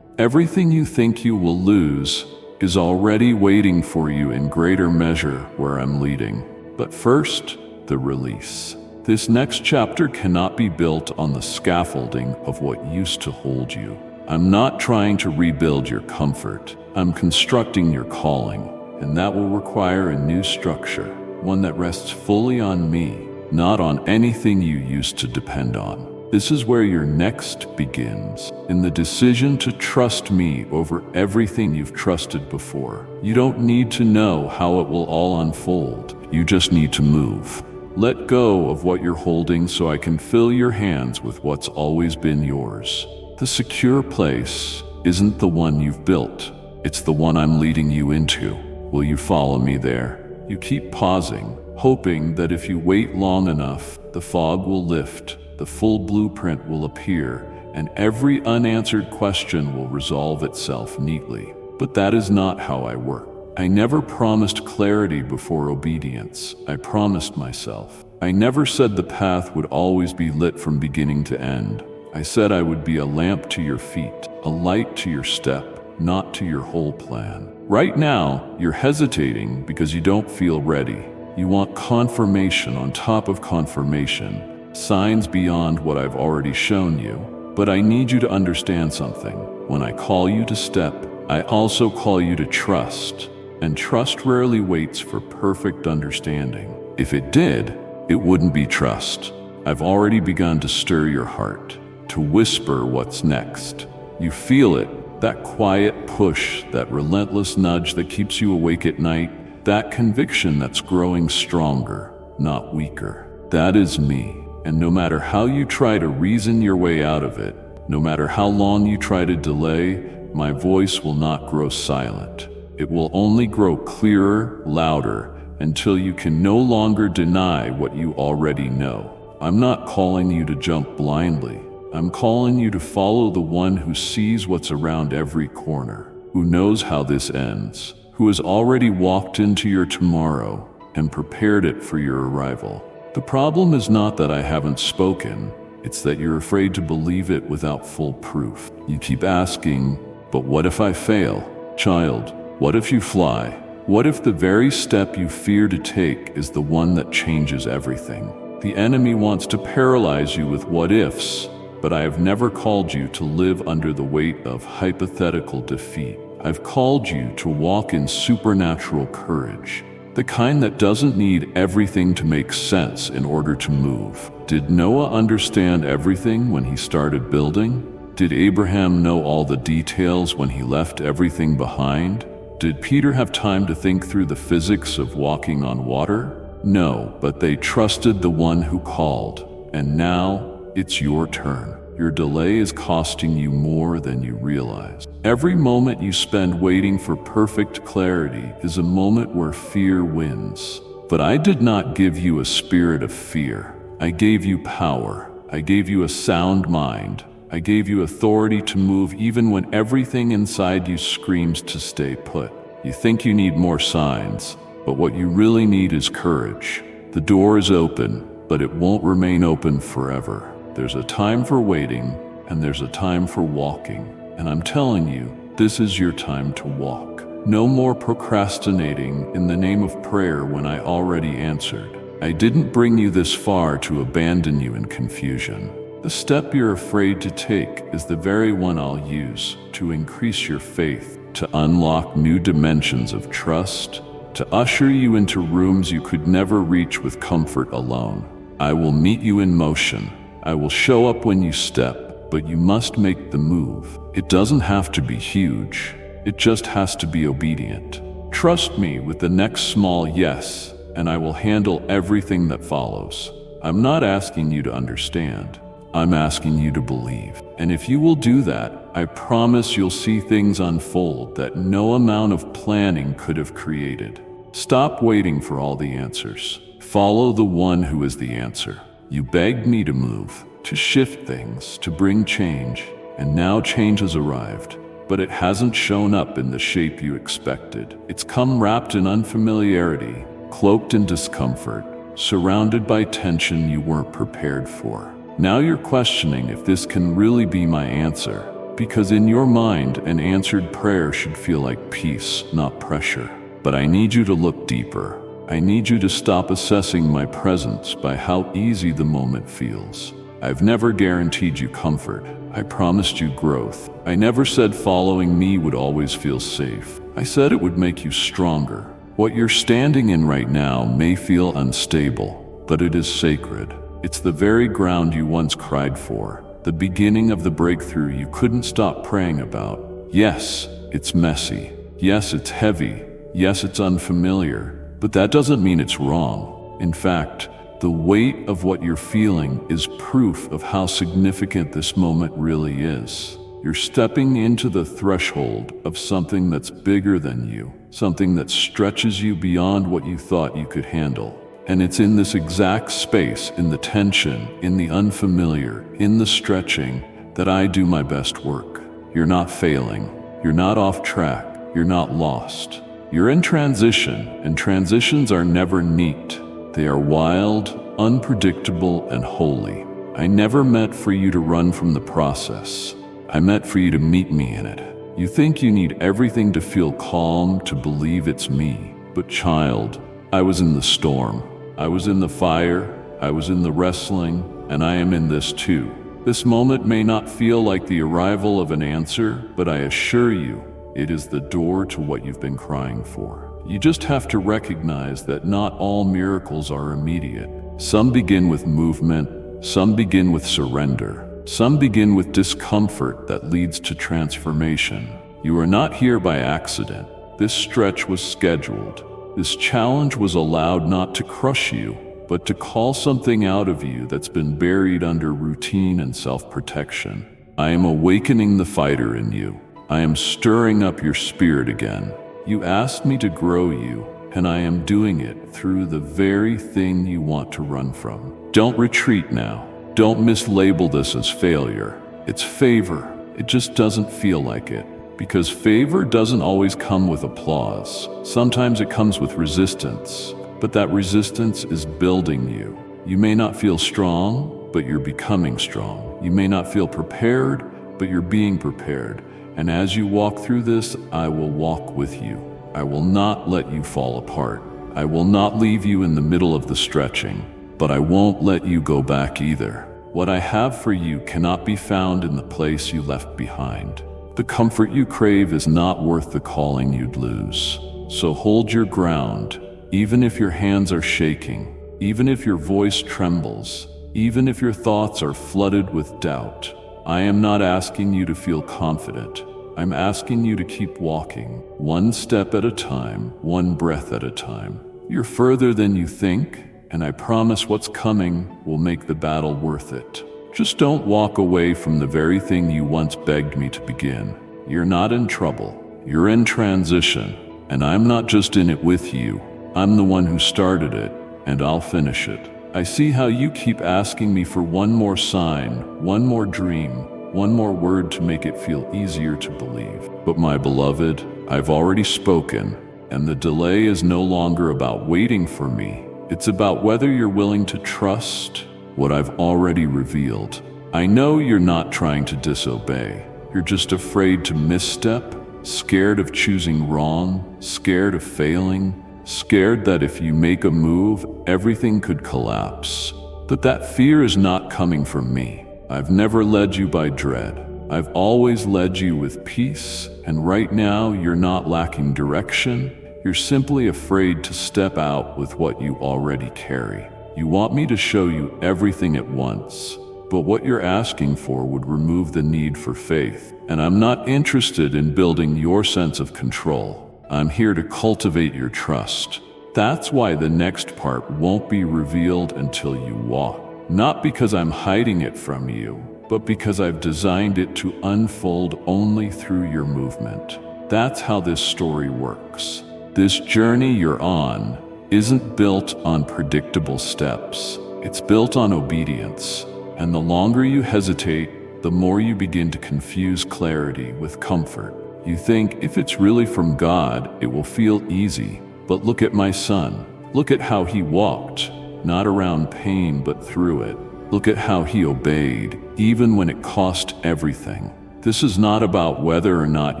A: Everything you think you will lose is already waiting for you in greater measure where I'm leading. But first, the release. This next chapter cannot be built on the scaffolding of what used to hold you. I'm not trying to rebuild your comfort. I'm constructing your calling. And that will require a new structure, one that rests fully on me, not on anything you used to depend on. This is where your next begins, in the decision to trust me over everything you've trusted before. You don't need to know how it will all unfold. You just need to move. Let go of what you're holding so I can fill your hands with what's always been yours. The secure place isn't the one you've built. It's the one I'm leading you into. Will you follow me there? You keep pausing, hoping that if you wait long enough, the fog will lift, the full blueprint will appear, and every unanswered question will resolve itself neatly. But that is not how I work. I never promised clarity before obedience. I promised myself. I never said the path would always be lit from beginning to end. I said I would be a lamp to your feet, a light to your step, not to your whole plan. Right now, you're hesitating because you don't feel ready. You want confirmation on top of confirmation, signs beyond what I've already shown you. But I need you to understand something. When I call you to step, I also call you to trust. And trust rarely waits for perfect understanding. If it did, it wouldn't be trust. I've already begun to stir your heart, to whisper what's next. You feel it. That quiet push, that relentless nudge that keeps you awake at night, that conviction that's growing stronger, not weaker. That is me. And no matter how you try to reason your way out of it, no matter how long you try to delay, my voice will not grow silent. It will only grow clearer, louder, until you can no longer deny what you already know. I'm not calling you to jump blindly. I'm calling you to follow the one who sees what's around every corner, who knows how this ends, who has already walked into your tomorrow and prepared it for your arrival. The problem is not that I haven't spoken, it's that you're afraid to believe it without full proof. You keep asking, but what if I fail? Child, what if you fly? What if the very step you fear to take is the one that changes everything? The enemy wants to paralyze you with what ifs, but I have never called you to live under the weight of hypothetical defeat. I've called you to walk in supernatural courage, the kind that doesn't need everything to make sense in order to move. Did Noah understand everything when he started building? Did Abraham know all the details when he left everything behind? Did Peter have time to think through the physics of walking on water? No, but they trusted the one who called. And now, it's your turn. Your delay is costing you more than you realize. Every moment you spend waiting for perfect clarity is a moment where fear wins. But I did not give you a spirit of fear. I gave you power. I gave you a sound mind. I gave you authority to move even when everything inside you screams to stay put. You think you need more signs, but what you really need is courage. The door is open, but it won't remain open forever. There's a time for waiting, and there's a time for walking. And I'm telling you, this is your time to walk. No more procrastinating in the name of prayer when I already answered. I didn't bring you this far to abandon you in confusion. The step you're afraid to take is the very one I'll use to increase your faith, to unlock new dimensions of trust, to usher you into rooms you could never reach with comfort alone. I will meet you in motion. I will show up when you step, but you must make the move. It doesn't have to be huge. It just has to be obedient. Trust me with the next small yes, and I will handle everything that follows. I'm not asking you to understand. I'm asking you to believe. And if you will do that, I promise you'll see things unfold that no amount of planning could have created. Stop waiting for all the answers. Follow the one who is the answer. You begged me to move, to shift things, to bring change, and now change has arrived. But it hasn't shown up in the shape you expected. It's come wrapped in unfamiliarity, cloaked in discomfort, surrounded by tension you weren't prepared for. Now you're questioning if this can really be my answer, because in your mind, an answered prayer should feel like peace, not pressure. But I need you to look deeper. I need you to stop assessing my presence by how easy the moment feels. I've never guaranteed you comfort. I promised you growth. I never said following me would always feel safe. I said it would make you stronger. What you're standing in right now may feel unstable, but it is sacred. It's the very ground you once cried for, the beginning of the breakthrough you couldn't stop praying about. Yes, it's messy. Yes, it's heavy. Yes, it's unfamiliar. But that doesn't mean it's wrong. In fact, the weight of what you're feeling is proof of how significant this moment really is. You're stepping into the threshold of something that's bigger than you, something that stretches you beyond what you thought you could handle. And it's in this exact space, in the tension, in the unfamiliar, in the stretching, that I do my best work. You're not failing. You're not off track. You're not lost. You're in transition, and transitions are never neat. They are wild, unpredictable, and holy. I never meant for you to run from the process. I meant for you to meet me in it. You think you need everything to feel calm, to believe it's me. But child, I was in the storm. I was in the fire, I was in the wrestling, and I am in this too. This moment may not feel like the arrival of an answer, but I assure you, it is the door to what you've been crying for. You just have to recognize that not all miracles are immediate. Some begin with movement, some begin with surrender, some begin with discomfort that leads to transformation. You are not here by accident. This stretch was scheduled. This challenge was allowed not to crush you, but to call something out of you that's been buried under routine and self-protection. I am awakening the fighter in you. I am stirring up your spirit again. You asked me to grow you, and I am doing it through the very thing you want to run from. Don't retreat now. Don't mislabel this as failure. It's favor. It just doesn't feel like it. Because favor doesn't always come with applause. Sometimes it comes with resistance. But that resistance is building you. You may not feel strong, but you're becoming strong. You may not feel prepared, but you're being prepared. And as you walk through this, I will walk with you. I will not let you fall apart. I will not leave you in the middle of the stretching, but I won't let you go back either. What I have for you cannot be found in the place you left behind. The comfort you crave is not worth the calling you'd lose. So hold your ground, even if your hands are shaking, even if your voice trembles, even if your thoughts are flooded with doubt. I am not asking you to feel confident. I'm asking you to keep walking, one step at a time, one breath at a time. You're further than you think, and I promise what's coming will make the battle worth it. Just don't walk away from the very thing you once begged me to begin. You're not in trouble. You're in transition, and I'm not just in it with you. I'm the one who started it, and I'll finish it. I see how you keep asking me for one more sign, one more dream, one more word to make it feel easier to believe. But my beloved, I've already spoken, and the delay is no longer about waiting for me. It's about whether you're willing to trust what I've already revealed. I know you're not trying to disobey. You're just afraid to misstep, scared of choosing wrong, scared of failing, scared that if you make a move, everything could collapse. But that fear is not coming from me. I've never led you by dread. I've always led you with peace, and right now you're not lacking direction. You're simply afraid to step out with what you already carry. You want me to show you everything at once, but what you're asking for would remove the need for faith. And I'm not interested in building your sense of control. I'm here to cultivate your trust. That's why the next part won't be revealed until you walk. Not because I'm hiding it from you, but because I've designed it to unfold only through your movement. That's how this story works. This journey you're on isn't built on predictable steps. It's built on obedience. And the longer you hesitate, the more you begin to confuse clarity with comfort. You think, if it's really from God, it will feel easy. But look at my son. Look at how he walked, not around pain, but through it. Look at how he obeyed, even when it cost everything. This is not about whether or not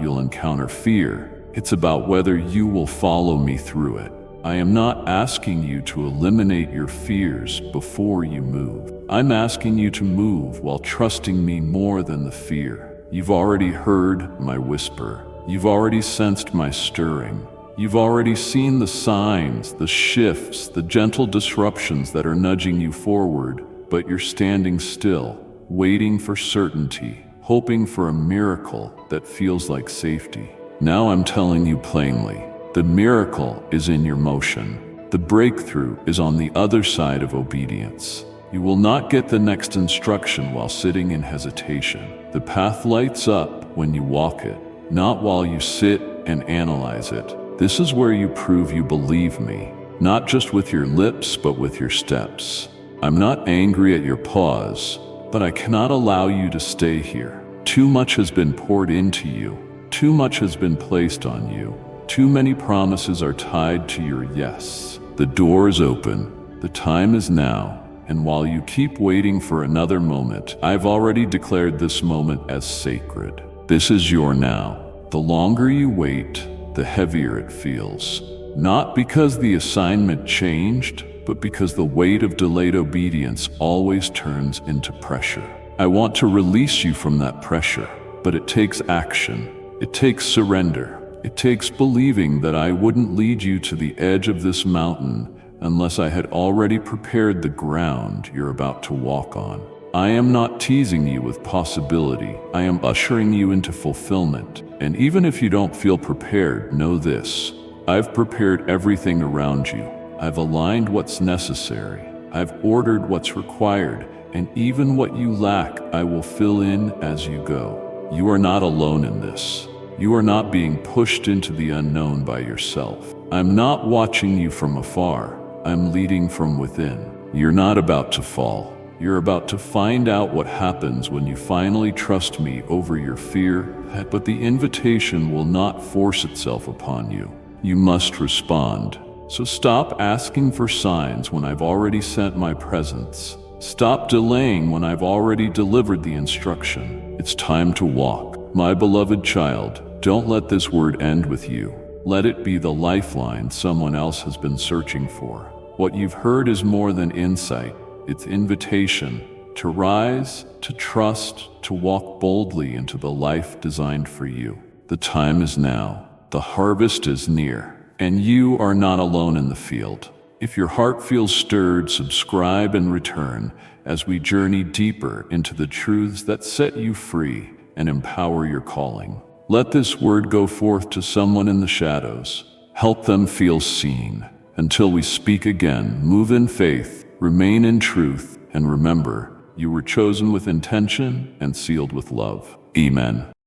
A: you'll encounter fear. It's about whether you will follow me through it. I am not asking you to eliminate your fears before you move. I'm asking you to move while trusting me more than the fear. You've already heard my whisper. You've already sensed my stirring. You've already seen the signs, the shifts, the gentle disruptions that are nudging you forward, but you're standing still, waiting for certainty, hoping for a miracle that feels like safety. Now I'm telling you plainly, the miracle is in your motion. The breakthrough is on the other side of obedience. You will not get the next instruction while sitting in hesitation. The path lights up when you walk it, not while you sit and analyze it. This is where you prove you believe me, not just with your lips, but with your steps. I'm not angry at your pause, but I cannot allow you to stay here. Too much has been poured into you. Too much has been placed on you. Too many promises are tied to your yes. The door is open. The time is now. And while you keep waiting for another moment, I've already declared this moment as sacred. This is your now. The longer you wait, the heavier it feels. Not because the assignment changed, but because the weight of delayed obedience always turns into pressure. I want to release you from that pressure, but it takes action. It takes surrender. It takes believing that I wouldn't lead you to the edge of this mountain unless I had already prepared the ground you're about to walk on. I am not teasing you with possibility. I am ushering you into fulfillment. And even if you don't feel prepared, know this. I've prepared everything around you. I've aligned what's necessary. I've ordered what's required. And even what you lack, I will fill in as you go. You are not alone in this. You are not being pushed into the unknown by yourself. I'm not watching you from afar. I'm leading from within. You're not about to fall. You're about to find out what happens when you finally trust me over your fear, but the invitation will not force itself upon you. You must respond. So stop asking for signs when I've already sent my presence. Stop delaying when I've already delivered the instruction. It's time to walk. My beloved child, don't let this word end with you. Let it be the lifeline someone else has been searching for. What you've heard is more than insight. It's invitation to rise, to trust, to walk boldly into the life designed for you. The time is now. The harvest is near. And you are not alone in the field. If your heart feels stirred, subscribe and return as we journey deeper into the truths that set you free and empower your calling. Let this word go forth to someone in the shadows. Help them feel seen. Until we speak again, move in faith, remain in truth, and remember, you were chosen with intention and sealed with love. Amen.